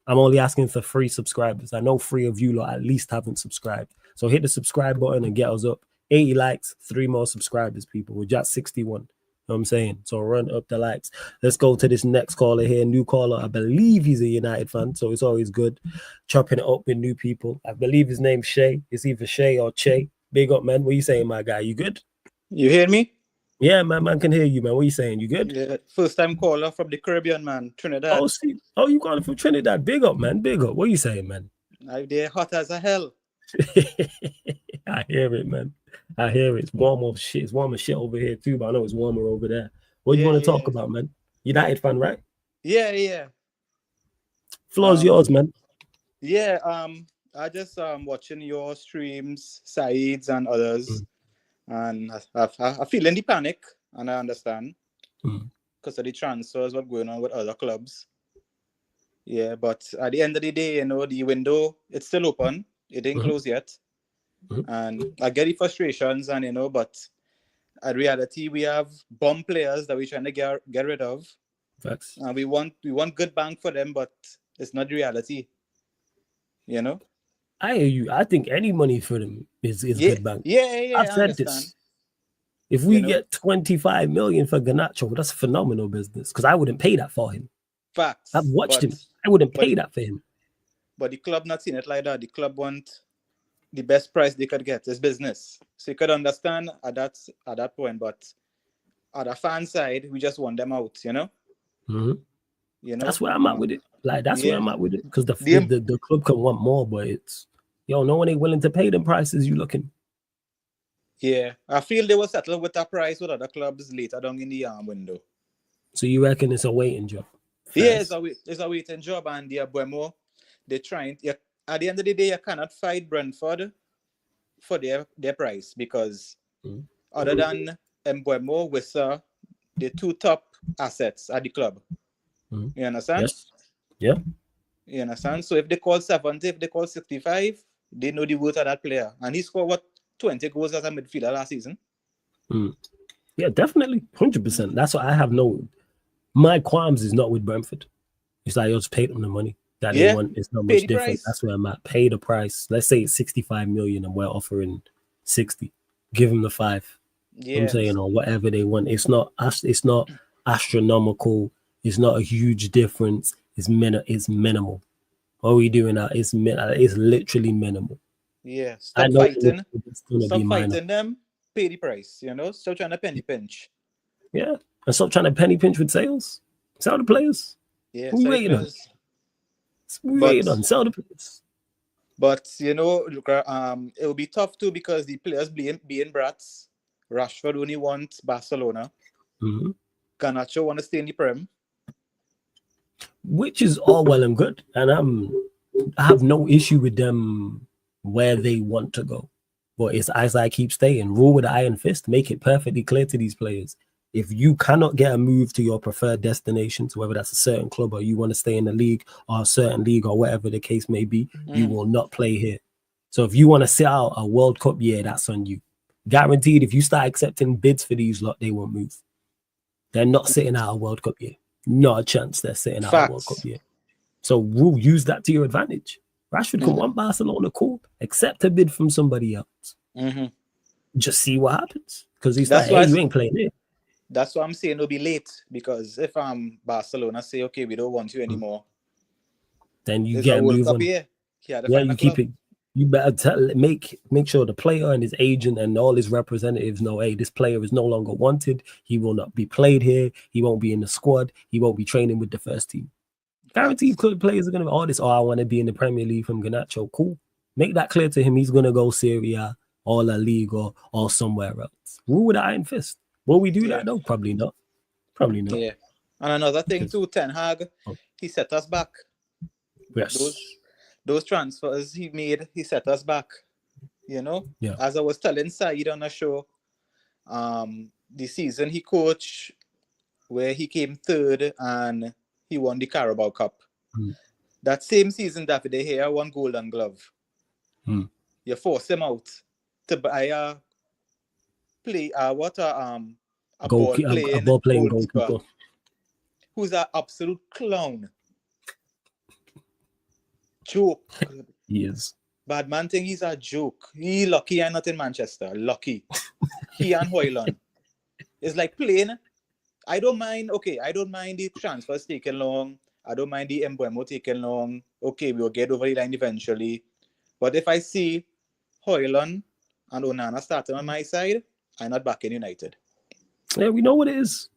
I'm only asking for 3 subscribers. I know 3 of you lot at least haven't subscribed. So hit the subscribe button and get us up. 80 likes, 3 more subscribers, people. We're just 61. You know what I'm saying? So run up the likes. Let's go to this next caller here. New caller. I believe he's a United fan, so it's always good chopping it up with new people. I believe his name's Shay. It's either Shay or Che. Big up, man. What you saying, my guy? You good? You hear me? Yeah, man can hear you, man. What you saying? You good? Yeah, first time caller from the Caribbean, man. Trinidad. Oh, see. Oh, you calling from Trinidad? Big up, man. Big up. What you saying, man? They're hot as a hell. I hear it, man. I hear it. It's warm as shit. It's warm as shit over here too, but I know it's warmer over there. What do you want to talk about, man? United fan, right? Yeah. Floor's yours, man. Yeah, I just watching your streams, Saeed's and others, and I feeling the panic, and I understand because of the transfers, what's going on with other clubs. Yeah, but at the end of the day, the window, it's still open. It didn't close yet. And I get the frustrations, and but in reality, we have bum players that we're trying to get rid of. Facts. And we want good bank for them, but it's not the reality. I hear you. I think any money for them is good bank. Yeah. I've said this. If we get 25 million for Garnacho, that's phenomenal business. Because I wouldn't pay that for him. Facts. I've watched him. I wouldn't pay that for him. But the club not seen it like that. The club want the best price they could get. It's business. So you could understand at that point. But at the fan side, we just want them out, That's where I'm at with it. Like, that's where I'm at with it. Because the club can want more, but it's, no one ain't willing to pay them prices you looking. Yeah. I feel they will settle with a price with other clubs later down in the window. So you reckon it's a waiting job? Yeah, it's a waiting job. And the Buemo, they're trying. At the end of the day, you cannot fight Brentford for their price, because other than Buemo, Wissa, the two top assets at the club. You understand? Yes. Yeah. You understand? So if they call 70, if they call 65, they know the worth of that player. And he scored 20 goals as a midfielder last season. Yeah, definitely. 100%. That's what I have my qualms is not with Brentford. It's like, just pay them the money that they want. It's not much different. Price. That's where I'm at. Pay the price. Let's say it's 65 million and we're offering 60. Give them the 5. Yeah. I'm saying, or whatever they want. It's not astronomical. It's not a huge difference. It's minimal. What we doing now is literally minimal. Yeah. Stop fighting them. Pay the price. Stop trying to penny pinch. Yeah. And stop trying to penny pinch with sales. Sell the players. Yeah. Who waiting on? Sell the players. But it will be tough too, because the players being brats. Rashford only wants Barcelona. Garnacho want to stay in the Prem. Which is all well and good. And I have no issue with them where they want to go. But it's as I keep saying, rule with the iron fist, make it perfectly clear to these players. If you cannot get a move to your preferred destination, so whether that's a certain club or you want to stay in the league or a certain league or whatever the case may be, you will not play here. So if you want to sit out a World Cup year, that's on you. Guaranteed, if you start accepting bids for these lot, they won't move. They're not sitting out a World Cup year. Not a chance they're sitting out a World Cup year. So we'll use that to your advantage. Rashford can want Barcelona, cool. Accept a bid from somebody else. Just see what happens. Because he's like, hey, you ain't playing it. That's what I'm saying. It'll be late, because if Barcelona say, okay, we don't want you anymore, then you get a move on. Yeah, you keep it. You better make sure the player and his agent and all his representatives know, hey, this player is no longer wanted. He will not be played here. He won't be in the squad. He won't be training with the first team. Guaranteed players are going to be all this. Oh, I want to be in the Premier League from Garnacho. Cool. Make that clear to him. He's going to go Serie A or La Liga or somewhere else. Rule with the iron fist. Will we do that though? Probably not. Probably not. Yeah. And another thing too, Ten Hag, he set us back. Yes. Those transfers he made, he set us back. Yeah. As I was telling Saeed on a show, the season he coached, where he came third and he won the Carabao Cup. That same season, David De Gea won Golden Glove. You force him out to buy a ball playing goalkeeper who's an absolute clown. Joke. He is. Bad man think he's a joke. He lucky I'm not in Manchester. Lucky. He and Hoyland. It's like playing. I don't mind the transfers taking long. I don't mind the Mbeumo taking long. Okay, we'll get over the line eventually. But if I see Hoyland and Onana starting on my side, I'm not back in United. Yeah, we know what it is.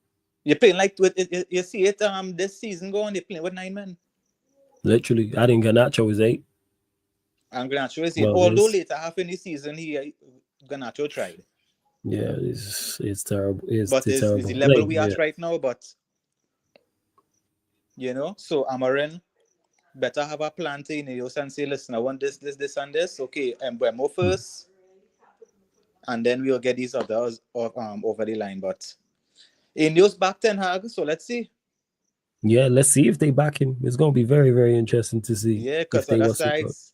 You're playing like you see it this season going, they're playing with 9 men. Literally. I think Garnacho is 8. And Garnacho is 8. Although later half in the season Garnacho tried. Yeah, it's terrible. It's terrible. It's the level we are at right now, but so Amarin better have a plan to Ineos and say, listen, I want this, and this. Okay, Mbeumo first. And then we'll get these others over the line. But Ineos back Ten Hag, so let's see. Yeah, let's see if they back him. It's going to be very, very interesting to see. Yeah, because other sides,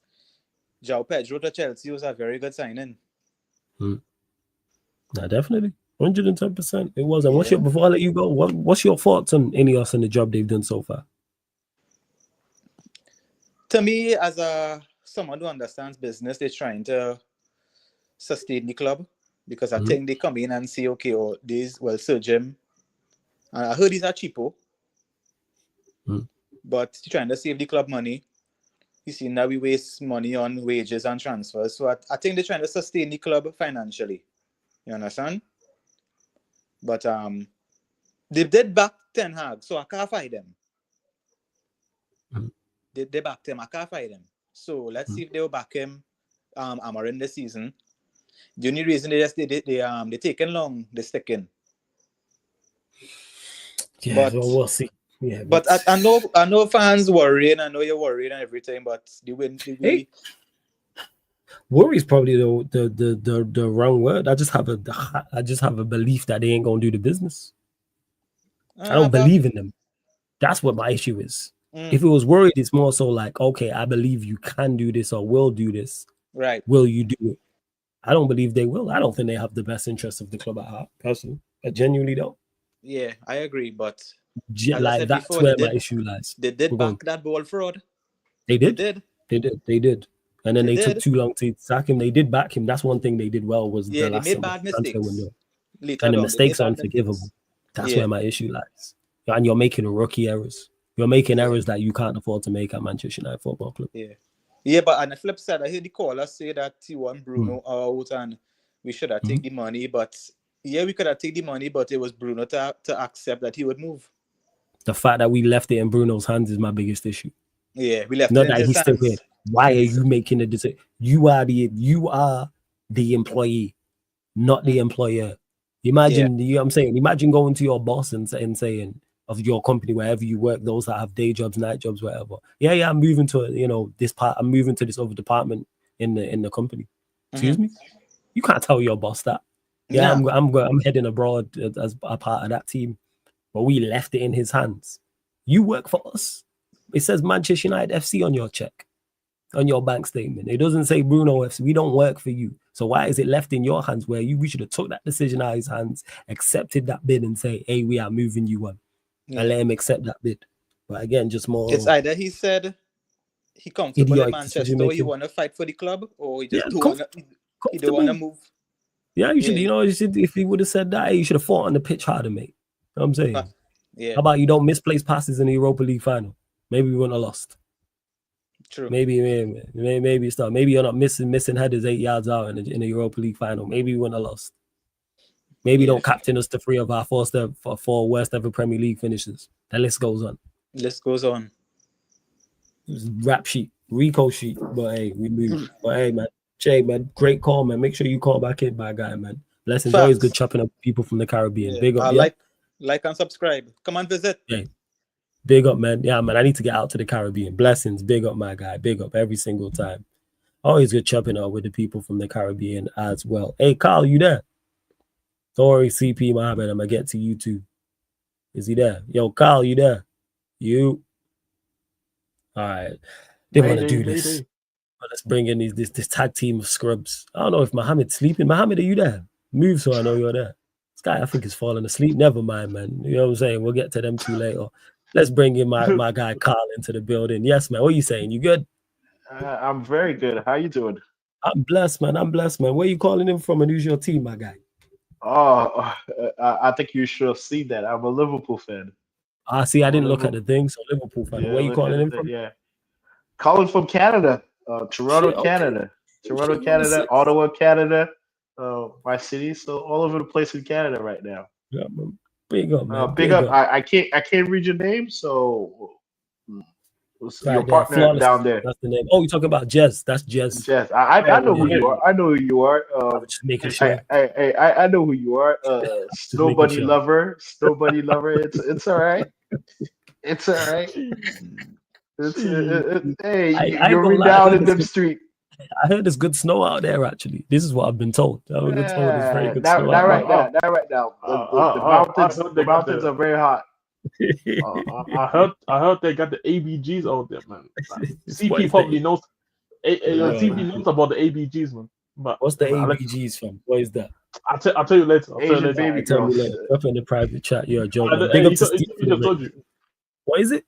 João Pedro to Chelsea was a very good signing. No, definitely. 110%. It was. And what's your, before I let you go, what's your thoughts on Ineos and the job they've done so far? To me, as someone who understands business, they're trying to sustain the club, because I think they come in and say, okay, Sir Jim, I heard these are cheapo, but they're trying to save the club money. You see, now we waste money on wages and transfers. So I think they're trying to sustain the club financially. You understand? But they did back Ten Hag, so I can't fight them. They backed him, I can't fight them. So let's see if they'll back him in this season. The only reason they taking long, they're sticking. Yeah, but we'll see. Yeah, but I know fans worrying. I know you're worried and everything, but they win. Worry is probably the wrong word. I just have a belief that they ain't gonna do the business. I don't believe in them. That's what my issue is. If it was worried, it's more so like, okay, I believe you can do this or will do this. Right? Will you do it? I don't believe they will. I don't think they have the best interest of the club at heart, personally. I genuinely don't. Yeah, I agree, but like that's before, where my issue lies. They did back that ball fraud. They did. They did. And then they took too long to sack him. They did back him. That's one thing they did well was they last made bad mistakes. And the mistakes are unforgivable. That's where my issue lies. And you're making rookie errors. You're making errors that you can't afford to make at Manchester United Football Club. Yeah, but on the flip side, I heard the caller say that he want Bruno out and we should have taken the money. But we could have taken the money, but it was Bruno to accept that he would move. The fact that we left it in Bruno's hands is my biggest issue. Yeah, we left Not it that in he's his still hands. here. Why are you making the decision? You are the employee, not the employer. Imagine, you know what I'm saying? Imagine going to your boss and saying of your company, wherever you work, those that have day jobs, night jobs, whatever. Yeah, I'm moving to this part. I'm moving to this other department in the company. Excuse me? You can't tell your boss that. Yeah, I'm heading abroad as a part of that team, but we left it in his hands. You work for us. It says Manchester United FC on your check, on your bank statement. It doesn't say Bruno FC. We don't work for you. So why is it left in your hands where we should have took that decision out of his hands, accepted that bid and say, hey, we are moving you on. And let him accept that bid. But again, just more. It's either he said he comfortable in Manchester, or he want to fight for the club, or he just don't want to move. Yeah, you should. If he would have said that, you should have fought on the pitch harder, mate. You know what I'm saying? Yeah. How about you don't misplace passes in the Europa League final? Maybe we wouldn't have lost. True. Maybe it's not. Maybe you're not missing headers 8 yards out in the Europa League final. Maybe we wouldn't have lost. Maybe don't captain us to 3 of our 4 worst ever Premier League finishes. The list goes on. Rap sheet, Rico sheet. But hey, we move. But hey, man, Shay, man, great call, man. Make sure you call back in, my guy, man. Blessings. Always good chopping up people from the Caribbean. Big up. Like and subscribe. Come and visit. Yeah. Big up, man. Yeah, man. I need to get out to the Caribbean. Blessings. Big up, my guy. Big up every single time. Always good chopping up with the people from the Caribbean as well. Hey, Carl, you there? Don't worry, CP Mohammed. I'm gonna get to you too. Is he there? Yo, Carl, you there? You? All right. They want to do this. But let's bring in this tag team of scrubs. I don't know if Mohammed's sleeping. Mohammed, are you there? Move so I know you're there. This guy, I think, is falling asleep. Never mind, man. You know what I'm saying? We'll get to them too later. Let's bring in my guy Carl into the building. Yes, man. What are you saying? You good? I'm very good. How you doing? I'm blessed, man. Where you calling in from and who's your team, my guy? Oh, I think you should see that. I'm a Liverpool fan. See, I didn't look at the thing, so Liverpool fan. Where you calling in from? Yeah. Calling from Canada. Toronto, Canada. Toronto, Canada. Ottawa, Canada. My city. So all over the place in Canada right now. Yeah, man. Big up, man. Big up. I can't read your name, so your partner Flawless. down there. That's the name. Oh, you're talking about Jez. That's Jez. Jez. I know who you are. I know who you are. Just making sure. I know who you are. Snow Bunny lover. Snow Bunny lover. It's all right. It's all right. Hey, you're renowned in them street. I heard there's good snow out there, actually. This is what I've been told. I've been told there's very good snow out there. Not right now. The mountains are very hot. I heard they got the ABGs out there, man. CP probably knows. TV knows about the ABGs, man. But what's the ABGs from? What is that? I'll tell you later. Asian baby Tell me girls. later. Up in the private chat, you're a joke. He Big up to just Steve. told you. What is it?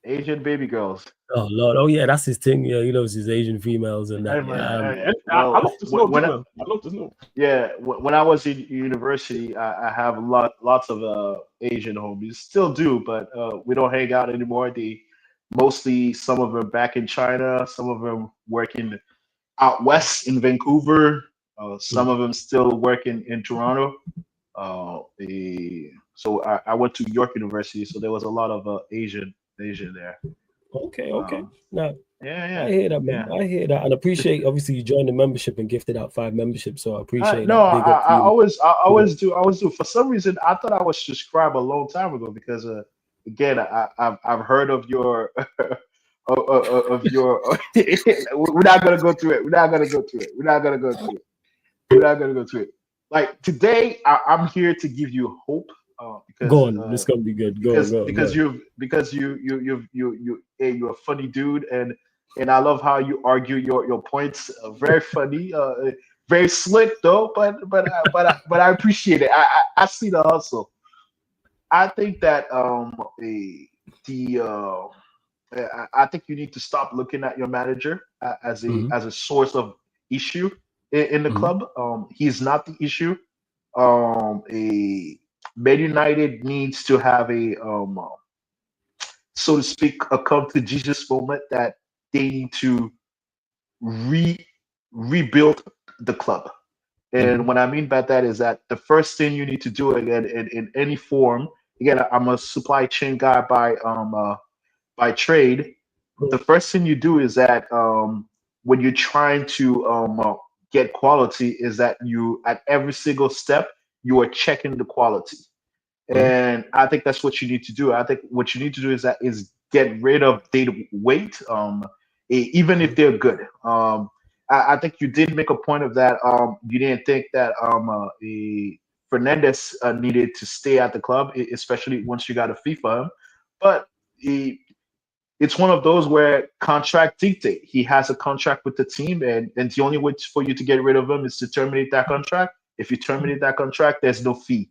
Asian baby girls. Oh Lord! Oh yeah, that's his thing. Yeah, he loves his Asian females and that. Hey, man. I love to know. I love to know. Yeah, when I was in university, I have lots of Asian homies. Still do, but we don't hang out anymore. Mostly some of them back in China, some of them working out west in Vancouver. Some of them still working in Toronto. So I went to York University, so there was a lot of Asian there. Okay. Now, yeah, I hear that, man. yeah. I hear that, and appreciate. Obviously, you joined the membership and gifted out 5 memberships, so I appreciate No, that. Big up to I you. always do. For some reason, I thought I was subscribed a long time ago because, again, I've heard of your of your. We're not gonna go through it. Like today, I'm here to give you hope. Because, go on, this gonna be good. Go because you're a funny dude, and I love how you argue your points. Very funny, very slick though, but I appreciate it. I see the hustle. I think that I think you need to stop looking at your manager as a source of issue in the club. He's not the issue. Man United needs to have a so to speak, a come to Jesus moment that they need to rebuild the club. And what I mean by that is that the first thing you need to do again in any form, again, I'm a supply chain guy by trade. The first thing you do is that when you're trying to get quality, is that you at every single step you are checking the quality. And I think that's what you need to do. I think what you need to do is get rid of data weight, even if they're good. I think you did make a point of that. You didn't think that Fernandez needed to stay at the club, especially once you got a fee for him. But it's one of those where contract dictate. He has a contract with the team, and the only way for you to get rid of him is to terminate that contract. If you terminate that contract, there's no fee.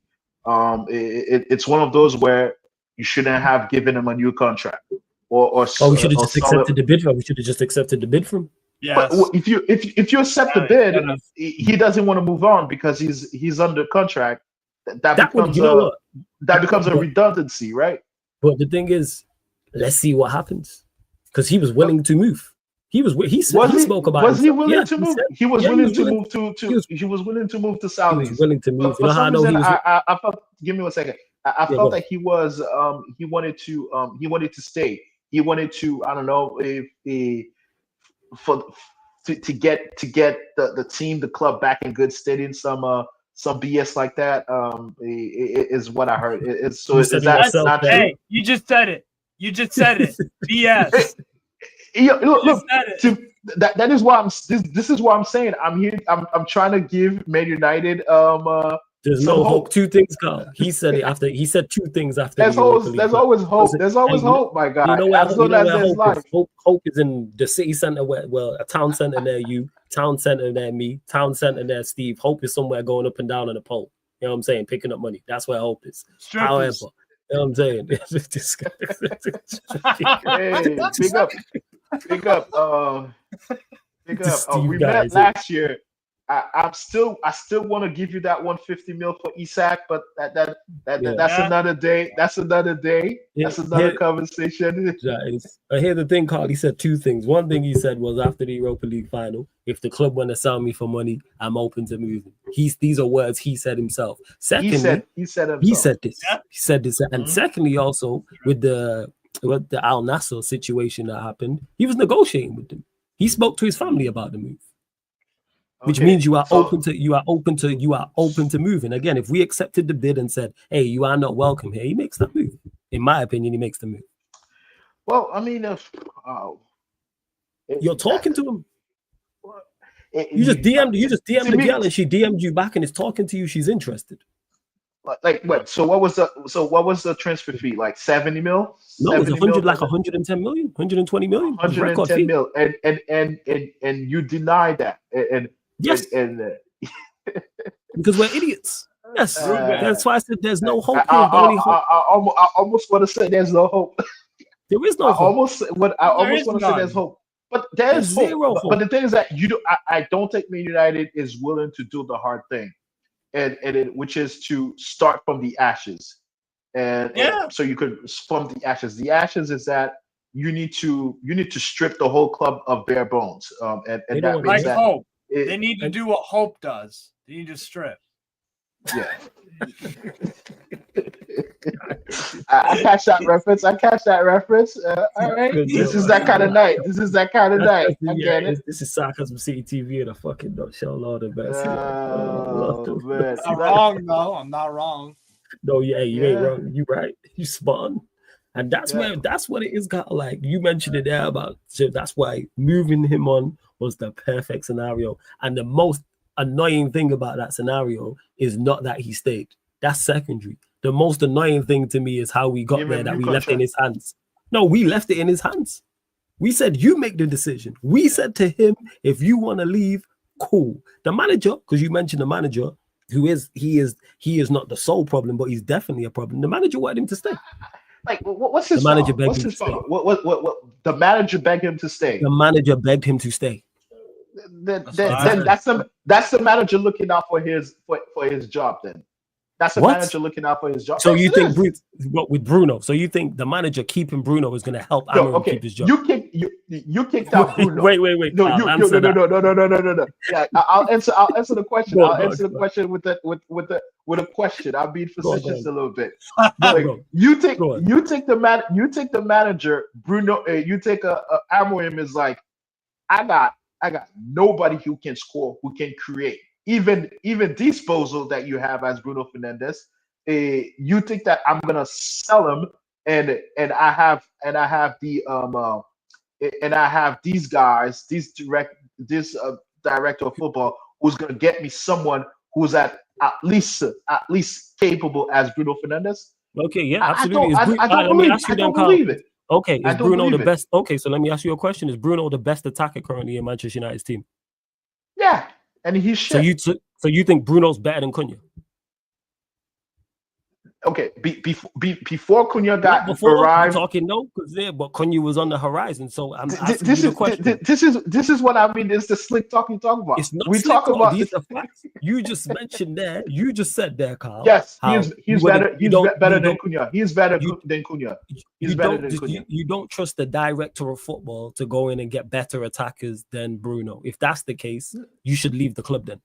It's one of those where you shouldn't have given him a new contract. We should have just accepted the bid from. We should have just accepted the bid from. Yeah. But if you accept the bid, he doesn't want to move on because he's under contract. That becomes a redundancy, right? But the thing is, let's see what happens, because he was willing to move. He spoke about. Was he willing to move? He was willing to move to Saudi. He was willing to move. For some reason, I felt. Give me 1 second. I felt like he was. He wanted to stay. He wanted to. I don't know to get the team, the club back in good stead. Some BS like that. Is what I heard. Is that not true? Hey, you just said it. BS. Look, that is why this is why I'm saying I'm here. I'm trying to give Man United there's no hope. 2 things, Carl. He said it after. He said 2 things after. There's always hope. There's always hope, my guy. You know where hope is in the city center, a town center near you, town center near me, town center near Steve. Hope is somewhere going up and down on a pole. You know what I'm saying? Picking up money. That's where hope is. However, you know what I'm saying? Big up. We met last year. I still want to give you that 150 mil for Isak, but that's another day. That's another day. That's another conversation. I hear the thing, Carl. He said 2 things. One thing he said was after the Europa League final, if the club want to sell me for money, I'm open to moving. These are words he said himself. Secondly, he said this. Yeah. He said this, and secondly, also with the Al Nassr situation that happened, he was negotiating with them. He spoke to his family about the move. Which means you are open to moving. Again, if we accepted the bid and said, "Hey, you are not welcome here," he makes that move. In my opinion, he makes the move. Well, I mean, you're talking to him. You just DM'd the girl and she DM'd you back and is talking to you. She's interested. Like what? So what was the transfer fee? Like 70 mil? No, it was 110 million, 120 million. 110 mil, and you deny that, and yes, because we're idiots. Yes, that's why I said there's no hope. I almost want to say there's no hope. There is no hope. I almost want to say there's hope, but there's zero hope. But the thing is that I don't think Man United is willing to do the hard thing, which is to start from the ashes, and so you could from the ashes. The ashes is that you need to strip the whole club of bare bones, and that means that hope. They need to do what hope does. They need to strip. Yeah. I catch that reference. All right. This is that kind of night. I get it. This is Sarcasm City TV and a fucking not show Lord of best. Man. I'm wrong though. I'm not wrong. No, you ain't wrong. You right. You spot on. And that's what it is. Got like you mentioned it there about. So that's why moving him on was the perfect scenario. And the most annoying thing about that scenario is not that he stayed. That's secondary. The most annoying thing to me is how we got there, that we left it in his hands. No, we left it in his hands. We said, you make the decision. We said to him, if you want to leave, cool. The manager, because you mentioned the manager, he is not the sole problem, but he's definitely a problem. The manager wanted him to stay. Like, what's his manager begged him to stay? What the manager begged him to stay. The manager begged him to stay. Then that's the manager looking out for his job. Then that's the manager looking out for his job. So you think with Bruno? So you think the manager keeping Bruno is going to help Amorim keep his job? You kicked out Bruno. Wait. No. Yeah, I'll answer the question. I'll answer the question with a question. I'll be facetious a little bit. You take the manager Bruno. You take Amorim is like, I got nobody who can score, who can create. Even disposal that you have as Bruno Fernandes, you think that I'm gonna sell him, and I have these guys, director of football who's gonna get me someone who's at least capable as Bruno Fernandes. Okay, yeah, absolutely. I don't believe it. Okay, is Bruno the best? Okay, so let me ask you a question: is Bruno the best attacker currently in Manchester United's team? Yeah. And he's shit. So you think Bruno's better than Cunha? Okay, before Cunha arrived, talking but Cunha was on the horizon. So I'm asking this you the question. This is what I mean. It's the slick talk you talk about. It's not we talk about these are facts. You just mentioned there. You just said there, Carl. Yes, he's better. He's better than Cunha. He's better than Cunha. He's better than Cunha. You don't trust the director of football to go in and get better attackers than Bruno. If that's the case, you should leave the club then.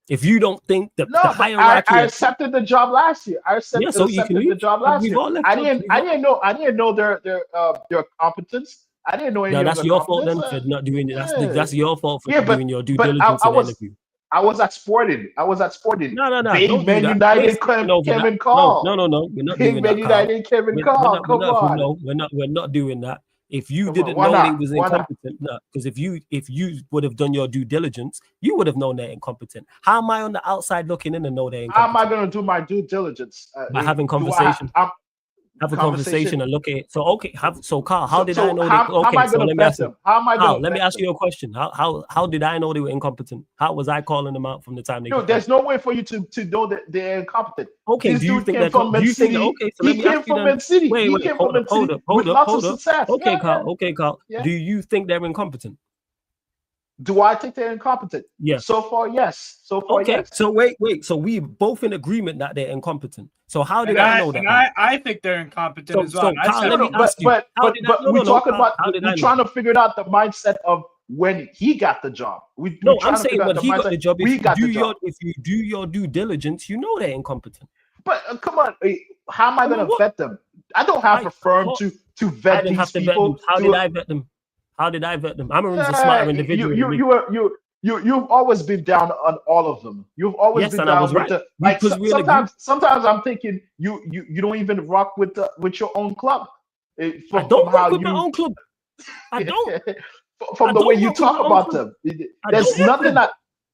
If you don't think the hierarchy, I accepted the job last year. I accepted the job last year. I didn't know their competence. I didn't know any. No, that's your fault then for not doing it. That's your fault for not doing your due diligence in the interview. I was at Sporting. No. Man United, Kevin Call. No. We're not doing that. Man United, Kevin Call. Come on. No, we're not doing that. If you didn't know they was incompetent, because if you would have done your due diligence, you would have known they're incompetent. How am I on the outside looking in and know they're incompetent? How am I going to do my due diligence? By having conversation. Have a conversation and look at it. So Carl, how did I know? Let me ask you a question. How did I know they were incompetent? How was I calling them out from the time they? No, there's no way for you to know that they're incompetent. Okay, this do you think that? Okay, so he came from Man City. Wait, hold up. Okay, Carl. Yeah. Do you think they're incompetent? Do I think they're incompetent? Yes. So far, yes. Yes. So wait. So we both in agreement that they're incompetent. So how did I know that? I think they're incompetent as well. We're trying to figure out the mindset of when he got the job. I'm saying when he got the job. If you do your due diligence, you know they're incompetent. But come on, how am I going to vet them? I don't have a firm to vet these people. How did I vet them? How did I vet them? Amorim's a smarter individual. You've always been down on all of them. You've always been down with the like. Sometimes I'm thinking you don't even rock with your own club. I don't rock with my own club. I don't. From the way you talk about them, there's nothing that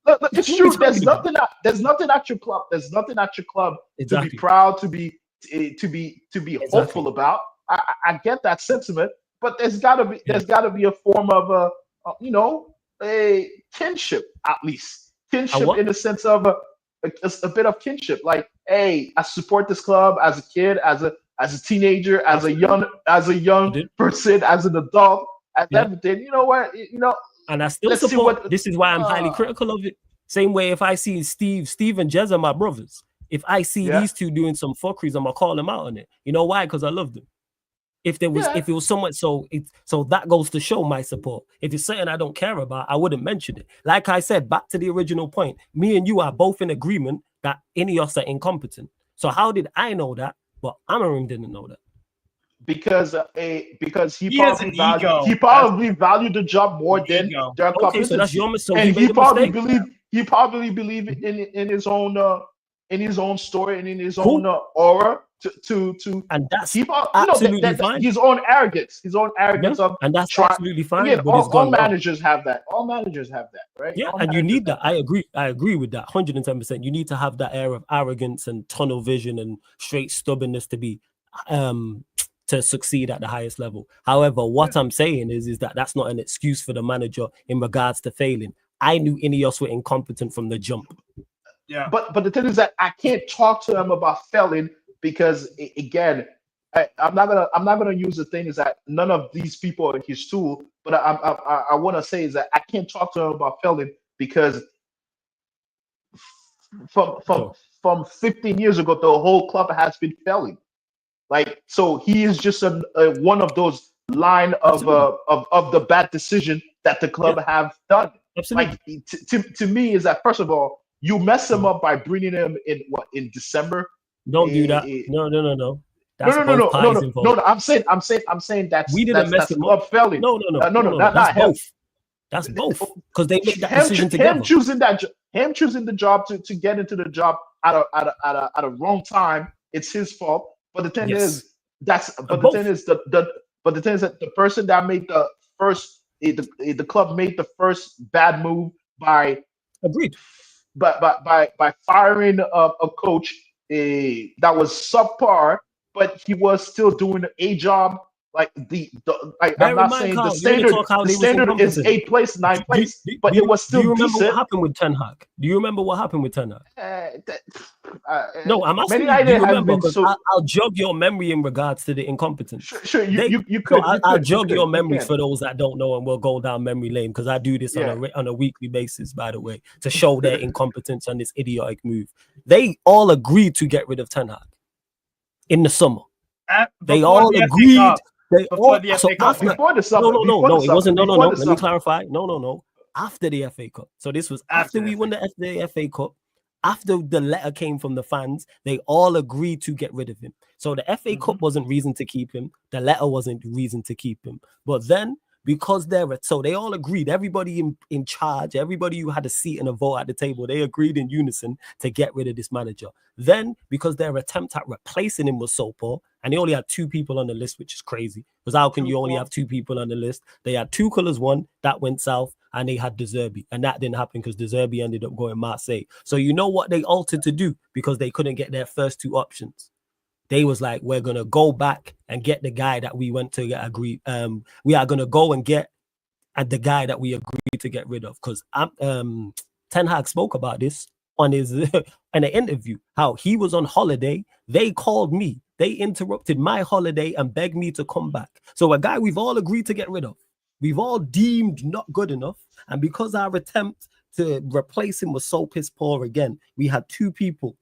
look, it's true. There's nothing at your club. There's nothing at your club to be proud, to be hopeful about. I get that sentiment, but there's gotta be a form of a kinship, at least kinship in the sense of a bit of kinship. Like, hey, I support this club as a kid, as a teenager, as a young person, as an adult, as everything. You know what? And I still support. This is why I'm highly critical of it. Same way, if I see Steve and Jez are my brothers. If I see these two doing some fuckeries, I'm gonna call them out on it. You know why? Because I love them. If it was somewhat so that goes to show my support. If it's something I don't care about, I wouldn't mention it. Like I said, back to the original point, me and you are both in agreement that Ineos are incompetent. So how did I know that? But Amarim didn't know that. Because he probably valued the job more than their competency. So that's your mistake. And he probably believed in his own story and in his own aura and that's absolutely fine. His own arrogance of, and that's absolutely fine. Again, all managers have that. All managers have that, right? Yeah, and you need that. I agree with that 110%. You need to have that air of arrogance and tunnel vision and straight stubbornness to be to succeed at the highest level. However, what I'm saying is that that's not an excuse for the manager in regards to failing. I knew Ineos were incompetent from the jump. Yeah, but the thing is that I can't talk to them about failing because, again, I'm not gonna use the thing is that none of these people are his tool. But I want to say is that I can't talk to him about failing because from 15 years ago, the whole club has been failing. Like, so he is just one of those line of the bad decision that the club have done. Absolutely. Like to me is that, first of all, you mess him up by bringing him in December. Don't do that. No. No. I'm saying that's we didn't mess him up. Failing. No. That's both. That's both because they make that decision together. Him choosing the job to get into the job at a wrong time. It's his fault. But the thing is that the person that made the first the club made the first bad move by by firing a coach that was subpar, but he was still doing a job. Like I'm not saying the standard is 8th place, 9th place, but it was still. Do you remember decent. what happened with Ten Hag? Do you remember what happened with Ten Hag? No, I'm asking you. Do you remember? I'll jog your memory in regards to the incompetence. Sure, you could. I'll jog your memory for those that don't know, and we'll go down memory lane because I do this on a weekly basis, by the way, to show their incompetence on this idiotic move. They all agreed to get rid of Ten Hag in the summer. They all agreed. Before the summer. No, it wasn't. No. Let me clarify. No. After the FA Cup. So this was after we won the FA Cup. After the letter came from the fans, they all agreed to get rid of him. So the FA Cup wasn't reason to keep him. The letter wasn't reason to keep him. But then, because they all agreed, everybody in charge, everybody who had a seat and a vote at the table, they agreed in unison to get rid of this manager. Then, because their attempt at replacing him was so poor, and they only had 2 people on the list, which is crazy. Because how can you only have 2 people on the list? They had 2 colours, one that went south, and they had De Zerbi, and that didn't happen because De Zerbi ended up going Marseille. So you know what they altered to do because they couldn't get their first 2 options. They was like, we're gonna go back and get the guy that we went to get agreed. We are gonna go and get the guy that we agreed to get rid of because Ten Hag spoke about this on his in an interview. How he was on holiday, they called me. They interrupted my holiday and begged me to come back. So a guy we've all agreed to get rid of, we've all deemed not good enough, and because our attempt to replace him was so piss poor again, we had 2 people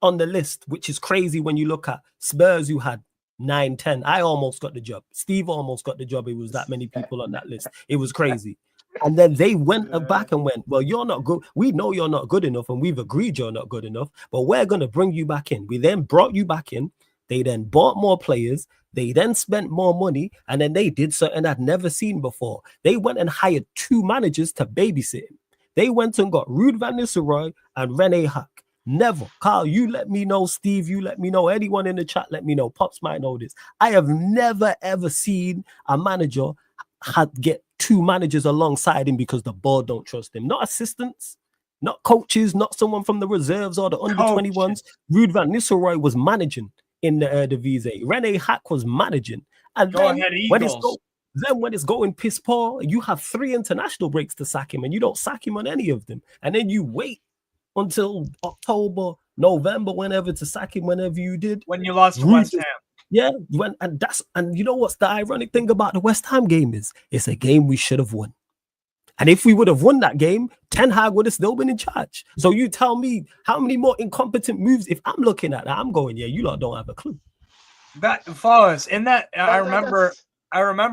on the list, which is crazy when you look at Spurs who had 9, 10. I almost got the job. Steve almost got the job. It was that many people on that list. It was crazy. And then they went back and went, well, you're not good. We know you're not good enough, and we've agreed you're not good enough, but we're going to bring you back in. We then brought you back in. They then bought more players. They then spent more money, and then they did something I'd never seen before. They went and hired 2 managers to babysit him. They went and got Ruud van Nistelrooy and Rene Hack. Never. Carl, you let me know. Steve, you let me know. Anyone in the chat, let me know. Pops might know this. I have never, ever seen a manager get two managers alongside him because the board don't trust him. Not assistants, not coaches, not someone from the reserves or the under-21s. Ruud van Nistelrooy was managing in the Eredivisie. Rene Hack was managing. And then when it's going piss poor, you have 3 international breaks to sack him, and you don't sack him on any of them. And then you wait until October, November, whenever to sack him whenever you did. When you lost to West Ham. Yeah, and you know what's the ironic thing about the West Ham game is it's a game we should have won. And if we would have won that game, Ten Hag would have still been in charge. So you tell me how many more incompetent moves, if I'm looking at that, I'm going, yeah, you lot don't have a clue. That follows in that I remember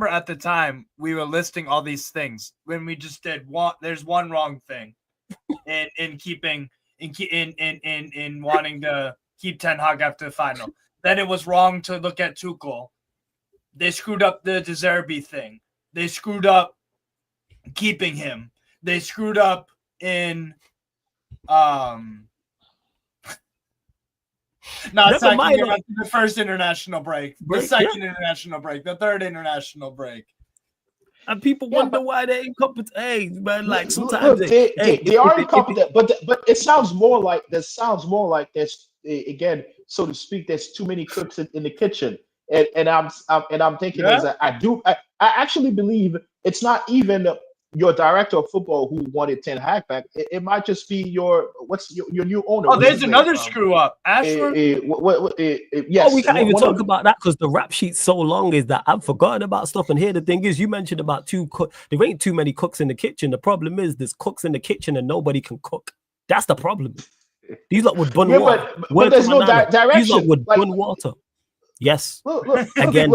at the time we were listing all these things when we just did one. There's one wrong thing in wanting to keep Ten Hag after the final. Then it was wrong to look at Tuchel. They screwed up the De Zerbi thing. They screwed up keeping him. They screwed up in not sacking him after the first international break, the second international break, the third international break. And people wonder why they're incompetent. Hey, man, like sometimes they are incompetent, but it sounds more like there's again, so to speak, there's too many cooks in the kitchen. And I'm thinking is that I actually believe it's not even your director of football who wanted Ten Hag back. It might just be your new owner. Oh, there's another screw up. Ashford. Yes. We can't even talk about that because the rap sheet's so long is that I've forgotten about stuff. And here the thing is, you mentioned about there ain't too many cooks in the kitchen. The problem is there's cooks in the kitchen and nobody can cook. That's the problem. These lot would bun water. But there's no direction. These lot would bun water. Yes. Again,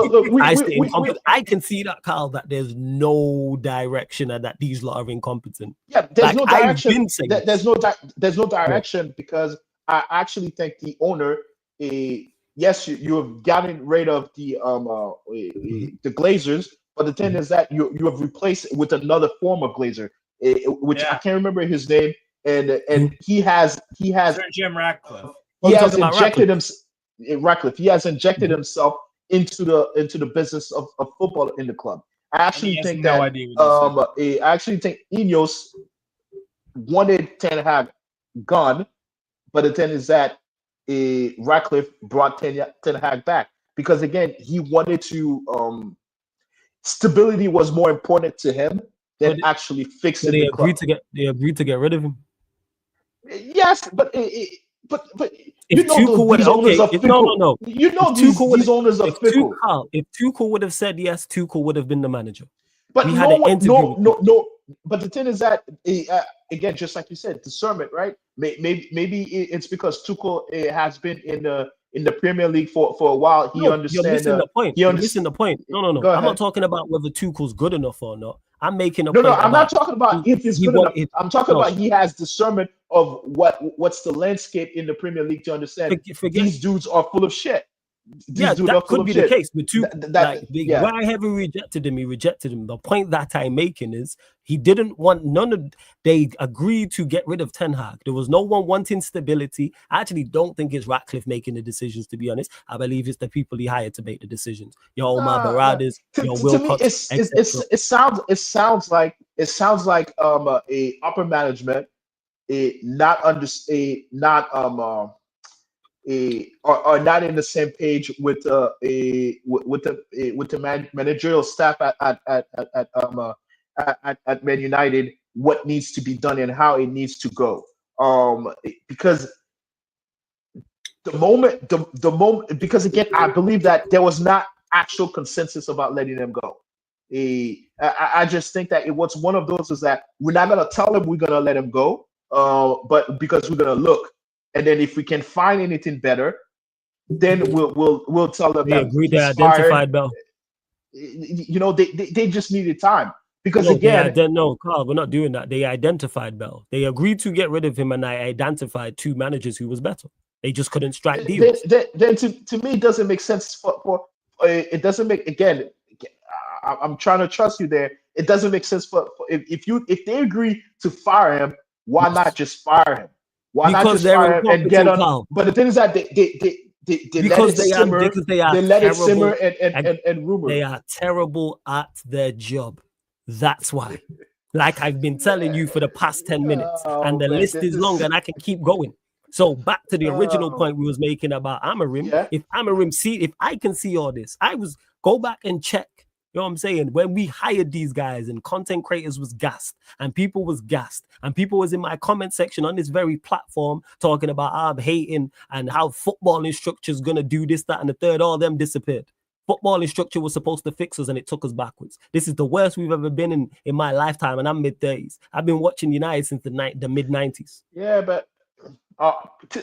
I can see that, Carl, that there's no direction and that these lot are incompetent. Yeah, there's no direction. There's no direction because I actually think the owner, yes, you have gotten rid of the Glazers, but the thing is that you have replaced it with another form of Glazer, which I can't remember his name, and he has Sir Jim Ratcliffe. He has injected himself. Ratcliffe. He has injected himself into the business of football in the club. I actually think that I actually think Ineos wanted Ten Hag gone, but the thing is that Ratcliffe brought Ten Hag back because again he wanted to stability was more important to him than actually fixing the club. They agreed to get rid of him. Yes, but if Tuchel would these owners are fickle. If Tuchel would have said yes, Tuchel would have been the manager. But no. But the thing is that again, just like you said, discernment, right? Maybe it's because Tuchel has been in the Premier League for a while. He understands. You're missing the point. You're missing the point. No. I'm not talking about whether Tuchel's good enough or not. I'm making a point. No, I'm not talking about if he's good enough. I'm talking about he has discernment of what's the landscape in the Premier League to understand. These dudes are full of shit. That could be the case. But why have we rejected him? He rejected him. The point that I'm making is he didn't want they agreed to get rid of Ten Hag. There was no one wanting stability. I actually don't think it's Ratcliffe making the decisions, to be honest. I believe it's the people he hired to make the decisions. Your Omar Baradas, your Wilcox. It sounds like a upper management, are not in the same page with the managerial staff at Man United, what needs to be done and how it needs to go. Because because again, I believe that there was not actual consensus about letting them go. I just think that it was one of those is that we're not gonna tell them we're gonna let him go, but because we're gonna look. And then if we can find anything better, then we'll tell them they agreed they identified Bell. You know, they just needed time. Because again, no, Carl, we're not doing that. They identified Bell. They agreed to get rid of him, and I identified two managers who was better. They just couldn't strike deals. Then to me, it doesn't make sense it doesn't make, again, I'm trying to trust you there. It doesn't make sense if they agree to fire him, why not just fire him? Why not just fire him and get on? But the thing is that they let it simmer and rumor. They are terrible at their job. That's why. Like I've been telling you for the past 10 minutes. And the list is long and I can keep going. So back to the original point we was making about Amarim. Yeah. If Amarim if I can see all this, go back and check. You know what I'm saying? When we hired these guys and content creators was gassed and people was in my comment section on this very platform talking about I'm hating and how footballing structure is going to do this, that, and the third, all them disappeared. Footballing structure was supposed to fix us and it took us backwards. This is the worst we've ever been in my lifetime and I'm mid-30s. I've been watching United since the mid-90s. Yeah, but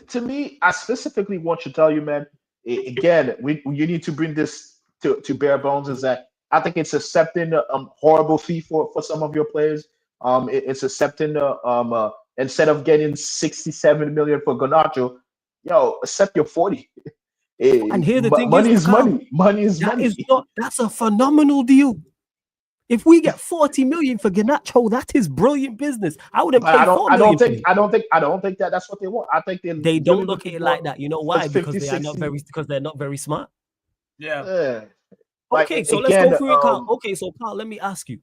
to me, I specifically want to tell you, man, again, you need to bring this to bare bones is that I think it's accepting a horrible fee for some of your players. It's accepting instead of getting 67 million for Garnacho, accept your 40. And here the thing money is, is money. Money is money. That's a phenomenal deal. If we get 40 million for Garnacho, that is brilliant business. I wouldn't pay 4 million. I don't think that's what they want. I think they don't look at it like that. You know why? Because they're not very smart. Yeah. Okay, so let's go through it, Carl. Okay, so Carl, let me ask you.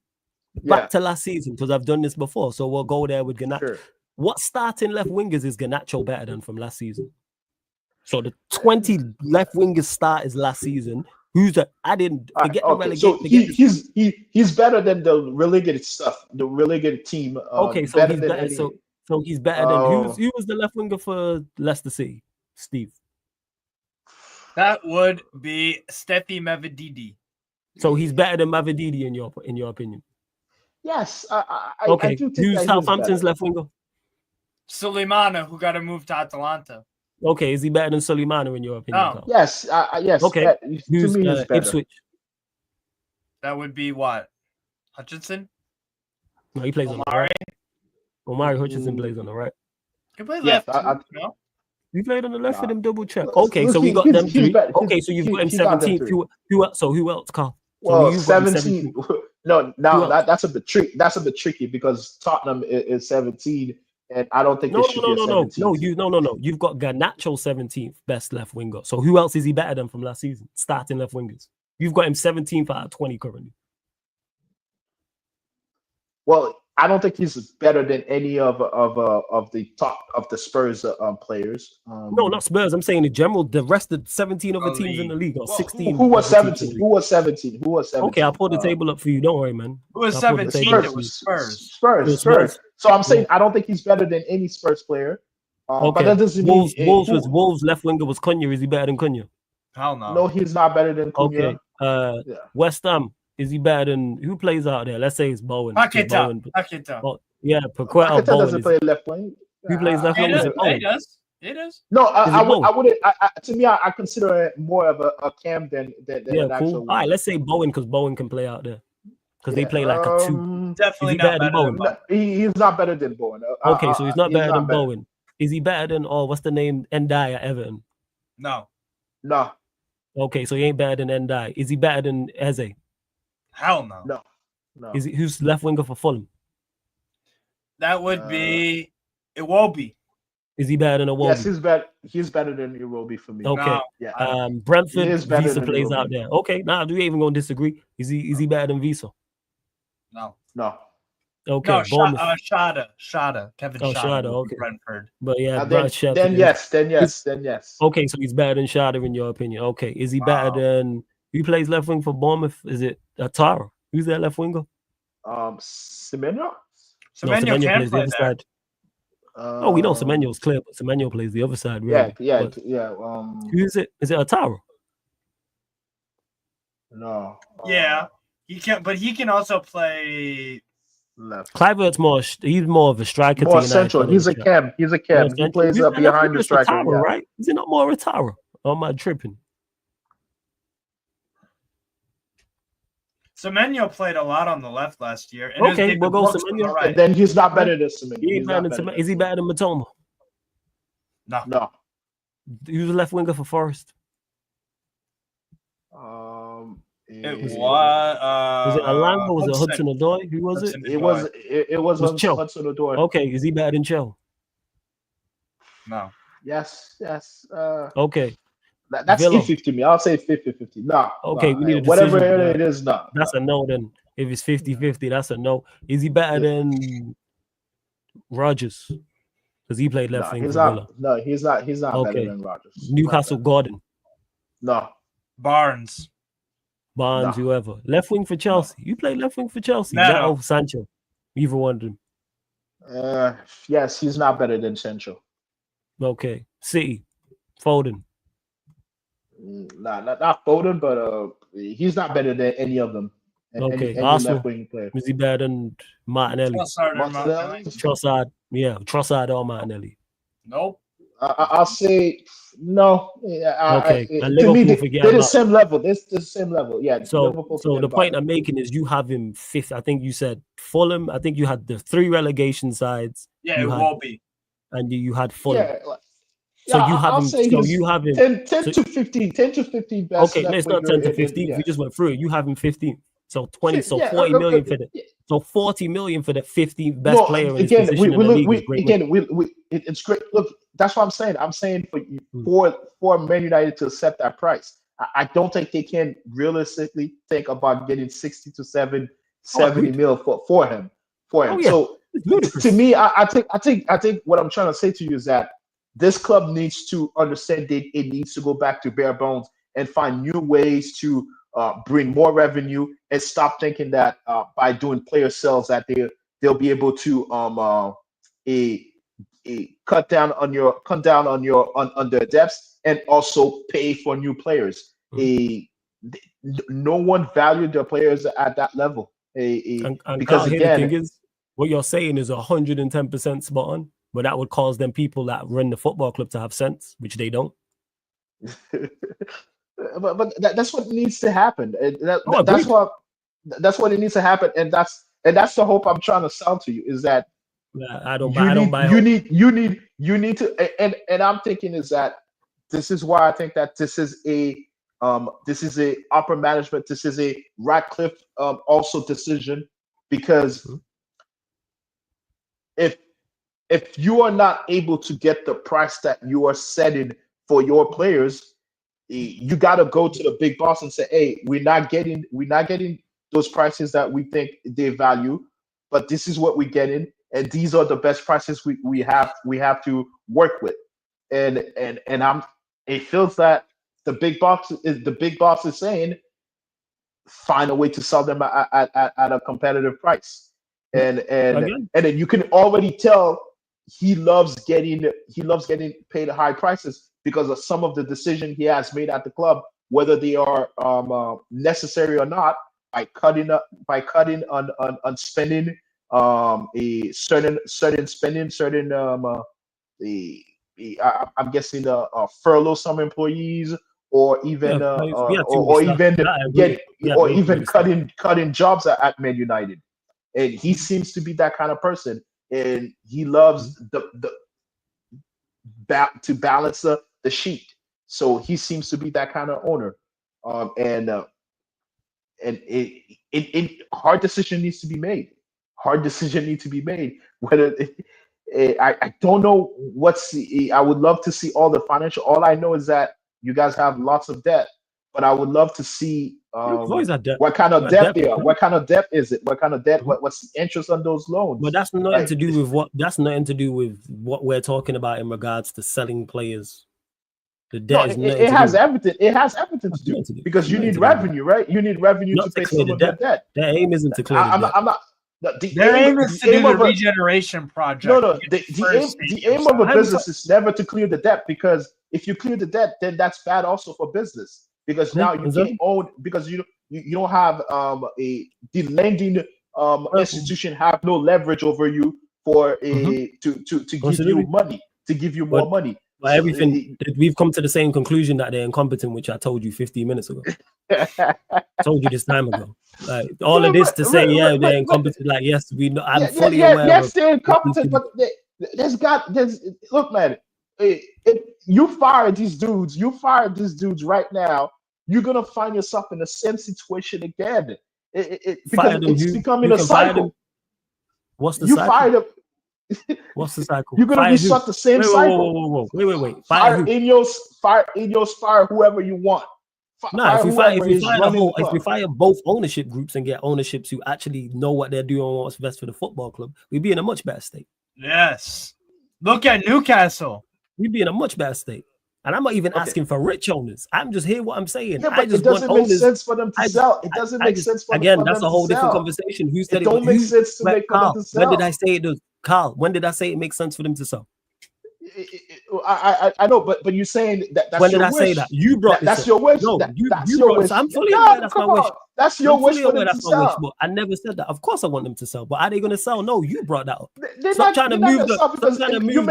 Back to last season, because I've done this before. So we'll go there with Garnacho. Sure. What starting left wingers is Garnacho better than from last season? So the 20 left wingers starters last season. Who's the forget the relegated? So he's better than the relegated stuff, the relegated team. Okay, so he's better. So he's better than who was the left winger for Leicester City? Steve. That would be Steffi Mavididi. So he's better than Mavididi in your opinion? Yes. Okay. I do think who's Southampton's left winger? Suleimana, who got to move to Atalanta. Okay, is he better than Suleimana in your opinion? No. Yes. Yes. Okay. Who's Ipswich? That would be what? Hutchinson? No, he plays on the right. Omari Hutchinson plays on the right. He plays left. No? You played on the left for them double check. Okay, so we got them three. Okay, so you've got him 17th. Who else, Carl? Well, 17. No, now that's a bit tricky. That's a bit tricky because Tottenham is 17, and I don't think No. You've got Garnacho 17th best left winger. So who else is he better than from last season? Starting left wingers. You've got him 17th out of 20 currently. Well, I don't think he's better than any of the top of the Spurs players. No, not Spurs. I'm saying in general, the rest of 17 other teams in the league are 16. Who was 17? Who was 17? Okay, I'll pull the table up for you. Don't worry, man. Who was 17? It was Spurs. So I'm saying I don't think he's better than any Spurs player. Okay. But that doesn't mean Wolves left winger was Cunha. Is he better than Cunha? Hell no. No, he's not better than Cunha. Okay. West Ham. Is he better than who plays out there? Let's say it's Bowen. Paqueta. Yeah, Paqueta doesn't play left wing. Who plays left wing? It does. No, I wouldn't. To me, I consider it more of a Cam than an actual. All right, let's say Bowen because Bowen can play out there because they play like a 2. Definitely not better than Bowen. He's not better than Bowen. Okay, so he's not better than Bowen. Is he better than what's the name? Ndai at Everton? No. Okay, so he ain't better than Ndai. Is he better than Eze? Hell no. No. Is he who's left winger for Fulham? That would be Iwobi. Is he better than Iwobi? Yes, he's better than Iwobi for me. Okay. No. Yeah. Brentford Visa plays out there. Okay, we ain't even gonna disagree. Is he better than Visa? No. Okay. No, Shada. Kevin Shada. Okay. Brentford. But yeah, then yes. Okay, so he's better than Shada in your opinion. Okay. Is he better than who plays left wing for Bournemouth? Is it Atara? Who's that left winger? Semenyo? Semenyo plays the other there. side. We know Semenyo's clear, but Semenyo plays the other side. Really. Yeah. Who is it? Is it Atara? No. Yeah, he can, but he can also play left. Clivert's he's more of a striker. More central. He's a cam. He plays up behind the striker. Atara, right? Is it not more Atara? Or am I tripping? Semenyo played a lot on the left last year. And okay, we'll go Semenyo. Right. Then he's not better than Semenyo. Is he better than Matoma? No. He was a left winger for Forest. Was it Alanga? Was it Hudson Odoi? Who was it? It was Hudson Odoi. Okay, is he better than Chell? No. Yes. Okay. That's 50 to me. I'll say 50-50. No. Okay, we need a whatever it is, no. That's a no then. If it's 50-50, that's a no. Is he better than Rodgers? Because he played left wing for Villa. No, he's not better than Rodgers. Newcastle Gordon. No. Barnes, whoever. Left wing for Chelsea. You played left wing for Chelsea. No. That or Sancho. Either one of them. Yes, he's not better than Sancho. Okay. City. Foden. Not Foden, but he's not better than any of them. Okay. Any Arsenal. left-wing player. Is he better than Martinelli? Trossard. Yeah, Trossard or Martinelli. Nope. I'll say no. Okay. To me, they're the same level. They're the same level. Yeah. So the point I'm making is you have him fifth. I think you said Fulham. I think you had the 3 relegation sides. Yeah, it will be. And you had Fulham. Yeah. So you have him. So you have him 10 to 15. 10 to 15 best. Okay, it's not 10 to 15. We just went through it. You have him 15. So 20. So 40 million for the. So 40 million for the 15th best player in his position in the league. It's great. Look, that's what I'm saying. I'm saying for Man United to accept that price, I don't think they can realistically think about getting 60 to 70 mil for him. So to me, I think what I'm trying to say to you is that this club needs to understand that it needs to go back to bare bones and find new ways to bring more revenue and stop thinking that by doing player sales that they'll be able to cut down on their depths and also pay for new players. No one valued their players at that level. Because again, the thing is, what you're saying is 110% spot on, but that would cause them people that run the football club to have sense, which they don't. But that's what needs to happen. That's what it needs to happen, and that's the hope I'm trying to sell to you is that you need to, and I'm thinking is that this is why I think that this is a upper management, this is a Ratcliffe also decision, because if you are not able to get the price that you are setting for your players, you got to go to the big boss and say, hey, we're not getting those prices that we think they value, but this is what we're getting, and these are the best prices we have to work with. And it feels that the big boss is saying find a way to sell them at a competitive price. And then you can already tell he loves getting paid high prices because of some of the decisions he has made at the club, whether they are necessary or not, by cutting on spending, a certain spending, I'm guessing furlough some employees, or even cutting jobs at Man United. And he seems to be that kind of person, and he loves to balance the sheet. So he seems to be that kind of owner, and hard decision needs to be made. Whether I don't know I would love to see all the financial. All I know is that you guys have lots of debt, but I would love to see what kind of debt they are. What kind of debt is it? What kind of debt? What's the interest on those loans? But that's nothing to do with what we're talking about in regards to selling players. The debt it has everything. It has everything to do because you need revenue, right? You need revenue to pay some of the debt. Their aim isn't to clear the debt. I'm not. Their aim is to do the regeneration project. No. The aim of a business is never to clear the debt, because if you clear the debt, then that's bad also for business, because now you can't own, because you don't have the lending institution have no leverage over you for to give you more money. But everything we've come to the same conclusion that they're incompetent, which I told you 15 minutes ago. Told you this time ago. Like all of this to say, they're incompetent. Like, yes, I'm fully aware. Yes, they're incompetent, but look, man. If you fire these dudes right now, you're gonna find yourself in the same situation again. Because it's becoming a cycle. What's the cycle? Fire them. What's the cycle? You're gonna reset the same cycle. Wait. Fire Ineos, fire whoever you want. If we fire both ownership groups and get ownerships who actually know what they're doing and what's best for the football club, we'd be in a much better state. Yes. Look at Newcastle. We'd be in a much better state. And I'm not even asking for rich owners. I'm just hearing what I'm saying. Yeah, but it doesn't make sense for them to sell. It doesn't make sense for them that's a whole different conversation. Who said it don't make sense to make them to sell? When did I say it does? Carl, when did I say it makes sense for them to sell? I know, but you're saying that's when your did I wish. say that? You brought that's your wish. No, that's your wish. I'm fully aware that's my wish. That's your wish for them to sell. But I never said that. Of course, I want them to sell. But are they going to sell? No, you brought that up. Stop trying to move the. Stop trying to move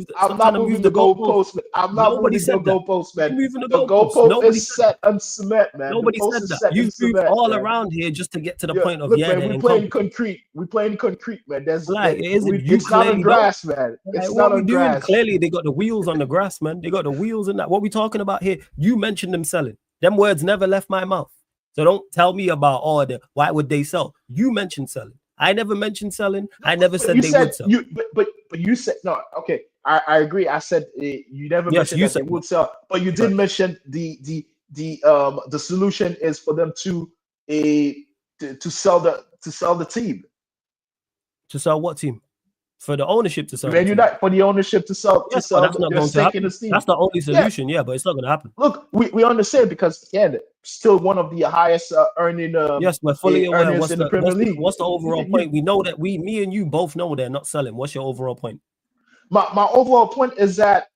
the. I'm not moving the goalpost. I'm not moving the goalpost, man. The goalpost is set and cement, man. Nobody said that. You've moved all around here just to get to the point of we're playing concrete. We're playing concrete, man. That's like it's not on grass, man. It's not on grass. Clearly, they got the wheels on the grass, man. They got the wheels in that. What we talking about here? You mentioned them selling. Them words never left my mouth. So don't tell me about why would they sell? You mentioned selling. I never mentioned selling. I never said they would sell. But you said no. Okay, I agree. I said you never mentioned that they would sell, but you did mention the solution is for them to sell the team. To sell what team? For the ownership to sell. Man, you're not for the ownership to sell. Yes, to sell that's not going to happen. That's the only solution. Yeah, but it's not going to happen. Look, we understand because again, still one of the highest earning. Yes, we're fully aware. What's the Premier League? What's the overall point? We know that me and you both know they're not selling. What's your overall point? My overall point is that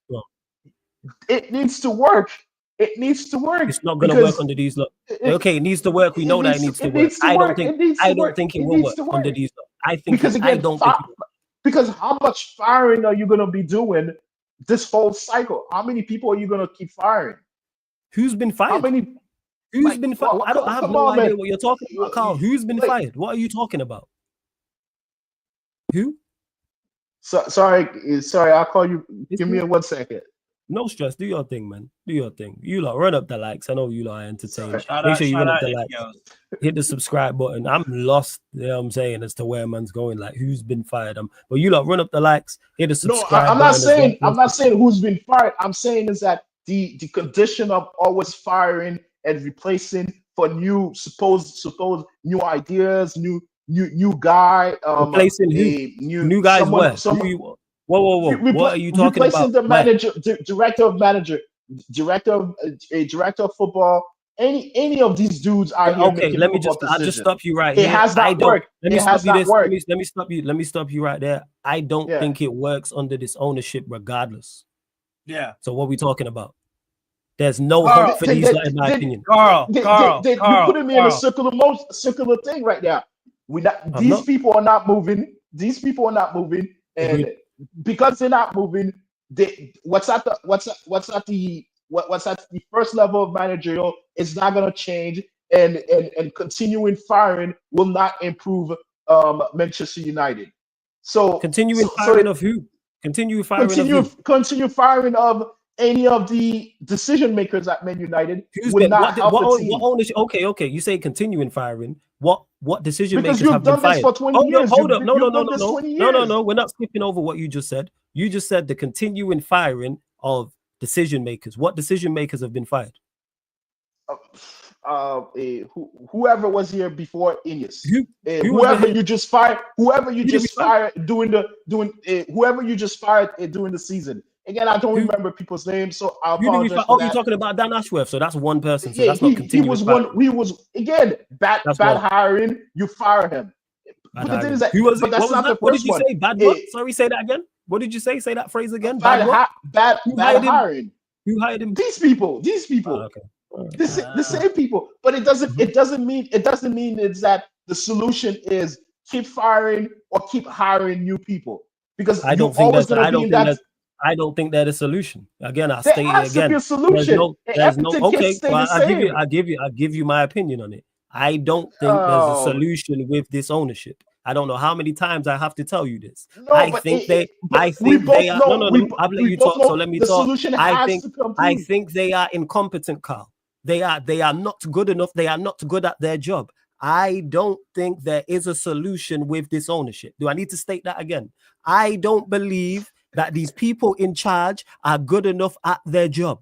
it needs to work. It needs to work. It's not going to work under these. Okay, it needs to work. We know that it needs to work. I don't think it will work under these. I think I don't think. Because how much firing are you going to be doing this whole cycle? How many people are you going to keep firing? Who's been fired? How many? Who's been fired? I have no idea what you're talking about, Carl. Who's been fired? What are you talking about? Who? Sorry. I'll call you. Give me 1 second. No stress. Do your thing, man. Do your thing. You lot run up the likes. I know you lot are entertained. Make sure you run up the likes. Hit the subscribe button. I'm lost, you know what I'm saying, as to where man's going. Like, who's been fired? But you lot run up the likes. Hit the subscribe. No, I'm not saying who's been fired. I'm saying is that the condition of always firing and replacing for supposed new ideas, new guy. Replacing new guys. Where? Whoa! What are you talking about? Replacing the manager, director of football. Any of these dudes are here. Okay, I'll just stop you right here. It has not worked. Let me stop you right there. I don't think it works under this ownership, regardless. Yeah. So what are we talking about? There's no hope for these, in my opinion. Carl, you're putting me in a circular thing right now. These people are not moving. And because they're not moving, what's at the first level of managerial is not going to change, and continuing firing will not improve Manchester United. So continuing firing of who? Continue firing of any of the decision makers at Man United would not help the team. Okay. You say continuing firing. What decision because makers have been fired? Because you've done this for 20 years. Hold up. No. We're not skipping over what you just said. You just said the continuing firing of decision makers. What decision makers have been fired? Whoever was here before Ineos. Whoever you just fired during the season. Again, I don't remember people's names, so I apologize. You're talking about Dan Ashworth, so that's one person. So that's not continuous. He was again bad hiring. You fire him. But the thing is that, that's not the first one. What did you say? Bad what? Sorry, say that again. What did you say? Say that phrase again. Bad hiring. Who hired him? These people. Oh, okay. The same people. But it doesn't mean it's that the solution is keep firing or keep hiring new people, because I don't think they're the solution. Again, I'll state it again. There's no. Okay, well, I'll give you my opinion on it. I don't think there's a solution with this ownership. I don't know how many times I have to tell you this. I think they are. No. I'll let you talk. So let me talk. I think they are incompetent, Carl. They are not good enough. They are not good at their job. I don't think there is a solution with this ownership. Do I need to state that again? I don't believe that these people in charge are good enough at their job.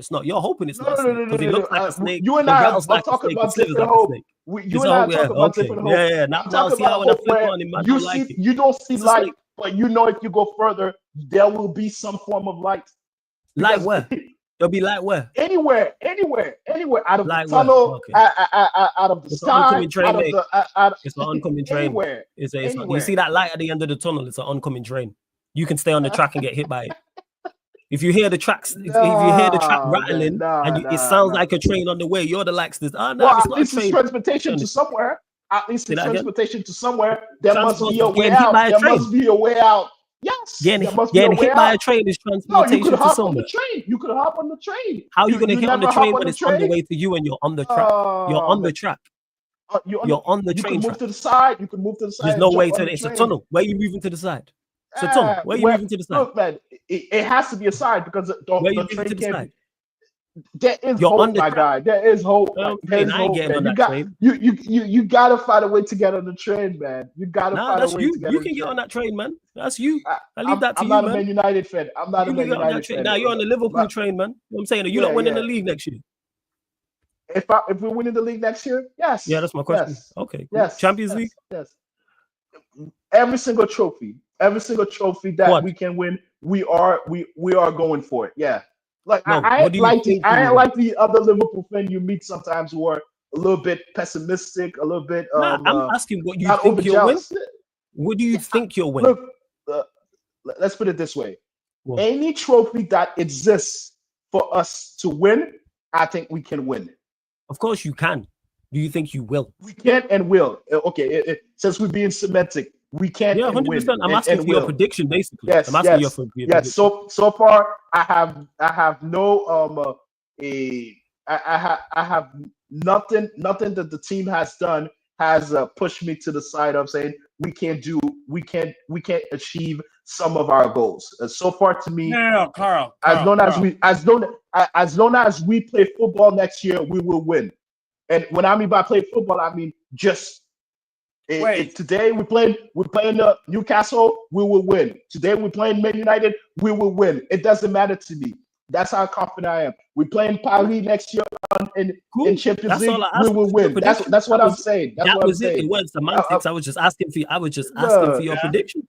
It's not. You're hoping it's No, not a no, no, snake no, because no, it no, looks like a snake. You and It I are rattles like a talking snake. about It slithers different like a hope. snake. You It's and I all, are yeah, talking about okay. different hope. Yeah. I'm Now talking see how about when I hope flip where on him, man, you don't see, like it. you don't see It's a like snake. But you know, if you go further, there will be some form of light. Light where? There'll be light where? Anywhere out of light the tunnel, okay. out of the it's sky, it's an oncoming train. Anywhere. You see that light at the end of the tunnel? It's an oncoming train. You can stay on the track and get hit by it. If you hear the tracks, if you hear the track rattling, it sounds like a train on the way, you're the likes this. Oh no, well, it's at not least a train. It's transportation to somewhere. At least it's transportation to somewhere. There must be a way out. There must be a way out. Yes. Getting hit by a train is transportation you could to hop somewhere. on the train. You could hop on the train. How are you going to get on the train when it's on the way to you and you're on the track? You're on the track. You're on the train. You can move to the side. You can move to the side. There's no way to. It's a tunnel. Where are you moving to the side? It's a tunnel. Where are you moving to the side? Look, man, it has to be a side because the train can't. There is You're hope, my guy. There is hope. Okay, I ain't getting on that train. You gotta find a way to get on the train, man. You gotta find a way to get on the train. You can get on that train, man. That's you. I leave that to you, man. I'm not a Man United fan. I'm not a Man United fan. Now you're on the Liverpool train, man. You know what I'm saying? Are you not winning the league next year? If we're winning the league next year, yes. Yeah, that's my question. Yes. Okay. Yes. Champions League? Yes. Every single trophy that we can win, we are going for it. Yeah. Like I ain't like the other Liverpool fan you meet sometimes who are a little bit pessimistic, a little bit. I'm asking what you think you'll win. What do you think you'll win? Look, let's put it this way: any trophy that exists for us to win, I think we can win. Of course, you can. Do you think you will? We can and will. Okay, since we're being semantic, we can. Yeah, 100%. I'm asking for your prediction, basically. Yes, I'm asking you for your prediction. Yes. So far, I have no I have nothing that the team has done has pushed me to the side of saying we can't achieve some of our goals. So far, to me, no, Carl. As long as we play football next year, we will win. And when I mean by play football, I mean just today we're playing Newcastle, we will win. Today we're playing Man United, we will win. It doesn't matter to me. That's how confident I am. We're playing Paris next year in Champions League, we will win. That's what I'm saying. That was it. It was semantics. I was just asking for your prediction.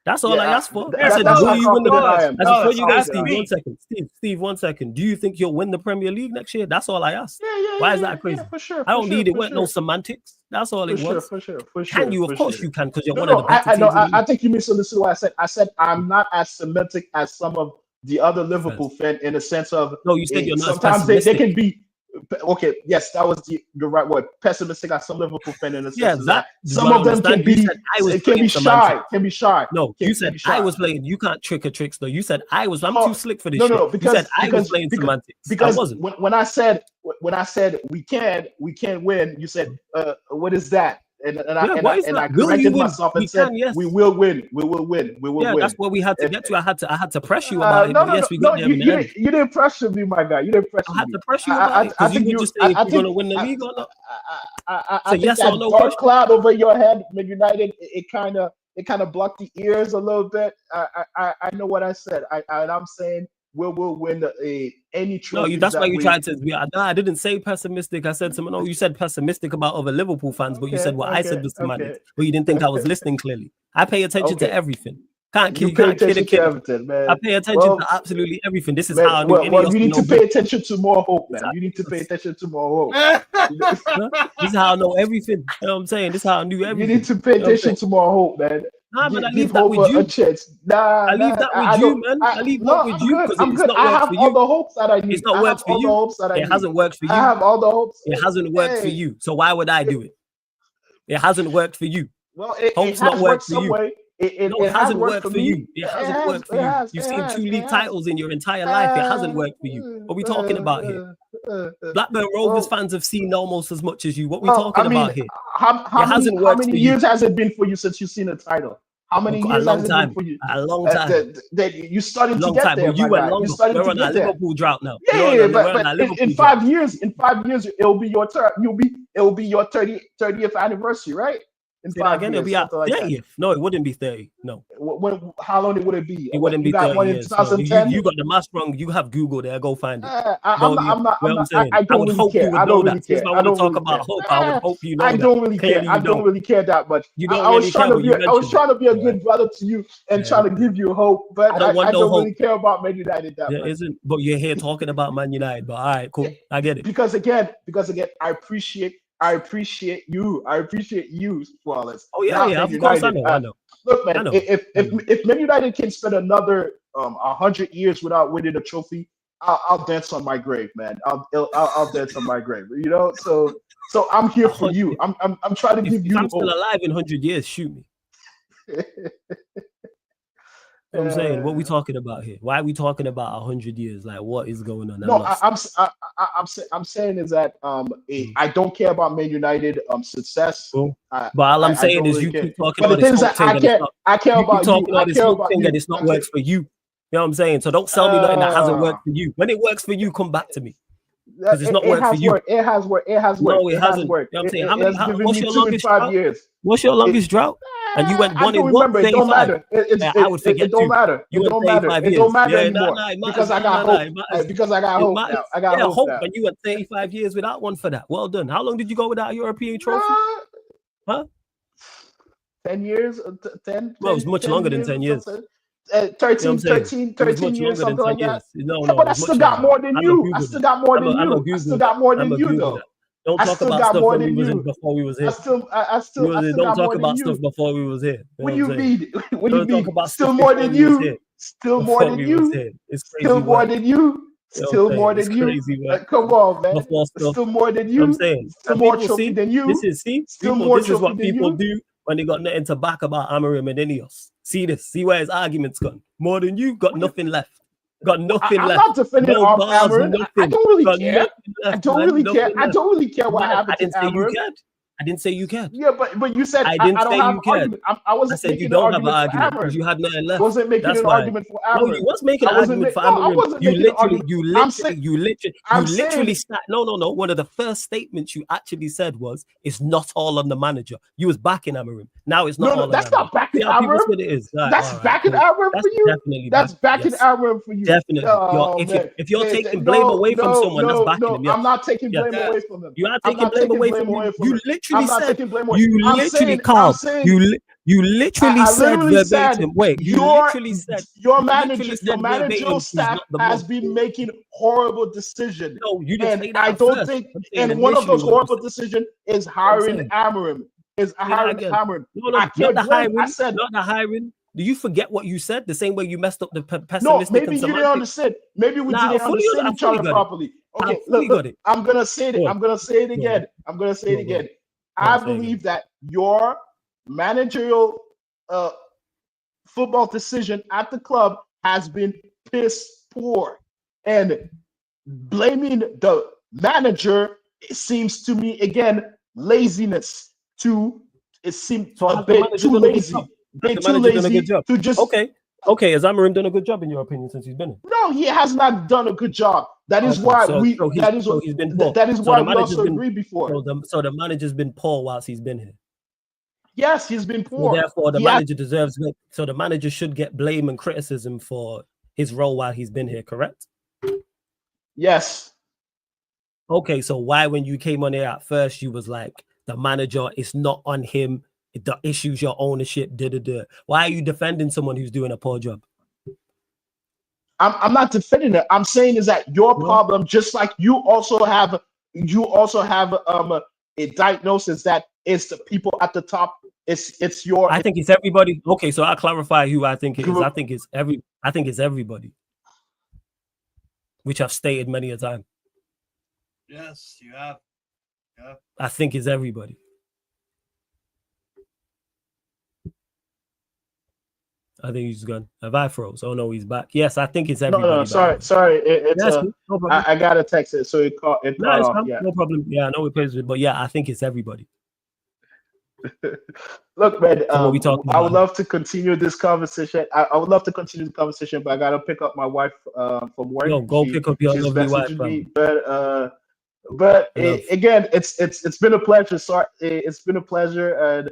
That's all I asked for. I said, will you win the before you guys, Steve, 1 second. Do you think you'll win the Premier League next year? That's all I asked. Why is that crazy? For sure. I don't need it. Weren't no semantics. That's all it was. For sure. Can you? Of course you can, because you're one of the better teams. I think you misunderstood what I said. I said I'm not as semantic as some of the other Liverpool fans in the sense of you said you're not. Sometimes they can be. Okay, yes, that was the right word. Pessimistic as some Liverpool fan in the sense that some of them can be shy. No, you said I was playing. You can't trick or tricks though. You said I was. I'm too slick for this. No, because you said I was playing semantics. Because I wasn't. When I said we can win, you said what is that? And I corrected myself and said we will win. We will win. That's what we had to get to. I had to press you about it. Yes, we got there in the end. You didn't pressure me, my guy. You didn't pressure me. I had to press you about it because you would just say if you're going to win the league or not. I think yes or no dark cloud over your head, Man United, it kind of blocked the ears a little bit. I know what I said. I'm saying we'll win any trophy. No, that's why you tried to. I didn't say pessimistic. I said something. No, you said pessimistic about other Liverpool fans, but you said what I said was semantics. But you didn't think I was listening clearly. I pay attention to everything. Can't kid a kid. Everything, man. I pay attention to absolutely everything. This is how I know. You need to pay attention to more hope, man. You need to pay attention to more hope. This is how I know everything. You know what I'm saying? This is how I knew everything. You need to pay attention to more hope, man. Nah, man, I leave that with you. I leave that with you, man. I leave that with you because it's not worked for you. I have all the hopes that I need. It's not worked for you. It hasn't worked for you. I have all the hopes. It hasn't worked for you. So why would I do it? It hasn't worked for you. Well, it has worked some way. It hasn't worked for you. It hasn't worked for you. You've seen 2 league titles in your entire life. It hasn't worked for you. What are we talking about here? Blackburn Rovers fans have seen almost as much as you. What are we talking about here? How many years has it been for you since you've seen a title? How many years has it been for you? A long time. You started to get there. You went longer. We're on a Liverpool drought now. Yeah, but in 5 years, it'll be your turn. It will be your 30th anniversary, right? In Say that 5 again, years, it'll be at something like that. 30th. No, it wouldn't be 30. No. How long would it be? It wouldn't be You got 30 one in years. No, 2010. you got the math wrong. You have Google there. Go find it. I'm not. I don't would really hope care. you would I know don't that. really Since care. I I want to don't talk really about care. hope, I would hope you know I that. don't really care. Clearly, I you don't really care that much. You don't I was really trying care, to but you be. I was mentioned trying to be a it. good brother to you and Yeah. trying to give you hope, but I don't want I no don't hope. really care about Man United that There much. isn't, but you're here talking about Man United. But all right, cool. I get it. Because again, I appreciate you. I appreciate you, Wallace. Oh yeah, not yeah. Man Of course, I United. know. I know. Look, I man, know. if Man United can spend another 100 years without winning a trophy, I'll dance on my grave, man. I'll dance on my grave. You know, so I'm here for you. I'm trying to give you If I'm hope. still alive in 100 years, shoot me. You know what I'm saying, what we talking about here? Why are we talking about 100 years? Like, what is going on? No, I'm saying is that I don't care about Man United success. Cool. But all I'm saying is you keep talking But all the this thing is hope that thing I care about you. talking all I this care hope about thing you. and it's not works for you. You know what I'm saying? So don't sell me nothing that hasn't worked for you. When it works for you, come back to me. Because it's not worked for you. It has worked. It has worked. No, it hasn't. Worked. You know what I'm saying? It has given what's me your 2 and longest 5 drought? years. What's your longest drought? And you went I one in don't what? remember. It don't 35? matter. I would forget it don't too. matter. You It went don't matter. 35 It years. don't matter Yeah, anymore. it Because I matters. got hope. Because I got hope now. I got hope now. And you went 35 years without one for that. Well done. How long did you go without a European trophy? Huh? 10 years? 10? Well, it was much longer than 10 years. 13 years, something like that. Yeah, but I still got more than you. I still got more than you. I still got more than you, though. Don't talk about stuff when we was in before we was here. I still don't got talk more about than stuff you. before we was here. What do you mean? What do you Don't talk mean? about Still stuff more before than we was you. here. Still more Before than we you. was here. It's crazy Still more work. than you. Still more than you. Come on, man. Still more than you. I'm saying. Still more trophy than you. This is Still more this is what trophy than people you. do when they got nothing to back about Amarim and Ineos. See this. See where his argument's gone. More than you, got nothing left. Got nothing I'm left. not defending No Amarim. bars, I don't really got care. I don't really care. I don't really care what happened to Amarim. I didn't say you cared. Yeah, but you said I didn't don't say have you an cared. argument. I wasn't said you making an don't have an argument argument for because Amarim. you had nothing left. Wasn't making That's an why. argument for No, Amarim. you was making an I wasn't argument for no, I Amarim. wasn't You making an argument. I'm literally saying- sat. No. One of the first statements you actually said was, "It's not all on the manager." You was backing Amarim. Now it's not all on that's Amarim. not backing See how people Amarim. say it is. Right, That's all right, backing cool. Amarim That's for you. definitely That's backing yes. Amarim for you. Definitely. Oh, If you're man. taking blame away from someone, that's backing him. Yes. I'm not taking blame Yes. away from him. You are I'm taking not blame taking away blame from away him. from You him. literally I'm not said. taking blame away. You I'm literally, saying- Carl. I'm saying- You literally I said literally said verbatim. Wait, you your literally said your you manager, literally your said managerial verbatim, staff he's not the has most. been making horrible decisions. No, you didn't say And that I at don't first. think, I'm saying and one of initially those what you horrible said. decisions is I'm hiring saying. Amarim. Is Say that hiring again. Amarim. No, I not can't the blame. hiring. I said Not the hiring. Do you forget what you said? The same way you messed up the no. pessimistic Maybe and you didn't semantic. understand. Maybe we Nah, didn't understand each other got it. properly. Okay, fully look, got it. I'm gonna say it. Go on. I'm gonna say it Go on. again. I'm gonna say it Go on, go on. again. Go on, I say it believe that your managerial football decision at the club has been piss poor, and blaming the manager, it seems to me again laziness. It seems So a has the bit manager too done a good lazy. job? Bit Has the too manager done a lazy good job? to just Okay. Has Amarim done a good job in your opinion since he's been here? No, he has not done a good job. That is Okay, why so he's been poor. that is So why the we manager's also been- agreed before. So the manager's been poor whilst he's been here. Yes, he's been So poor. therefore, the He has- manager deserves. So the manager should get blame and criticism for his role while he's been here. Correct? Yes. Okay. So why, when you came on here at first, you was like, the manager is not on him. The issues your ownership. Why are you defending someone who's doing a poor job? I'm not defending it. I'm saying is that your problem, just like you also have a diagnosis that it's the people at the top. It's your. I think it's everybody. Okay, so I'll clarify who I think it is. I think it's everybody, which I've stated many a time. Yes, you have. Yeah. I think it's everybody. I think he's gone. Have I froze? Oh no, he's back. Yes, I think it's everybody. No, sorry. It's no problem. I gotta text it, so it caught off. Fine. Yeah. No problem. Yeah, I know it plays with, but yeah, I think it's everybody. Look, man, So what we talking I would about? love to continue this conversation. I would love to continue the conversation, but I gotta pick up my wife from work. Yo, go pick up your she's lovely wife, messaging me, fam. but again, it's been a pleasure. Sorry, it's been a pleasure,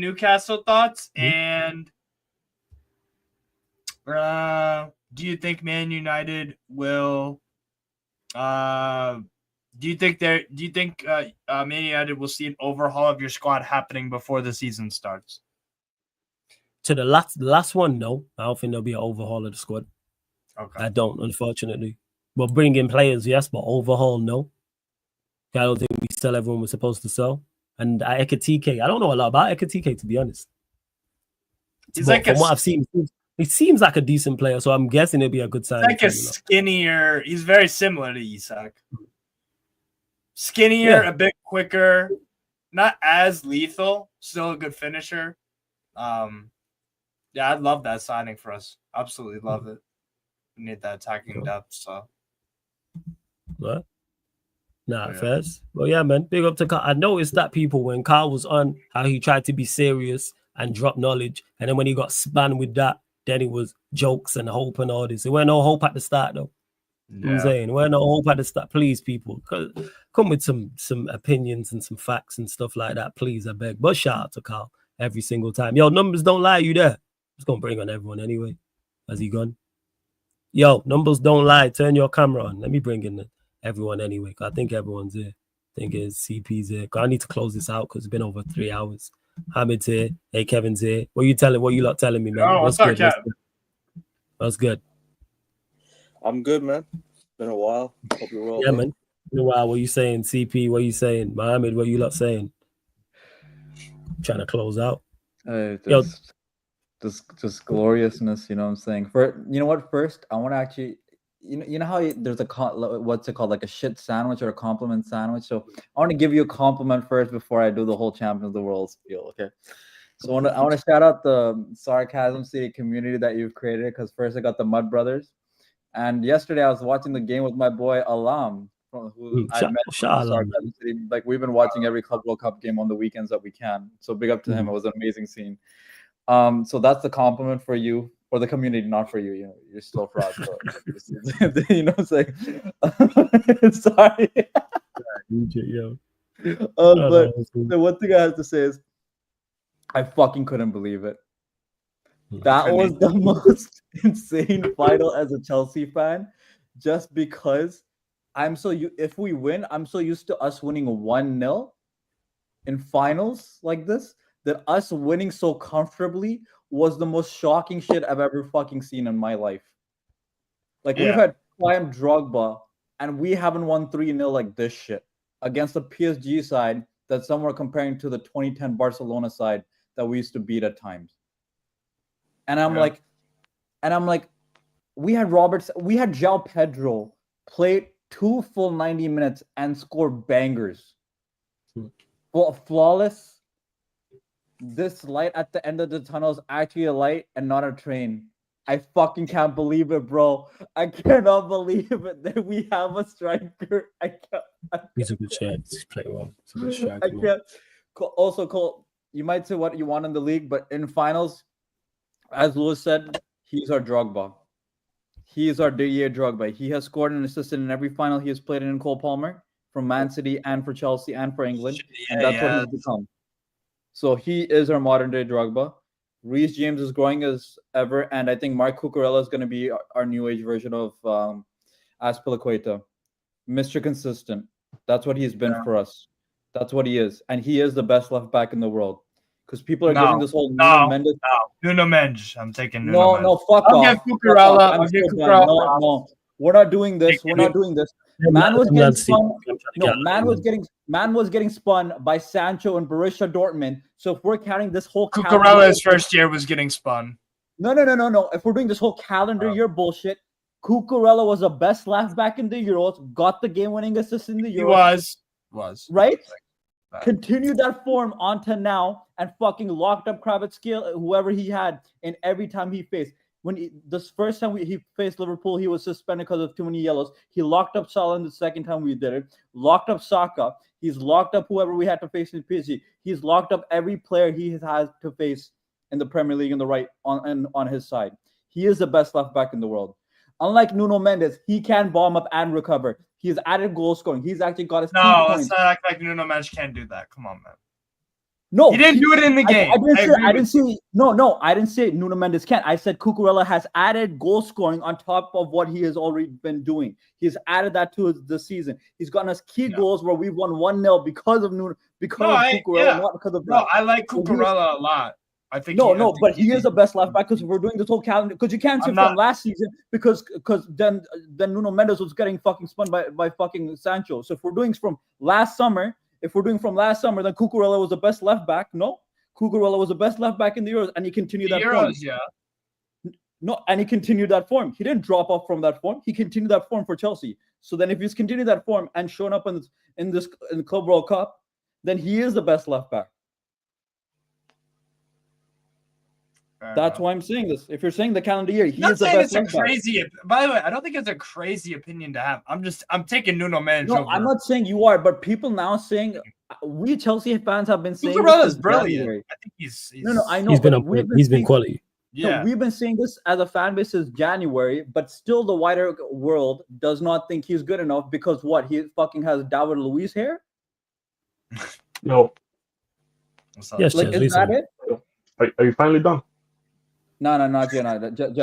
Newcastle thoughts, and do you think Man United will? Do you think Man United will see an overhaul of your squad happening before the season starts? To the last one, no. I don't think there'll be an overhaul of the squad. Okay. I don't, unfortunately. But bring in players, yes, but overhaul, no. I don't think we sell everyone we're supposed to sell. And Ekatike, I don't know a lot about Ekatike, to be honest. He's but like from what I've seen, he seems like a decent player, so I'm guessing it'll be a good sign. Like a skinnier. He's very similar to Isak. Skinnier, a bit quicker, not as lethal. Still a good finisher. Yeah, I'd love that signing for us. Absolutely love it. We need that attacking depth. So, what? Nah, first. Well, yeah, man. Big up to Carl. I noticed that people when Carl was on, how he tried to be serious and drop knowledge, and then when he got spun with that, then it was jokes and hope and all this. There weren't no hope at the start, though. You know what I'm saying? There weren't no hope at the start. Please, people, come with some opinions and some facts and stuff like that. Please, I beg. But shout out to Carl every single time. Yo, numbers don't lie. You there? Just gonna bring on everyone anyway. Has he gone? Yo, numbers don't lie. Turn your camera on. Let me bring in everyone anyway. I think everyone's here. I think it's CP's here. I need to close this out because it's been over 3 hours. Hamid's here. Hey, Kevin's here. What you lot telling me, man? Oh, what's up, Kevin? What's good? I'm good, man. Been a while. Hope you're well. Yeah, man. Been a while. What you saying, CP? What you saying, Mohammed? What you lot saying? Trying to close out. Just gloriousness, you know what I'm saying? You know what? First, I want to actually, you know how there's what's it called, like a shit sandwich or a compliment sandwich. So I want to give you a compliment first before I do the whole champion of the world spiel. Okay. So I want to shout out the Sarcasm City community that you've created, because first I got the Mud Brothers, and yesterday I was watching the game with my boy Alam, who I met from Sarcasm City. Like, we've been watching every Club World Cup game on the weekends that we can. So big up to him. It was an amazing scene. So that's the compliment for you, or the community, not for you. You know, you're still fraud. So, you know what I'm saying? Sorry. But the one thing I have to say is, I fucking couldn't believe it. That was the most insane final as a Chelsea fan, just because if we win, I'm so used to us winning 1-0 in finals like this, that us winning so comfortably was the most shocking shit I've ever fucking seen in my life. Like, we've had prime Drogba, and we haven't won 3-0 like this shit against the PSG side that some were comparing to the 2010 Barcelona side that we used to beat at times. And I'm like, we had João Pedro play 2 full 90 minutes and score bangers. Well, flawless. This light at the end of the tunnel is actually a light and not a train. I fucking can't believe it, bro. I cannot believe it that we have a striker. He's a good chance. He's playing well. He's a good striker. I can't. Also, Cole, you might say what you want in the league, but in finals, as Lewis said, he's our Drogba. He is our Didier Drogba. He has scored and assisted in every final he has played in Cole Palmer, from Man City and for Chelsea and for England. And that's what he's become. So he is our modern day Drogba. Reece James is growing as ever, and I think Mark Cucurella is going to be our new age version of Azpilicueta. Mr. Consistent. That's what he's been for us. That's what he is. And he is the best left back in the world. Because people are giving this whole Nuno Mendes. Nuno Mendes. I'm taking Nuno Mendes. No, fuck I'll off. Get Cucurella. No. We're not doing this. We're not doing this. Man was getting spun. No, man was getting spun by Sancho and Borussia Dortmund. So if we're counting this whole Cucurella's first year was getting spun. No. If we're doing this whole calendar year bullshit, Cucurella was the best left back in the Euros, got the game-winning assist in the Euros. He was. Right? Continued that form onto now and fucking locked up Kravitz, whoever he had, in every time he faced. This first time he faced Liverpool, he was suspended because of too many yellows. He locked up Salah in the second time we did it. Locked up Saka. He's locked up whoever we had to face in PSG. He's locked up every player he has had to face in the Premier League in the right on his side. He is the best left back in the world. Unlike Nuno Mendes, he can bomb up and recover. He's added goal scoring. He's actually got his let's not act like Nuno Mendes can't do that. Come on, man. No, he didn't do it in the game. I didn't say Nuno Mendes can't. I said Cucurella has added goal scoring on top of what he has already been doing. He's added that to this season. He's gotten us key goals where we've won 1-0 because of Nuno, Cucurella, not because of that. I like Cucurella a lot. I think no, but he is the best left back because we're doing this whole calendar. Because you can't say from last season because then Nuno Mendes was getting fucking spun by fucking Sancho. So if we're doing from last summer, then Cucurella was the best left back. No, Cucurella was the best left back in the Euros, and he continued that form. Yeah. No, and he continued that form. He didn't drop off from that form. He continued that form for Chelsea. So then, if he's continued that form and shown up in the Club World Cup, then he is the best left back. That's why I'm saying this. If you're saying the calendar year, he is the best left back. By the way, I don't think it's a crazy opinion to have. I'm taking Nuno Mendes. No, I'm not saying you are, but people now saying we Chelsea fans have been saying Cucurella's brilliant. I think he's no, I know. He's been quality. Yeah, no, we've been saying this as a fan base since January, but still the wider world does not think he's good enough because what? He fucking has David Luiz hair? No. Yes, like, is that it? Are you finally done? No, not yet. No. Just.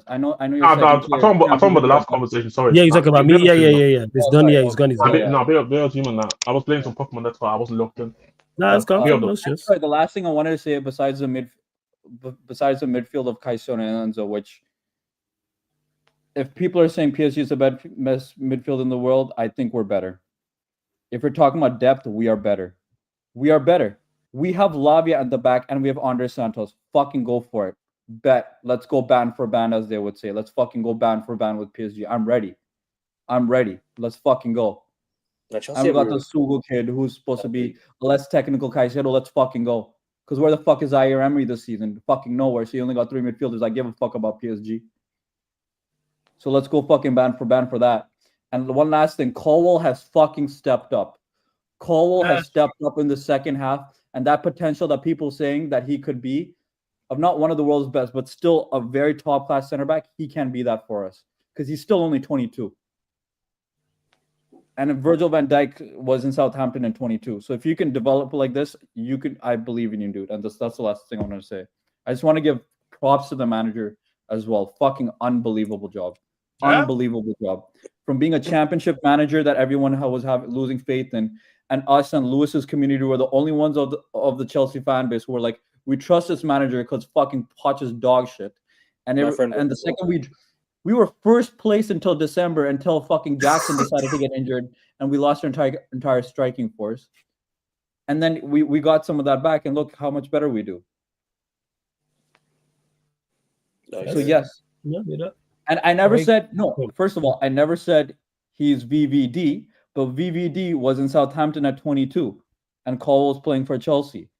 I know. You're I'm talking about the last conversation. Sorry. Yeah, he's talking about me. Yeah. It's done. Yeah, he's gone. No, Bale's human now. I was playing some Pokemon. That's why I wasn't locked in. No, it's gone. The last thing I wanted to say besides the midfield of Caicedo and Enzo, which if people are saying PSG is the best midfield in the world, I think we're better. If we're talking about depth, we are better. We have Lavia at the back and we have Andre Santos. Fucking go for it. Bet. Let's go band for band, as they would say. Let's fucking go band for band with PSG. I'm ready. Let's fucking go. And we got the Sugo kid who's supposed to be a less technical Caicedo. Let's fucking go. Because where the fuck is Zaire Emery this season? Fucking nowhere. So you only got 3 midfielders. I give a fuck about PSG. So let's go fucking band for that. And one last thing. Colwell has fucking stepped up. Has stepped up in the second half. And that potential that people saying that he could be, of not one of the world's best, but still a very top-class center back, he can be that for us. Because he's still only 22. And Virgil van Dijk was in Southampton in 22. So if you can develop like this, you can. I believe in you, dude. And that's the last thing I want to say. I just want to give props to the manager as well. Fucking unbelievable job. Yeah. Unbelievable job. From being a championship manager that everyone was losing faith in, and us and Lewis's community were the only ones of the Chelsea fan base who were like, we trust this manager because fucking Poch is dog shit. And the second we were first place until December, until fucking Jackson decided to get injured, and we lost our entire striking force. And then we got some of that back, and look how much better we do. Nice. So yes. And I never said no. First of all, I never said he's VVD, but VVD was in Southampton at 22, and Cole was playing for Chelsea.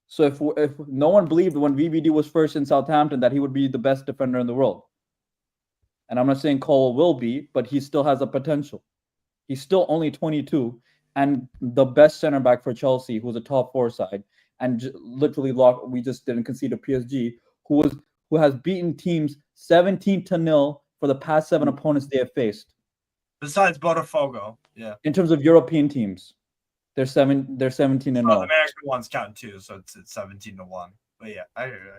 So if no one believed when VVD was first in Southampton that he would be the best defender in the world. And I'm not saying Cole will be, but he still has a potential. He's still only 22 and the best center back for Chelsea, who's a top 4 side, and literally we just didn't concede to PSG, who has beaten teams 17-0 for the past 7 opponents they have faced. Besides Botafogo, yeah. In terms of European teams, they're 17-0. The American ones count too, so it's 17-1. But yeah, I hear you.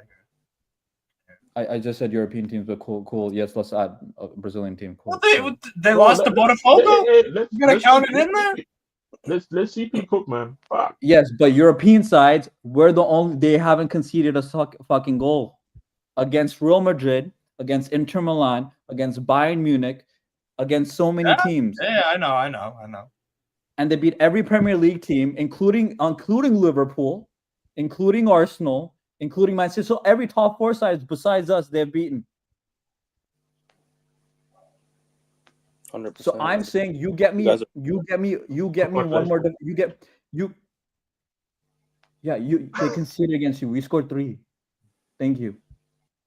I just said European teams, but cool. Yes, let's add a Brazilian team. Cool. Well, they lost to Botafogo? You're going to count it in there? Let's see Cook, man. Fuck. Yes, but European sides, they haven't conceded a fucking goal. Against Real Madrid, against Inter Milan, against Bayern Munich, against so many teams. Yeah, I know. And they beat every Premier League team, including Liverpool, including Arsenal, including Man City. So every top 4 sides besides us, they've beaten. 100%. So I'm saying you get me one more. They conceded against you. We scored 3. Thank you.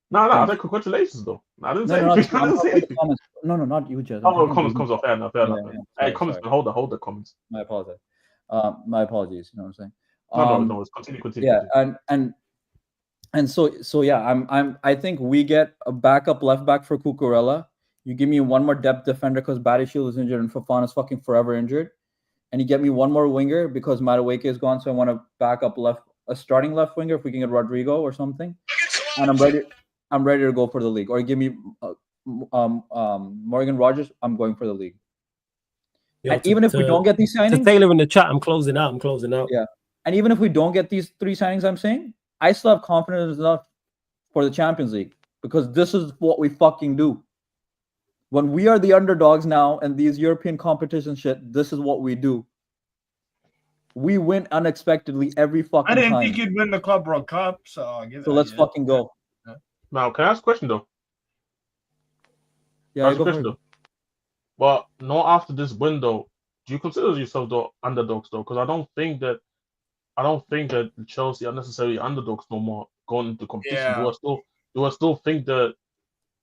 No, congratulations though. I didn't say anything. No, not you, Jez. Oh, comments off. Fair enough. Hey, comments. Hold the comments. My apologies. You know what I'm saying? No. Continue. Yeah, and so yeah, I think we get a backup left back for Cucurella. You give me one more depth defender because Badiashile is injured and Fofana's fucking forever injured, and you get me one more winger because Madueke is gone. So I want to back up a starting left winger if we can get Rodrigo or something. And I'm ready to go for the league. Or give me Morgan Rogers. I'm going for the league. And even if we don't get these signings, Taylor in the chat, I'm closing out. Yeah, and even if we don't get these 3 signings, I'm saying I still have confidence enough for the Champions League because this is what we fucking do. When we are the underdogs now and these European competition shit, this is what we do. We win unexpectedly every fucking time. I didn't think you'd win the Club World Cup, so let's fucking go. Now, can I ask a question though? Yeah, go for it. But not after this window, do you consider yourself the underdogs though? Because I don't think that Chelsea are necessarily underdogs no more going into competition. Yeah. Do I still think that?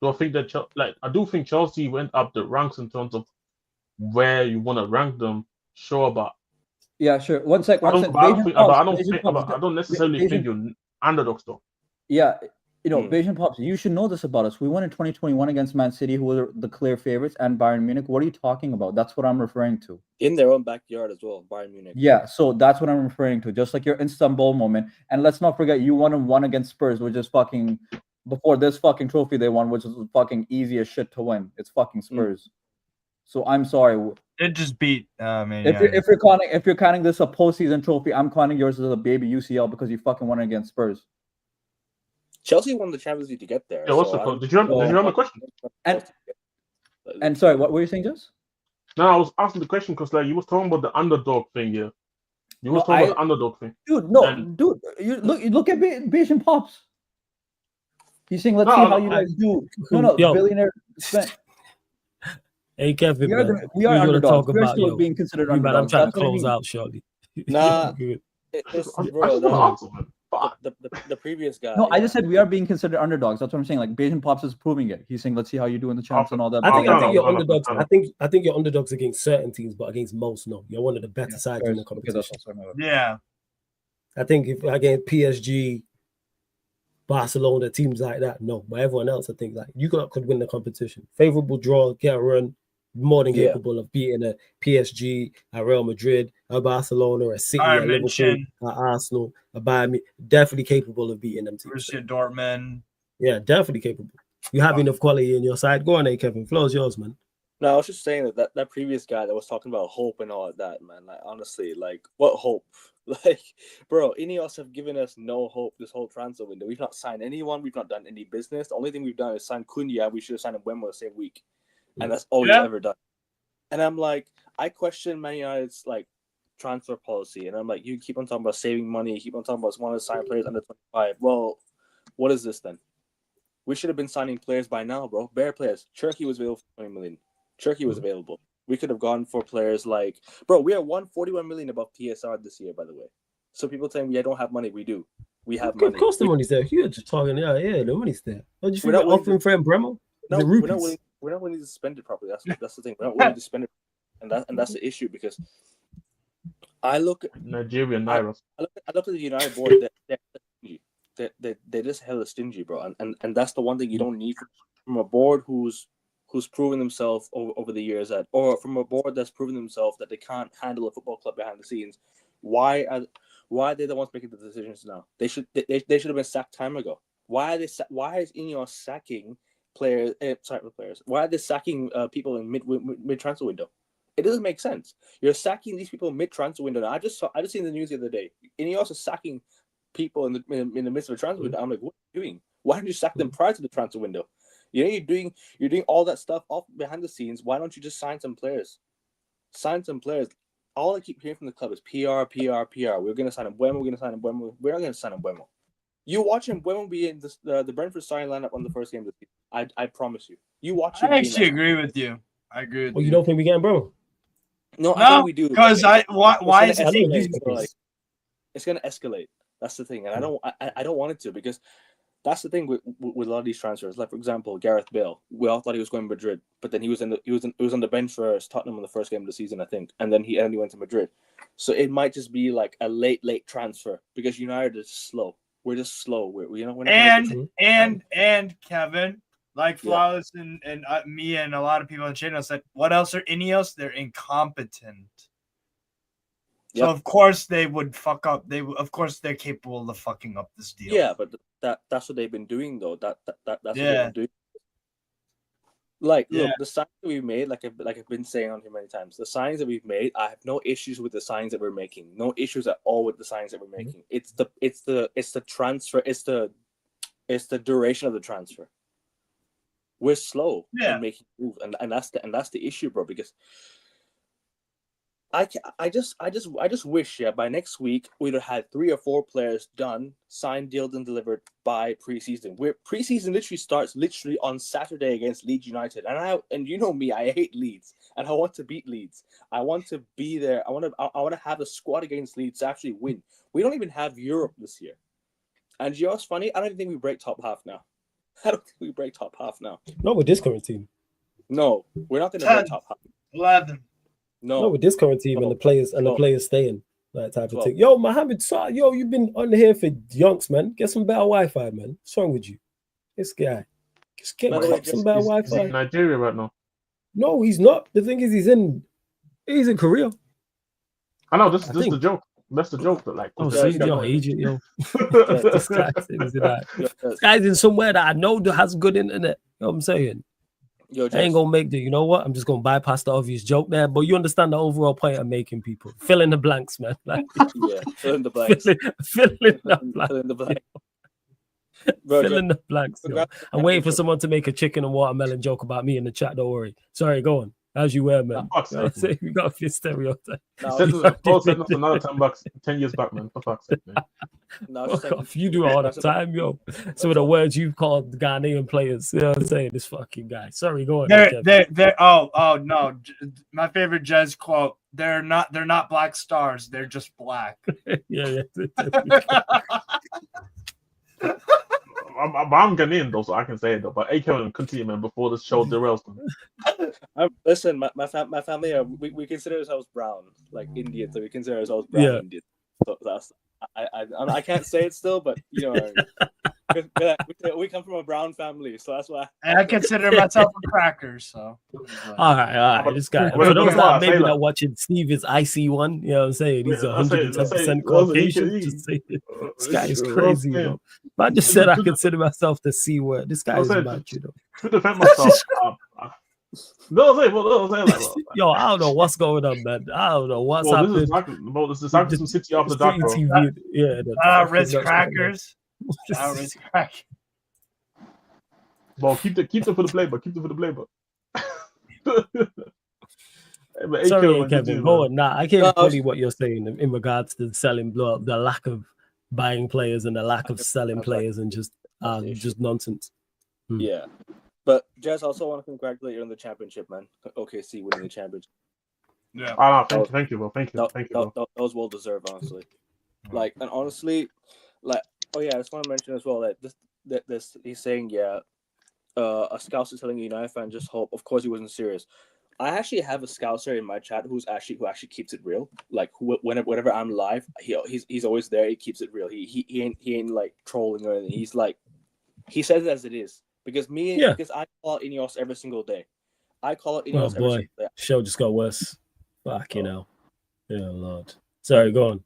Do I think that I do think Chelsea went up the ranks in terms of where you want to rank them? Sure, but yeah, sure. One sec. I don't necessarily think you're underdogs though. Yeah, Bayesian Pops, you should know this about us. We won in 2021 against Man City, who were the clear favorites, and Bayern Munich. What are you talking about? That's what I'm referring to. In their own backyard as well, Bayern Munich. Yeah, so that's what I'm referring to. Just like your Istanbul moment. And let's not forget, you won and won against Spurs, which is fucking before this fucking trophy they won, which is fucking easy as shit to win. It's fucking Spurs. So I'm sorry. It just beat. If you're counting this a postseason trophy, I'm counting yours as a baby UCL because you fucking won against Spurs. Chelsea won the Champions League to get there. Yeah, what's the point? Did you have a question? And sorry, what were you saying, Jess? No, I was asking the question because you was talking about the underdog thing here. You was talking about the underdog thing. Dude, you look at Bayesian Pops. He's saying, let's see how you guys do. No, billionaire spent. Hey, Kevin, we are underdogs. We're still being considered underdogs. I'm trying to close out shortly. Nah, the previous guy. No, I just said we are being considered underdogs. That's what I'm saying. Like Bayesian Pops is proving it. He's saying, let's see how you do in the champs and all that. I think you're underdogs. I think you're underdogs against certain teams, but against most, no. You're one of the better sides in the competition. Yeah. I think if against PSG, Barcelona, teams like that, no. But everyone else, I think you could win the competition. Favorable draw, get a run, more than capable of beating a PSG, a Real Madrid, a Barcelona, a City, a Liverpool, a Arsenal, a Bayern. Definitely capable of beating them teams. Borussia Dortmund. Yeah, definitely capable. You have enough quality in your side. Go on, Kevin. Floor's yours, man. No, I was just saying that previous guy that was talking about hope and all of that, man. Like honestly, what hope? Bro, Ineos have given us no hope this whole transfer window. We've not signed anyone. We've not done any business. The only thing we've done is sign Cunha. We should have signed Mbeumo the same week. And that's all we've ever done. And I'm like, I question Man United's transfer policy. And I'm like, you keep on talking about saving money. You keep on talking about wanting to sign players under 25. Well, what is this then? We should have been signing players by now, bro. Bare players. Turkey was available for 20 million. Turkey was available. We could have gone for players bro, we are 141 million above PSR this year, by the way. So people saying we don't have money, we do. We have money. Of course the money's there. Huge talking, the money's there. What do you think we're offering for Mbeumo? No, we're not willing to spend it properly. That's the thing. We're not willing to spend it, and that's the issue because I look at Nigerian Naira. I look at the United board. They're just hella stingy, bro. And that's the one thing you don't need from a board who's proven themselves over the years or from a board that's proven themselves that they can't handle a football club behind the scenes. Why are they the ones making the decisions now? They should have been sacked time ago. Why is Ineos sacking players? Why are they sacking people in mid transfer window? It doesn't make sense. You're sacking these people mid transfer window. Now, I just seen the news the other day. Ineos is sacking people in the midst of a transfer window. I'm like, what are you doing? Why don't you sack them prior to the transfer window? You're doing all that stuff off behind the scenes. Why don't you just sign some players? Sign some players. All I keep hearing from the club is PR. We're going to sign Mbeumo. We're not going to sign Mbeumo. You watch Mbeumo be in the Brentford starting lineup on the first game of the season. I promise you. You watch him. I actually agree with you. I agree with you. You don't think we get Mbeumo? No, I think we do. Because why is it? It's going to escalate. That's the thing, and I don't want it to because that's the thing with a lot of these transfers. Like for example, Gareth Bale. We all thought he was going to Madrid, but then he was on the bench for Tottenham in the first game of the season, I think, and then he went to Madrid. So it might just be like a late transfer because United is slow. We're just slow. We're not. And Kevin, like Flawless and me and a lot of people on the channel said, what else are Ineos? They're incompetent. So of course they would fuck up. Of course they're capable of fucking up this deal. Yeah, but that's what they've been doing though. That's what they've been doing. Like, look, the signs that we've made, like I've been saying on here many times, the signs that we've made, I have no issues with the signs that we're making. No issues at all with the signs that we're making. It's the transfer. It's the duration of the transfer. We're slow in making moves, and that's the issue, bro. Because I just wish by next week we'd have had 3 or 4 players done, signed, dealed, and delivered by preseason. Where preseason literally starts on Saturday against Leeds United, and you know me, I hate Leeds, and I want to beat Leeds. I want to be there. I want to have a squad against Leeds to actually win. We don't even have Europe this year, and you know what's funny? I don't even think we break top half now. I don't think we break top half now. Not with this current team. No, we're not going to break top half. 11. No, with this current team and the players staying, that type of thing. Yo, Mohammed, you've been on here for yonks, man. Get some better Wi-Fi, man. What's wrong with you? This guy. Just get some better Wi-Fi. He's in Nigeria right now. No, he's not. The thing is, he's in Korea. I know. This is the joke. That's the joke. That agent, yo. This guy's in somewhere that I know that has good internet. You know what I'm saying? Yo, I ain't gonna make the, you know what? I'm just gonna bypass the obvious joke there, but you understand the overall point I'm making, people. Fill in the blanks, man. Like, fill in the blanks. Fill in the blanks. Fill in the blanks. Yo. I'm waiting for someone to make a chicken and watermelon joke about me in the chat. Don't worry. Sorry, go on. As you were, man. We got a few stereotypes. Another $10, 10 years back, man. For fuck's sake, man. You do it all the time, yo. Some of the words you called Ghanaian players. You know what I'm saying? This fucking guy. Sorry, go on. Oh no. My favorite Jez quote. They're not black stars, they're just black. yeah. I'm Ghanaian though, so I can say it though. But hey, Kevin, continue, man. Before this show derails, man. Listen, my family, we consider ourselves brown, like Indians. So we consider ourselves brown Indians. So that's I can't say it still, but you know what I mean. We come from a brown family, so that's why. And I consider myself a cracker. So. All right. This guy. For those that maybe not watching, Steve is IC1. You know what I'm saying? He's 110% Caucasian. This guy is crazy, you know. But I just said I consider myself the C word. This guy is mad, you know. To defend myself. Yo, I don't know what's going on, man. I don't know what's happening. This is some city after dark, bro. Ritz crackers. Ritz crackers. Well, keep them for the playbook. Keep them for the playbook. Sorry, Kevin. Go on. Nah, I can't fully what you're saying in regards to selling blow up, the lack of buying players and the lack of selling players and just nonsense. Yeah. But Jess, also want to congratulate you on the championship, man. OKC winning the championship. Yeah. Thank you, bro. Thank you. That was well deserved, honestly. Like, and honestly, like, I just want to mention as well that this he's saying, a Scouser is telling a United fan just hope. Of course, he wasn't serious. I actually have a Scouser in my chat who actually keeps it real. Like, whenever I'm live, he's always there. He keeps it real. He ain't like trolling or anything. He's like, he says it as it is. Because I call out Ineos every single day. I call out Ineos every single day. Show just got worse. Fuck, you know. Yeah, Lord. Sorry, go on.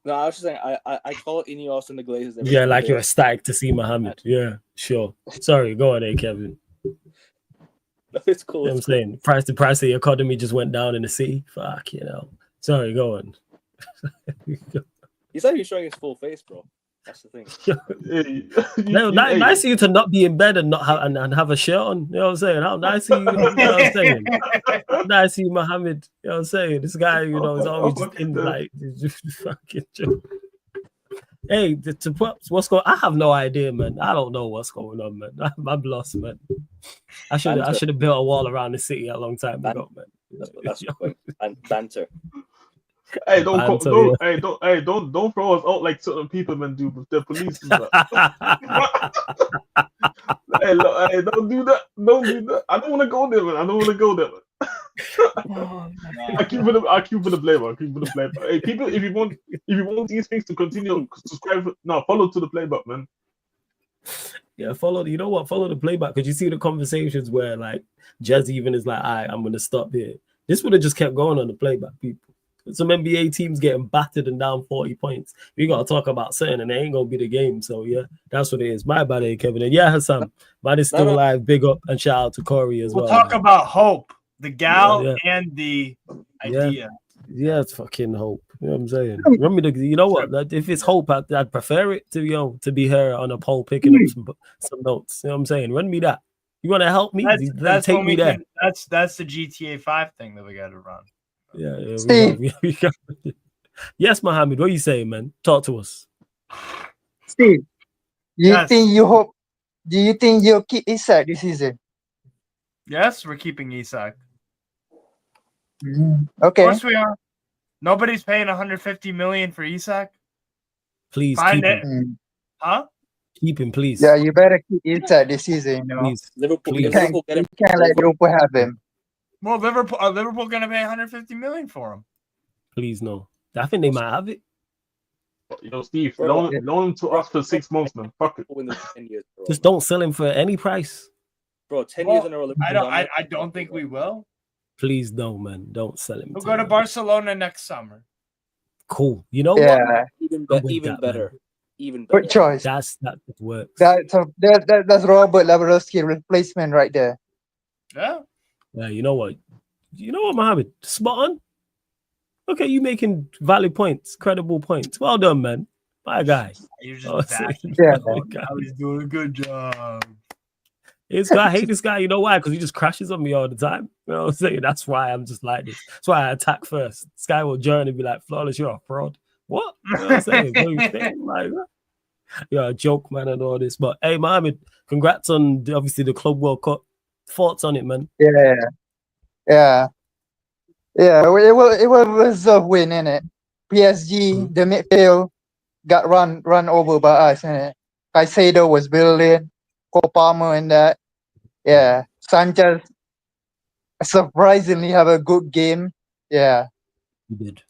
No, I was just saying, I call out Ineos and the Glazers every single day. You're ecstatic to see Mohammed. Yeah, sure. Sorry, go on, Kevin. No, it's cool. You know what I'm saying? Price of the economy just went down in the city. Fuck, you know. Sorry, go on. He's not even showing his full face, bro. That's the thing. Nice of you to not be in bed and not have and have a shirt on. You know what I'm saying? How nice of you, you know what I'm saying? Nice of you, Mohammed. You know what I'm saying? This guy, you know, is always just in like fucking joke. Hey, what's going? I have no idea, man. I don't know what's going on, man. I'm lost, man. I should have built a wall around the city a long time ago, man. That's and banter. Hey, don't throw us out like certain people men do with the police. Hey, don't do that. Don't do that. I don't want to go there, man. I keep for the playbook. Hey, people, if you want these things to continue, subscribe. No, follow to the playbook, man. Yeah, follow. You know what? Follow the playback because you see the conversations where like Jazz even is like, "I'm gonna stop here." This would have just kept going on the playback, people. Some NBA teams getting battered and down 40 points. We got to talk about something, and it ain't going to be the game. So, yeah, that's what it is. My bad, Kevin. And yeah, Hassan, man is still alive. Big up and shout out to Corey as well. We'll talk about hope, the gal and the idea. Yeah, it's fucking hope. You know what I'm saying? Remember, you know what? If it's hope, I'd prefer it to to be her on a poll picking up some notes. You know what I'm saying? Run me that. You want to help me? That's take me there. That's the GTA 5 thing that we got to run. Yeah. We got. Yes, Mohammed. What are you saying, man? Talk to us. Steve, do you think you'll keep Isak this season? Yes, we're keeping Isak. Okay. Of course we are. Nobody's paying 150 million for Isak. Please Find keep it. him. Huh? Keep him, please. Yeah, you better keep Isak this season. You know, please. Liverpool, you can't let Liverpool have him. Well, Liverpool gonna pay 150 million for him. Please no. I think they might have it. Yo, Steve, loan him to us for 6 months, man. Fuck it. 10 years, bro. Just don't sell him for any price. Bro, 10 years in a row. I don't think we will. Please don't, man. Don't sell him. We'll go to Barcelona next summer. Cool. You know what? Even better. Even better. Good choice. That works. That's Robert Lewandowski replacement right there. Yeah. Yeah. You know what, Mohammed? Spot on. Okay, you making valid points, credible points. Well done, man. My guy. You're just bashing. Yeah. I was doing a good job. I hate this guy. You know why? Because he just crashes on me all the time. You know what I'm saying? That's why I'm just like this. That's why I attack first. This guy will join and be like, Flawless, you're a fraud. What? You know what I'm saying? What are you saying? Like, you're a joke, man, and all this. But hey, Mohammed, congrats on obviously the Club World Cup. Thoughts on it, man? Yeah. It was a win, innit? PSG, the midfield got run over by us, innit? Caicedo was brilliant. Palmer and that. Yeah. Sanchez surprisingly have a good game. Yeah. He did.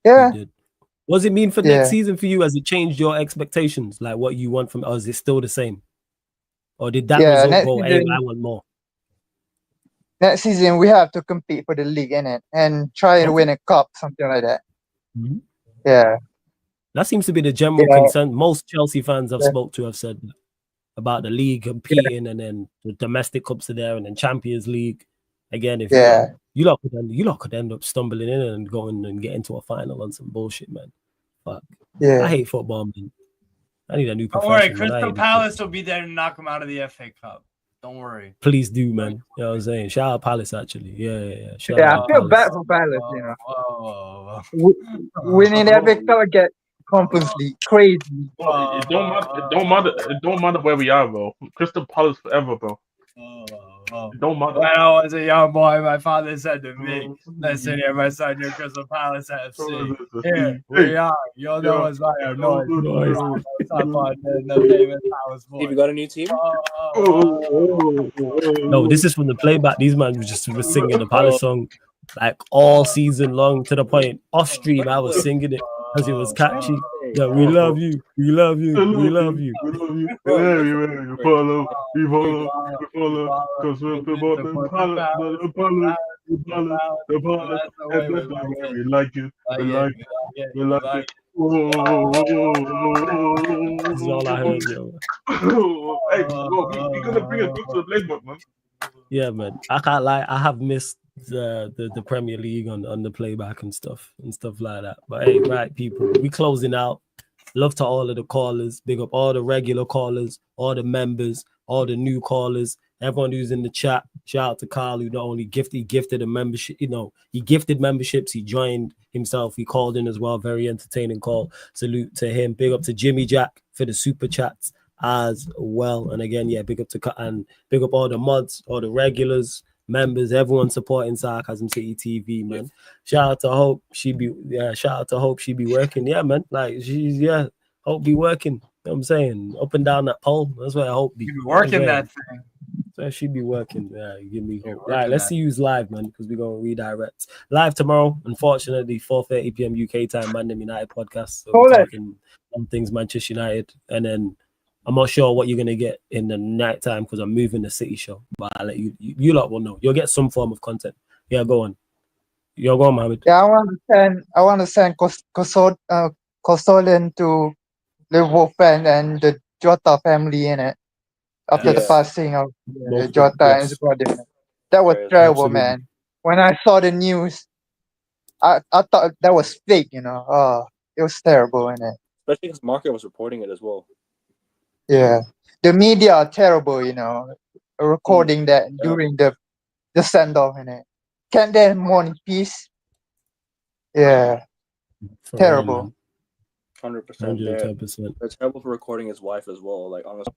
Yeah. He did. What does it mean for next season for you? Has it changed your expectations? Like what you want from, or is it still the same? Or did that result go, hey, I want more? Next season, we have to compete for the league, innit? And try and win a cup, something like that. Mm-hmm. Yeah. That seems to be the general concern. Most Chelsea fans I've spoke to have said about the league competing, and then the domestic cups are there, and then Champions League. Again, if you lot could end up stumbling in and going and get into a final on some bullshit, man. But I hate football, man. I need a new profession. Don't worry, Crystal Palace will be there to knock them out of the FA Cup. Don't worry. Please do, man. You know what I'm saying? Shout out Palace, actually. Yeah. I feel bad for Palace, you know. Winning every cup get Conference League, crazy. It don't matter where we are, bro. Crystal Palace forever, bro. It don't matter. When I was a young boy, my father said to me, "Listen here, my son, you're Crystal Palace FC. Here we are. You'll know us by our noise. Have you got a new team? No, this is from the playback. These man was singing the Palace song like all season long, to the point off stream I was singing it because it was catchy. Yeah, we love you, we love you, we love you. We follow, because we're the Palace. We like you, we like you, we like you. This is all I heard, yo. Hey, we're gonna bring a book to the playbook, man. Yeah, man. I can't lie. I have missed the Premier League on the playback and stuff like that. But hey, right, people, we closing out. Love to all of the callers. Big up all the regular callers, all the members, all the new callers, everyone who's in the chat. Shout out to Carl, who not only gifted a membership, he gifted memberships. He joined himself. He called in as well. Very entertaining call. Salute to him. Big up to Jimmy Jack for the super chats as well. And again, big up to big up all the mods, all the regulars, members, everyone supporting Sarcasm City TV, man. Shout out to Hope. Shout out to Hope. She be working. Yeah, man. Like Hope be working. You know what I'm saying? Up and down that pole. That's where I hope be. You be working that thing. So she be working. Yeah, give me hope. Right, let's see who's live, man, because we're gonna redirect. Live tomorrow, unfortunately, 4:30 p.m. UK time, Man United podcast. So we're talking some things Manchester United, and then I'm not sure what you're gonna get in the night time because I'm moving the City show. But I'll let you lot will know. You'll get some form of content. Yeah, go on. You're going, Mohammed. Yeah, I want to send condolence to Liverpool fan and the Jota family in it after the Yes. passing of Both Jota and yes. his brother. That was terrible, Absolutely. man. When I saw the news, I thought that was fake. Oh, it was terrible in it. Especially because Market was reporting it as well. Yeah, the media are terrible. Recording that Yeah. during the send off in it. Can't they mourn in peace? Yeah, For terrible. 100%. 110%. They're terrible for recording his wife as well. Like honestly,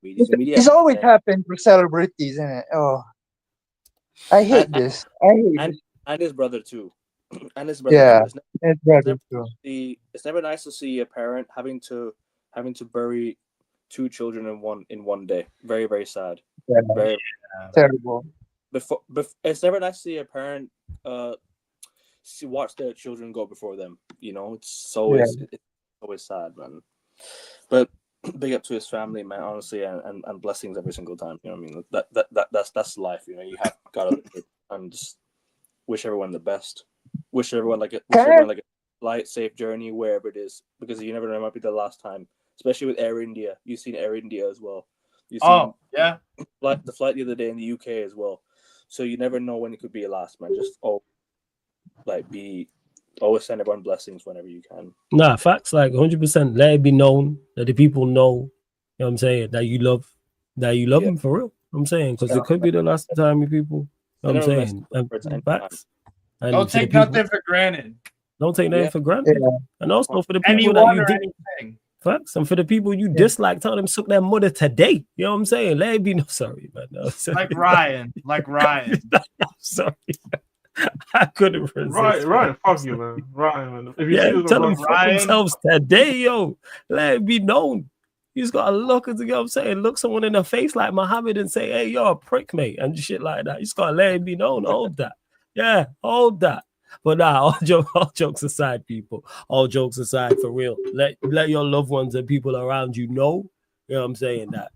the media. It's always happened to celebrities, isn't it? Oh, I hate this. And his brother too. And his brother Yeah, too. his brother too. It's never nice to see a parent having to bury two children in one day. Very, very sad. Yeah. Very Terrible. It's never nice to see a parent watch their children go before them. It's always sad, man. But big up to his family, man. Honestly, and blessings every single time. You know what I mean? That's life. You have got to and just wish everyone the best. Wish everyone a light, safe journey wherever it is, because you never know, it might be the last time. Especially with Air India, you've seen Air India as well. You've seen the flight the other day in the UK as well. So you never know when it could be your last, man. Just always send everyone blessings whenever you can. Nah, facts, like 100%. Let it be known that the people know, you know what I'm saying, that you love them for real. You know what I'm saying, because it could be the last time you people, you know what I'm saying, and facts. And don't take nothing for granted. Don't take nothing for granted. Yeah. And also for the people Anyone that or you anything. facts, and for the people you dislike, tell them suck their mother today. You know what I'm saying? Let it be no sorry, man. No, sorry. Like Ryan. Sorry. I couldn't resist. Ryan, fuck you, man. Ryan, man. If you see Tell them Ryan, fuck themselves today, yo. Let it be known. You just gotta look at, you know what I'm saying, look someone in the face like Muhammad and say, hey, you're a prick, mate, and shit like that. You just gotta let it be known. Hold that. Yeah, hold that. But nah, all jokes aside, people. All jokes aside, for real. Let your loved ones and people around you know what I'm saying, that,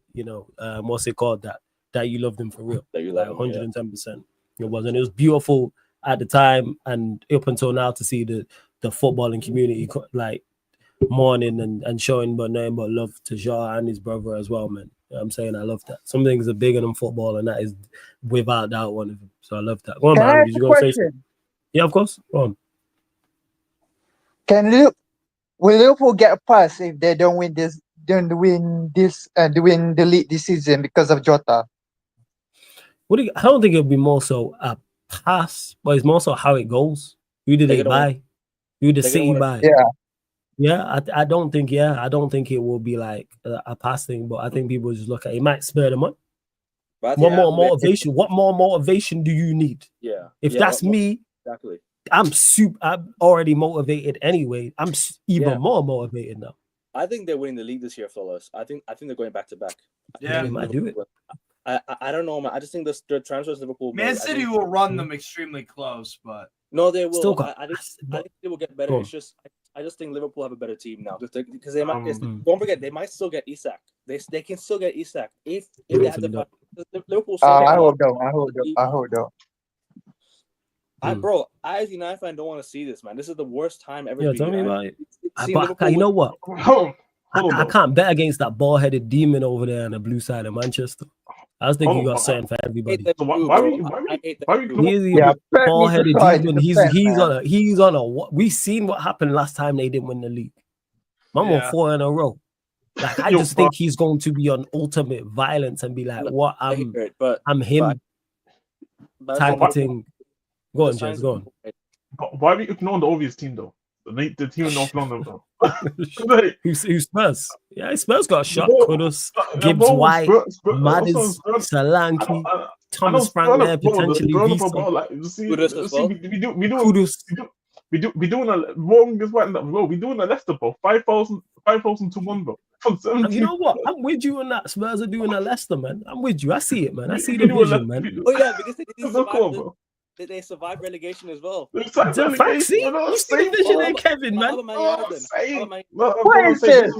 what's it called, that you love them for real. That you love like 110%. It was, and it was beautiful at the time and up until now to see the footballing community like mourning and showing but nothing but love to Shaw and his brother as well, man. You know what I'm saying? I love that. Some things are bigger than football, and that is without doubt one of them. So I love that. Go on, Can I man. ask Did you a go and say question? something? Yeah, of course. Go on. Will Liverpool get a pass if they don't win the league this season because of Jota? I don't think it'll be more so a pass, but it's more so how it goes. Who did they buy? Who did City buy? Yeah, I don't think it will be like a pass thing, but I think people just look at it. It might spur them on. What more motivation do you need? Yeah. If that's me, exactly. I'm already motivated anyway. I'm even more motivated now. I think they're winning the league this year, fellas. I think they're going back to back. Yeah, they might do it. I don't know, man. I just think the transfers Liverpool. Man City will run them extremely close, but no, they will. Still I think they will get better. It's just I just think Liverpool have a better team now because they might. Don't forget, they might still get Isak. They can still get Isak if they have the Liverpool. I hope though. Bro, I as a United fan don't want to see this, man. This is the worst time ever. Yeah, tell me about it. But you know what? I can't bet against that ball-headed demon over there on the blue side of Manchester. I was thinking you got something for everybody. He's a ball-headed demon. He's on a. We seen what happened last time they didn't win the league. I'm on 4 in a row. Like I just think he's going to be on ultimate violence and be like, "What? I'm him." Type of thing. Go on, James. Go on. Why are we ignoring the obvious team though? The team in North London though. Who's Spurs? Yeah, Spurs got a shot. Kudus, Gibbs White, Maddis, Solanke, Thomas Frank there potentially. We doing a wrong as well. Bro, we doing a Leicester, bro. 5,000 to 1, bro. You know what? I'm with you on that. Spurs are doing a Leicester, man. I'm with you. I see it, man. I see the vision, man. Oh yeah, because they survived relegation as well. See, you see the vision there, Kevin, man. What is this?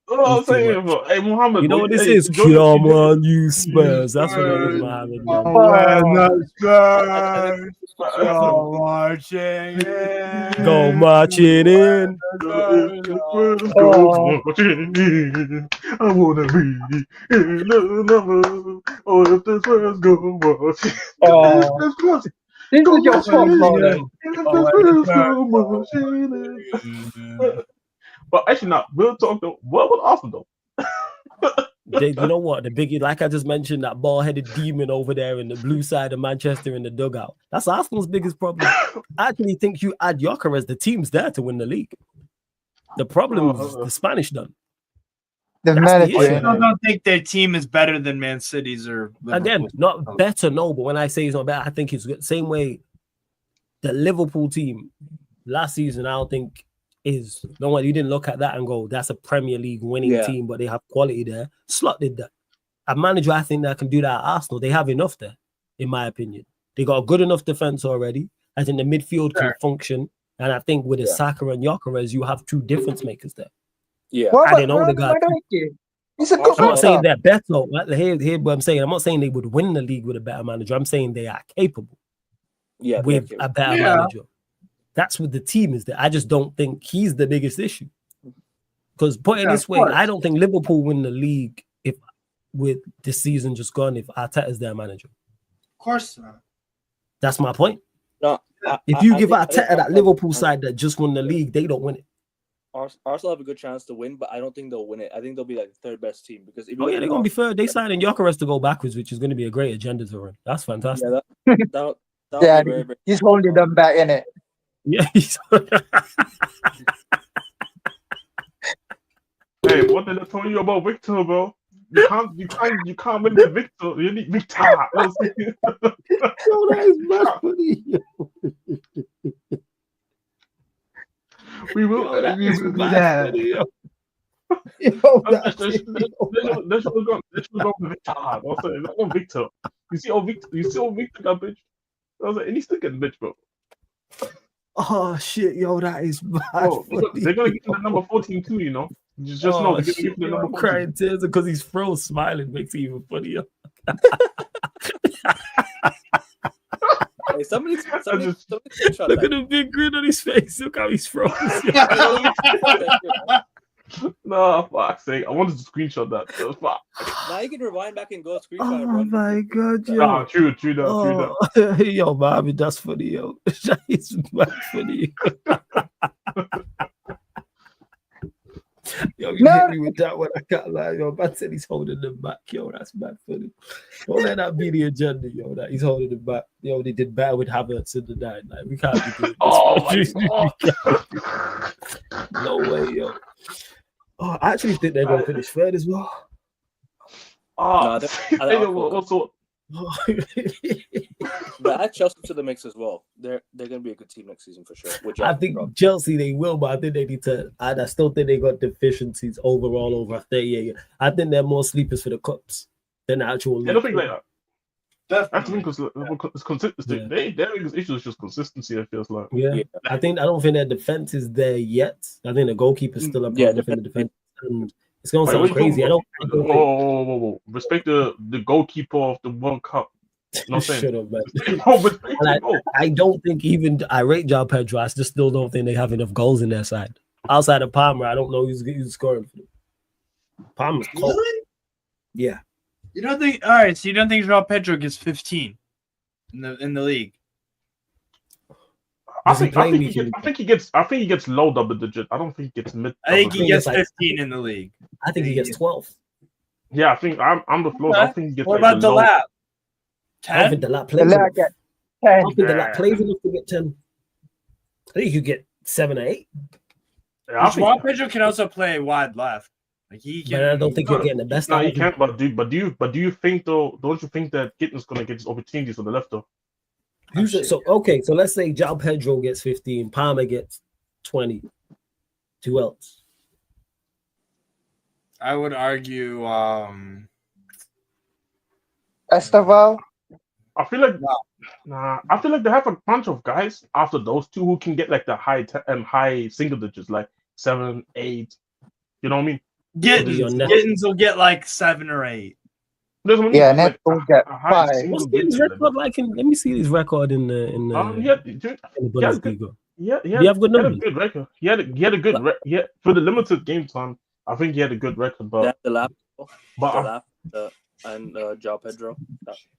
I'm saying, bro. Hey, Muhammad, You know bro, what this hey, is? enjoy Come on, you Spurs. That's what it is, Mohammed. Go marching in. Go marching in. I wanna be in the number. Oh, if the Spurs go marching. Oh, this Go is your marching fault, in. If the Spurs go marching in. But actually, not. We'll talk though. What about Arsenal though? You know what? The biggie, like I just mentioned, that ball-headed demon over there in the blue side of Manchester in the dugout. That's Arsenal's biggest problem. I actually think you add Gyökeres, the team's there to win the league. The problem is the Spanish done. The manager. I don't think their team is better than Man City's or Liverpool. Again, not better, no. But when I say it's not better, I think it's the same way. The Liverpool team last season, I don't think is no one. You didn't look at that and go, "That's a Premier League winning team," but they have quality there. Slot did that. A manager, I think, that can do that at Arsenal. They have enough there, in my opinion. They got a good enough defense already. I think the midfield can function, and I think with the Saka and Gyökeres, you have two difference makers there. Yeah, What I didn't know the guy. He's a good I'm not saying player. they're better. Here, what I'm saying. I'm not saying they would win the league with a better manager. I'm saying they are capable. Yeah, with a better manager. That's what the team is there. I just don't think he's the biggest issue. Because put it this way, I don't think Liverpool win the league if with this season just gone if Arteta's their manager. Of course not. That's my point. No, if you give Arteta that Liverpool side that just won the league, they don't win it. Arsenal have a good chance to win, but I don't think they'll win it. I think they'll be like the third best team because if they're gonna be third. They signed in Gyökeres to go backwards, which is going to be a great agenda to run. That's fantastic. Yeah, Yeah, he's holding them back in it. Yeah, Hey, what did I tell you about Victor, bro? You can't win with Victor. You need Victor. Yo, that is mad funny. We will. Let's Let's go with Victor. I'll say, let's go Victor. You see, Victor got bitch. I was like, and he's still getting bitch, bro. Oh shit, yo, that is mad. Oh, they're gonna get the number 14 too, you know. Just know they're gonna get the number 14. Crying tears because he's froze smiling makes it even funnier. Hey, somebody look at the big grin on his face. Look how he's froze. No, fuck's sake. I wanted to screenshot that. Fuck. Now you can rewind back and go screenshot it, bro. Oh my god, yo. Nah, true that. Yo, Bobby, that's funny, yo. It's mad funny. Yo, you hit me with that one. I can't lie, yo. Man said he's holding them back. Yo, that's mad funny. Don't let that be the agenda, yo. That he's holding them back. Yo, they did better with Havertz in the night. Like, we can't be doing this. Oh my god. No way, yo. Oh, I actually think they're going to finish third as well. Oh, but add Chelsea to the mix as well. They're going to be a good team next season for sure. I think Chelsea they will, but I think they need to. I still think they got deficiencies overall over 38. I think they're more sleepers for the cups than the actual. I don't think like that. Definitely, because it's consistency. Yeah. Their biggest issue is just consistency. It feels like. Yeah, I don't think their defense is there yet. I think the goalkeeper's still a problem in the defense. And it's going to sound crazy. Whoa. Respect the goalkeeper of the World Cup. No Shut up, man. I don't think even I rate João Pedro. I just still don't think they have enough goals in their side. Outside of Palmer, I don't know who's scoring for them. Palmer's cold. Really? Yeah. You don't think? All right, so you don't think João Pedro gets 15 in the league? I think he gets low double digit. I don't think he gets mid. I think he gets 15 in the league. I think he gets 12. Yeah, I think I'm the floor. I think he gets. What about the lap? 10? I don't think the lap plays enough. I don't think the lap plays enough to get 10. I think you get 7 or 8. Yeah, João Pedro can also play wide left. Like he can. But I don't think you're getting the best. No, he can't. But do you think though? Don't you think that Gittins gonna get his opportunities on the left though? So let's say João Pedro gets 15, Palmer gets 20. Who else? I would argue Esteval. I feel like I feel like they have a bunch of guys after those two who can get like the high single digits, like 7, 8. You know what I mean? Gittins will get like 7 or 8. Yeah, Nets will get 5. What's his record like? Let me see his record in the Bundesliga. He have good had a numbers. good record. He had a good record. Yeah, for the limited game time, I think he had a good record. But the lap, but and João Pedro.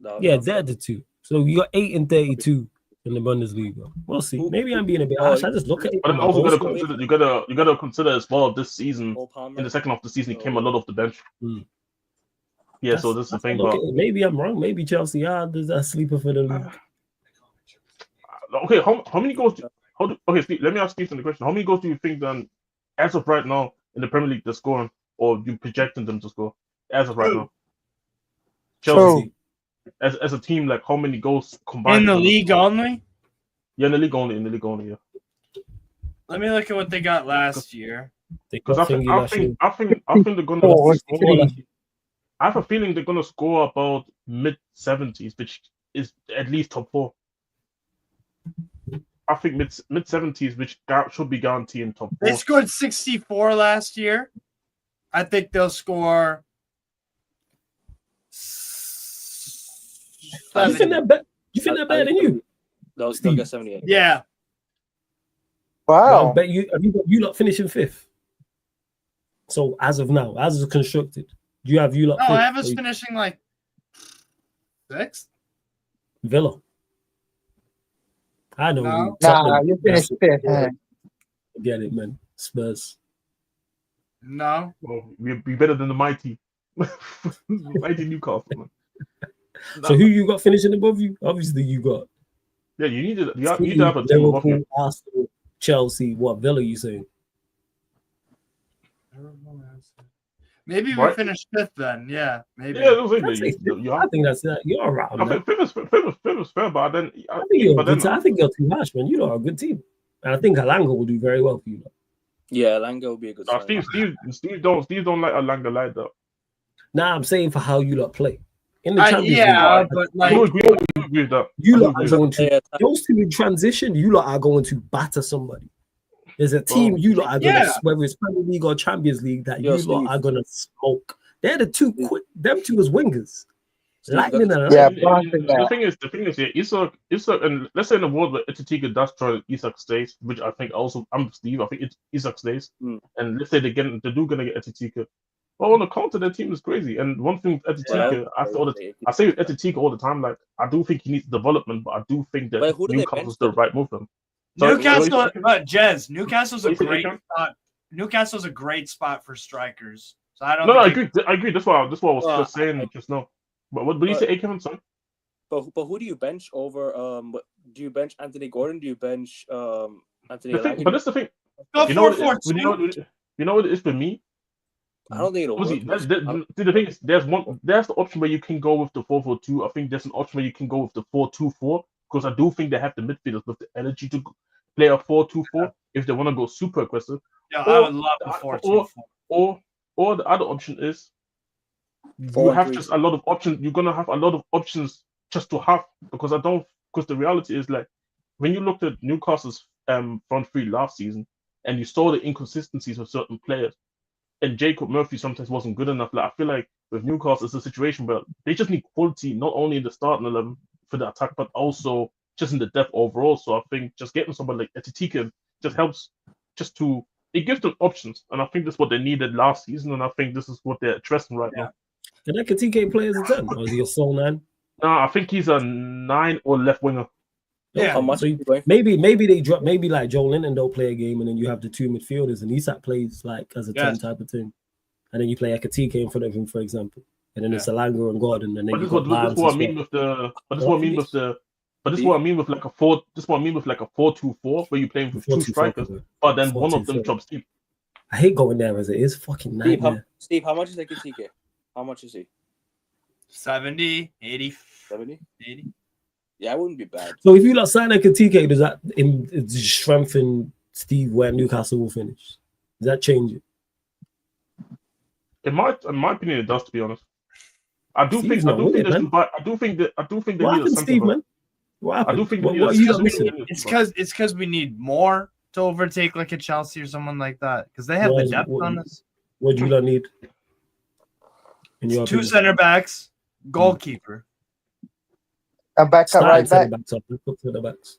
They're the two. So you got 8 and 32 in the Bundesliga. We'll see. Maybe I'm being a bit harsh. I just look at it. But then also you gotta consider as well this season. In the second half of the season, he came a lot off the bench. Yeah, so this is the thing. But maybe I'm wrong. Maybe Chelsea are a sleeper for the league. Okay, how many goals? Okay, Steve, let me ask Stephen the question. How many goals do you think then, as of right now, in the Premier League they're scoring, or you projecting them to score as of right now? Chelsea, as a team, like how many goals combined? In the league only? Yeah, in the league only. Yeah. Let me look at what they got last year. Because I think they're gonna. I have a feeling they're gonna score about mid-70s, which is at least top 4. I think mid-70s, which should be guaranteeing top 4. They scored 64 last year. I think they'll score. You think they're better than you? They'll still get 78. Yeah. Wow. I bet you. Have you lot finishing 5th? So as of now, as it's constructed, do you have you lot? No, I have us finishing like 6th. Villa. I know. Nah, you finished 5th. Get it, man. Spurs. No. Well, we'll be better than the mighty Newcastle, man. So who you got finishing above you? Obviously, you got. Yeah, you need to have a team above you. Arsenal, Chelsea. What Villa? You saying? Maybe we finish 5th then. Yeah, maybe. Yeah, I think that's that. You're around. I think 5th is fair, but then I think you're too harsh, man. You know, a good team, and I think Alanga will do very well for you. Yeah, Alanga will be a good. Steve don't like Alanga like that. Nah, I'm saying for how you lot play in the Champions League. Yeah, but like I agree with that. You lot are going to those two in transition. You lot are going to batter somebody. There's a team you lot are gonna, whether it's Premier League or Champions League, that you lot are gonna smoke. They're the two quick. Them two as wingers. Lightning and the thing is, Isak, and let's say in a world where Etitika does try Isak stays, which I think also I'm Steve. I think Isak stays, and let's say they're gonna get Etitika. Well, on the counter, their team is crazy. And one thing with Etitika, I say with Etitika all the time, like I do think he needs development, but I do think that Newcastle's the right move for him. Newcastle, Jez, Newcastle's a great spot. Newcastle's a great spot for strikers. So I don't. No, I agree. That's what I was just saying just now. But what did you say, Kevin? Sorry. But who do you bench over? Do you bench Anthony Gordon? Do you bench Anthony? But that's the thing. You know what it is for me. I don't think it'll work. The thing is, there's the option where you can go with the 4-4-2. I think there's an option where you can go with the 4-2-4 because I do think they have the midfielders with the energy to play a 4-2-4 if they want to go super aggressive. Yeah, I would love the 4-2-4. Or the other option is you have just a lot of options. You're gonna have a lot of options just to have because the reality is like when you looked at Newcastle's front three last season and you saw the inconsistencies of certain players. And Jacob Murphy sometimes wasn't good enough. Like I feel like with Newcastle, it's a situation where they just need quality, not only in the starting 11 for the attack, but also just in the depth overall. So I think just getting somebody like Etitika just helps, it gives them options, and I think that's what they needed last season, and I think this is what they're addressing right now. Can Etitika play as a 10, or is he a sole 9? No, I think he's a 9 or left winger. Yeah, how much? So maybe they drop. Maybe like Joe Linton don't play a game, and then you have the two midfielders, and Isak plays like as a 10 type of thing, and then you play Etitika in front of him, for example, and then it's Alanga and Gordon, and then this is what I mean with like a 4. This is what I mean with like a 4-2-4, where you're playing with two strikers, but then one of them drops deep. I hate going there as it is. Fucking nightmare. Steve, how much is Etitika? How much is he? 70, 80, 70, 80. Yeah, it wouldn't be bad. So if you like sign Etitika, does that strengthen Steve where Newcastle will finish? Does that change it? In my opinion, it does. To be honest, I do think they need a Steve, man. What happened? I do think it's because we need more to overtake like a Chelsea or someone like that because they have the depth on us. What do you lot need? In your Two opinion? center backs, goalkeeper. A backup Starting right center back. backs up. Let's put center backs.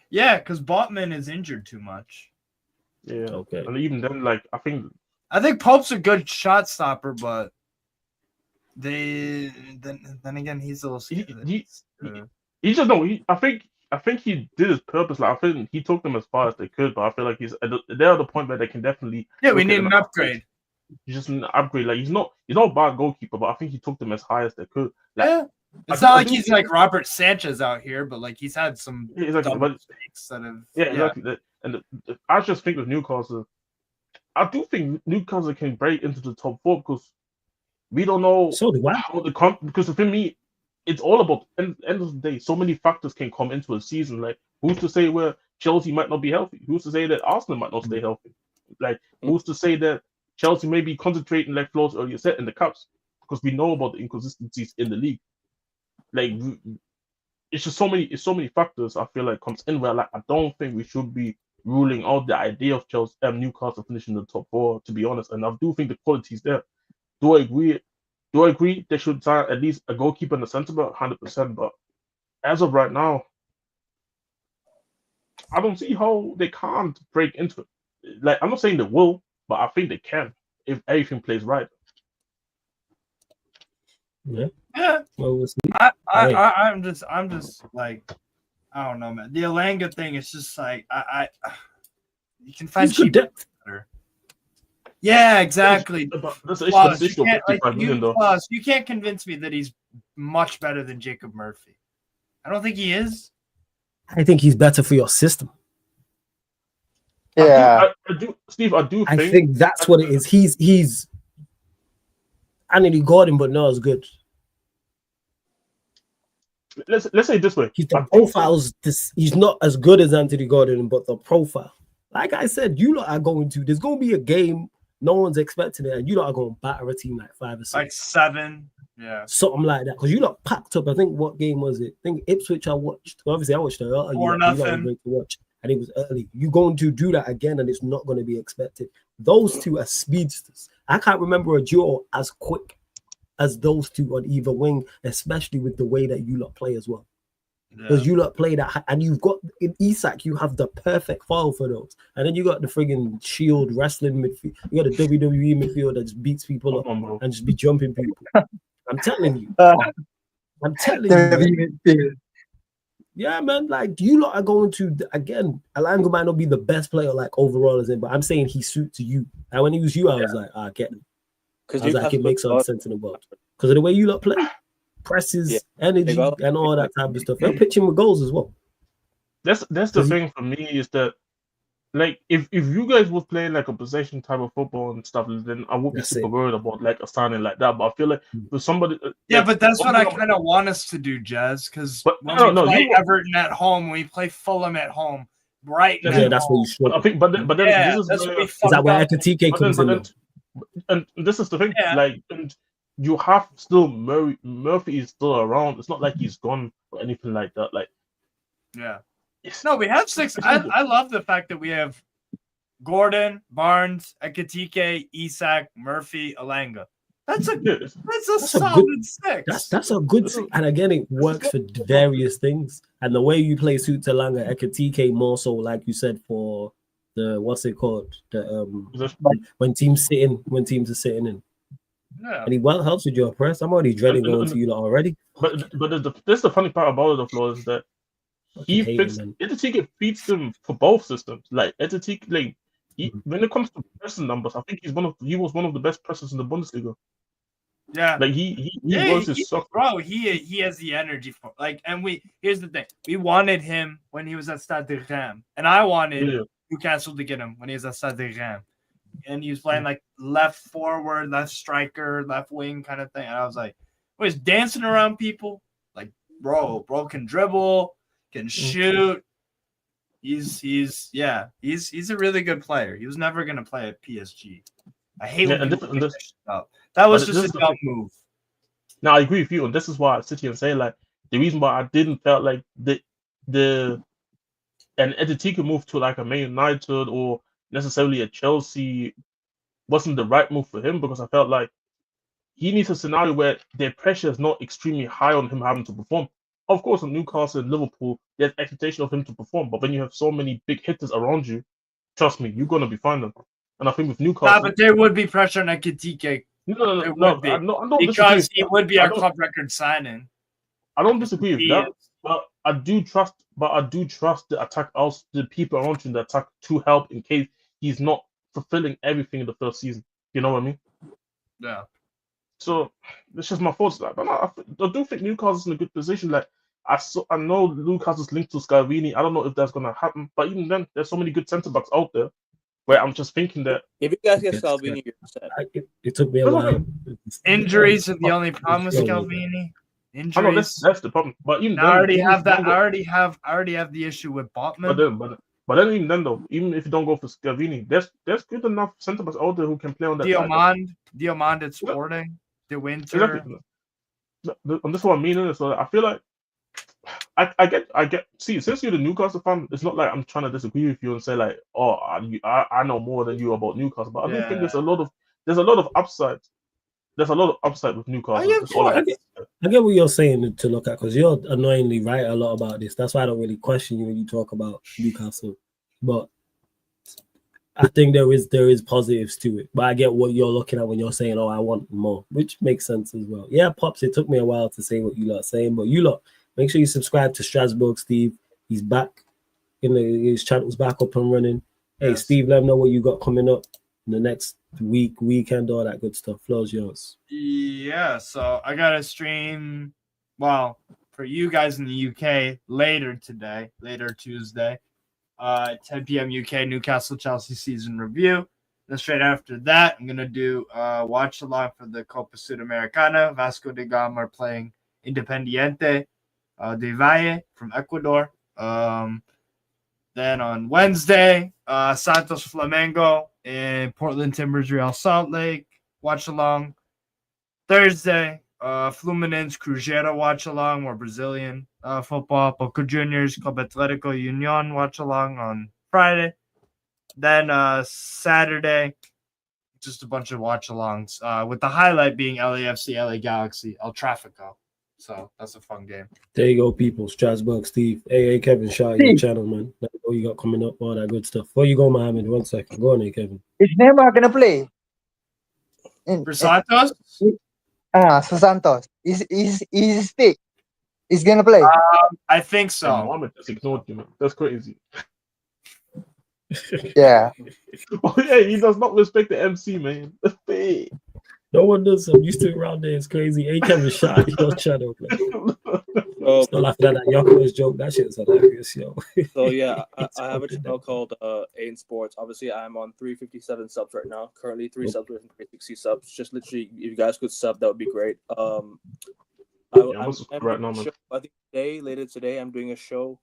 Yeah, because Botman is injured too much. Yeah. Okay. And even then, like I think Pope's a good shot stopper, but then again he's a little. He just no. I think he did his purpose. Like I think he took them as far as they could, but I feel like they're at the point where they can definitely. Yeah, we look at need an upgrade. He's just an upgrade. Like he's not a bad goalkeeper, but I think he took them as high as they could. Like, Yeah. It's not like he's like Robert Sanchez out here, but like he's had some exactly. But mistakes that have. exactly. I just think with Newcastle, I do think Newcastle can break into the top 4 because we don't know how the because for me, it's all about end of the day. So many factors can come into a season. Like who's to say where Chelsea might not be healthy? Who's to say that Arsenal might not stay healthy? Like who's to say that Chelsea may be concentrating, like Flo's earlier said, in the cups because we know about the inconsistencies in the league. Like it's just so many factors I feel like comes in where like I don't think we should be ruling out the idea of Chelsea Newcastle finishing in the top 4, to be honest. And I do think the quality is there. Do I agree they should sign at least a goalkeeper and a centre back? 100%. But as of right now, I don't see how they can't break into it. Like I'm not saying they will, but I think they can if everything plays right. Yeah. Yeah. Well, we'll see. I'm just like, I don't know, man. The Alanga thing is just like you can find cheap depth. better. Yeah, exactly. Plus, you can't convince me that he's much better than Jacob Murphy. I don't think he is. I think he's better for your system. Yeah, I do, Steve. I think that's what it is. He's Anthony Gordon, but not as good. Let's say it this way. The profile's he's not as good as Anthony Gordon, but the profile, like I said, you lot are going to. There's going to be a game. No one's expecting it, and you lot are going to batter a team like 5 or 6, like 7, yeah, something like that. Because you lot packed up. I think what game was it? I think Ipswich. I watched. Obviously, I watched it. 4-0. To watch, and it was early. You're going to do that again, and it's not going to be expected. Those two are speedsters. I can't remember a duo as quick as those two on either wing, especially with the way that you lot play as well. Because you lot play that, and you've got in Isak, you have the perfect file for those, and then you got the friggin' Shield wrestling midfield. You got the WWE midfield that just beats people up and just be jumping people. I'm telling you. I'm telling you. Yeah, man. Like you lot are going to again. Alanga might not be the best player like overall as him, but I'm saying he suits you. And when he was you, I was like, I get him. I was like, it makes some sense in the world because of the way you lot play. Presses, energy, and all that type of stuff. They're pitching with goals as well. That's the thing for me is that, like, if you guys were playing like a possession type of football and stuff, then I would be super worried about like a signing like that. But I feel like for somebody, but that's what I kind of want us to do, Jazz. Because when we play Everton at home, when we play Fulham at home, Brighton. Yeah, that's what you should. I think, but then this is that where Ekitike comes in. And this is the thing, like. You have still Murphy is still around. It's not like he's gone or anything like that. Like, no, we have 6. I love the fact that we have Gordon, Barnes, Ekitike, Isak, Murphy, Alanga. That's a solid good, 6. That's a good thing. And again, it works for various things. And the way you play suits Alanga, Ekitike more so, like you said, for the what's it called? The when teams are sitting in. Yeah. And he helps with your press. I'm already dreading going to you lot already. But that's the funny part about it, the floor is that Ekitike feeds them for both systems. Like Ekitike, like when it comes to pressing numbers, I think he was one of the best pressers in the Bundesliga. Yeah, like he was his bro. He has the energy for like, and here's the thing: we wanted him when he was at Stade de Reims, and I wanted Newcastle to get him when he was at Stade de Reims. And he was playing like left forward, left striker, left wing kind of thing. And I was like, he's dancing around people. Like, bro can dribble, can shoot. He's a really good player. He was never gonna play at PSG. I hate when people pick that shit up. That was just a dumb move. Now I agree with you, and this is why I sit here and say like the reason why I didn't felt like an Ekitike move to like a Man United or necessarily a Chelsea wasn't the right move for him because I felt like he needs a scenario where their pressure is not extremely high on him having to perform. Of course, in Newcastle and Liverpool, there's expectation of him to perform, but when you have so many big hitters around you, trust me, you're gonna be fine then. And I think with Newcastle, Yeah, but there would be pressure on Ekitike. No, I don't because disagree. he would be our club record signing. I don't disagree with He that, is. but I do trust the attack, also the people around him, the attack to help in case he's not fulfilling everything in the first season. You know what I mean? Yeah. So that's just my thoughts. Like, but I do think Newcastle's in a good position. Like I know Newcastle's linked to Scalvini. I don't know if that's gonna happen, but even then, there's so many good centre backs out there. Where I'm just thinking that if you guys get Scalvini, you're set. It took me a while. Injuries are the only problem with Scalvini. I know Injuries. that's the problem. But even I then, already even have if you that. don't I go- already have the issue with Botman. But then even then though, even if you don't go for Scalvini, there's good enough centre backs out there who can play on that side. Diomande at Sporting, De Winter. Exactly. And that's what I mean. So I feel like I get. See, since you're the Newcastle fan, it's not like I'm trying to disagree with you and say like, oh, I know more than you about Newcastle. But I do think there's a lot of upside. There's a lot of upside with Newcastle. That's all I get what you're saying to look at because you're annoyingly right a lot about this. That's why I don't really question you when you talk about Newcastle. But I think there is positives to it. But I get what you're looking at when you're saying, "Oh, I want more," which makes sense as well. Yeah, Pops. It took me a while to say what you lot are saying, but you lot make sure you subscribe to Strasbourg Steve. He's back. His channel's back up and running. Hey, Yes. Steve, let him know what you got coming up in the next weekend, all that good stuff. Floor's yours. Yeah, so I got a stream. Well, for you guys in the UK later today, later Tuesday, 10 p.m. UK Newcastle Chelsea season review. Then straight after that, I'm gonna do watch along for the Copa Sudamericana. Vasco da Gama are playing Independiente de Valle from Ecuador. Then on Wednesday, Santos Flamengo and Portland Timbers Real Salt Lake watch along. Thursday, Fluminense Cruzeiro watch along, more Brazilian football. Boca Juniors Club Atletico Union watch along on Friday. Then Saturday, just a bunch of watch alongs with the highlight being LAFC, LA Galaxy, El Trafico. So that's a fun game. There you go, people. Strasbourg Steve. Hey, Kevin, shout out your channel, man. That's what you got coming up, all that good stuff. Before you go, Mohammed, 1 second. Go on here, Kevin. Is Neymar gonna play? For Santos? So Santos. Is fit? He's gonna play. I think so. Mohammed just ignored you, man. That's crazy. Yeah. Oh yeah, he does not respect the MC, man. No one does. I'm used to it around there. It's crazy. Hey, Kevin, shout out your channel, man. Still laughing at that Yoko's joke. That shit's hilarious, yo. So yeah, I have a channel called AIN Sports. Obviously, I'm on 357 subs right now. Currently, 3 subs with 360 subs. Just literally, if you guys could sub, that would be great. I'm right now, man. I think later today, I'm doing a show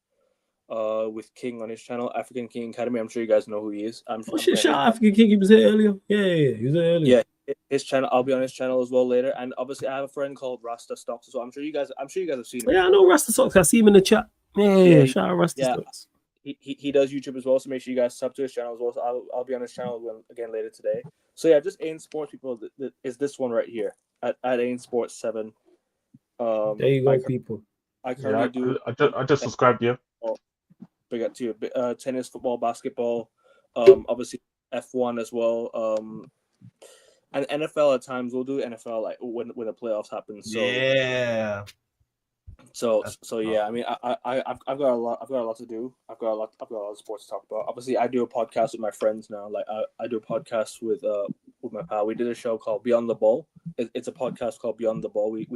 with King on his channel, African King Academy. I'm sure you guys know who he is. Shout out African King. He was here earlier. Yeah, he was here earlier. Yeah, his channel. I'll be on his channel as well later. And obviously, I have a friend called Rasta Stocks as well. I'm sure you guys have seen him. Yeah, I know Rasta Socks. I see him in the chat. Yeah, shout out Rasta Socks. He does YouTube as well, so make sure you guys sub to his channel as well. So I'll be on his channel again later today. So yeah, just AIN Sports people is this one right here at AIN Sports 7. There you go, people. I currently I just subscribed, yeah. Big up to you. Tennis, football, basketball, obviously F1 as well. And NFL at times we'll do NFL like when the playoffs happen. So yeah. So yeah, I mean I've got a lot to do. I've got a lot of sports to talk about. Obviously, I do a podcast with my friends now. Like I do a podcast with my pal. We did a show called Beyond the Ball. It's a podcast called Beyond the Ball. We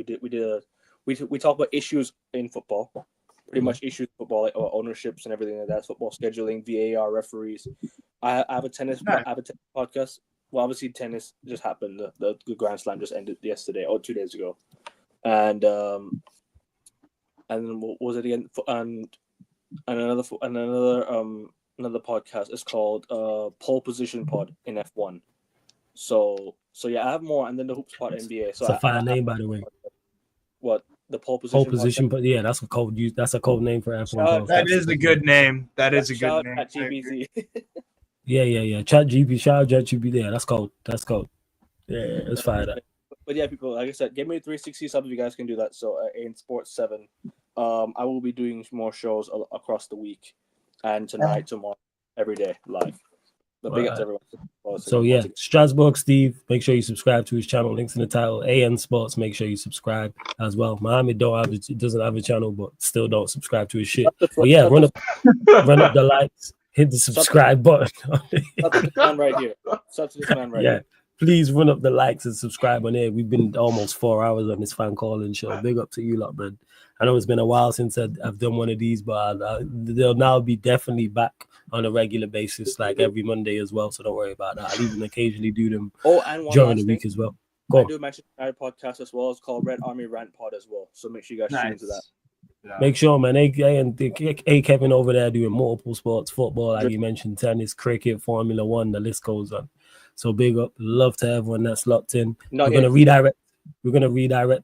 talk about issues in football. Pretty much issues in football, like ownerships and everything like that. Football scheduling, VAR, referees. I have a tennis podcast. Well, obviously tennis just happened. The Grand Slam just ended yesterday or 2 days ago, and then what was it again? And another podcast is called Pole Position Pod in F1. So yeah, I have more, and then the Hoops Pod NBA. So it's a fine name, by the way. What the pole position? Pole position, but yeah, that's a code. That's a code name for F1. That is a good name. That is a good name. At GBZ. Yeah. Chat GP, shout out Chat GP there. That's cold. Yeah, let's fire that. But yeah, people, like I said, give me 360 subs if you guys can do that. So in Sports 7, I will be doing more shows across the week and tonight, tomorrow, every day live. But big up to everyone. So yeah, Strasbourg Steve, make sure you subscribe to his channel. Links in the title. AN Sports, make sure you subscribe as well. Mohammed doesn't have a channel, but still don't subscribe to his shit. But yeah, run up the likes, hit the subscribe button. Sub to this man right here. Sub to this man right here. Please run up the likes and subscribe on here. We've been almost 4 hours on this fan calling show. Big up to you lot, man. I know it's been a while since I've done one of these, but they'll now be definitely back on a regular basis, like every Monday as well. So don't worry about that. I'll even occasionally do them and during the week as well. I do mention our podcast as well. It's called Red Army Rant Pod as well. So make sure you guys tune into that. Yeah. Make sure, man. A Kevin over there doing multiple sports, football, like you mentioned, tennis, cricket, Formula One. The list goes on. So big up, love to everyone that's locked in. We're gonna redirect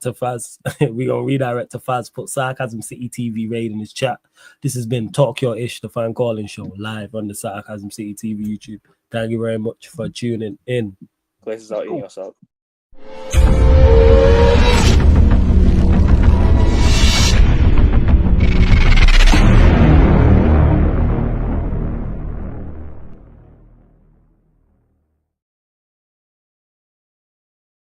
to Faz. We're gonna redirect to Faz. Put Sarcasm City TV raid in his chat. This has been Talk Your Ish, the fan calling show, live on the Sarcasm City TV YouTube. Thank you very much for tuning in. Places out eating yourself.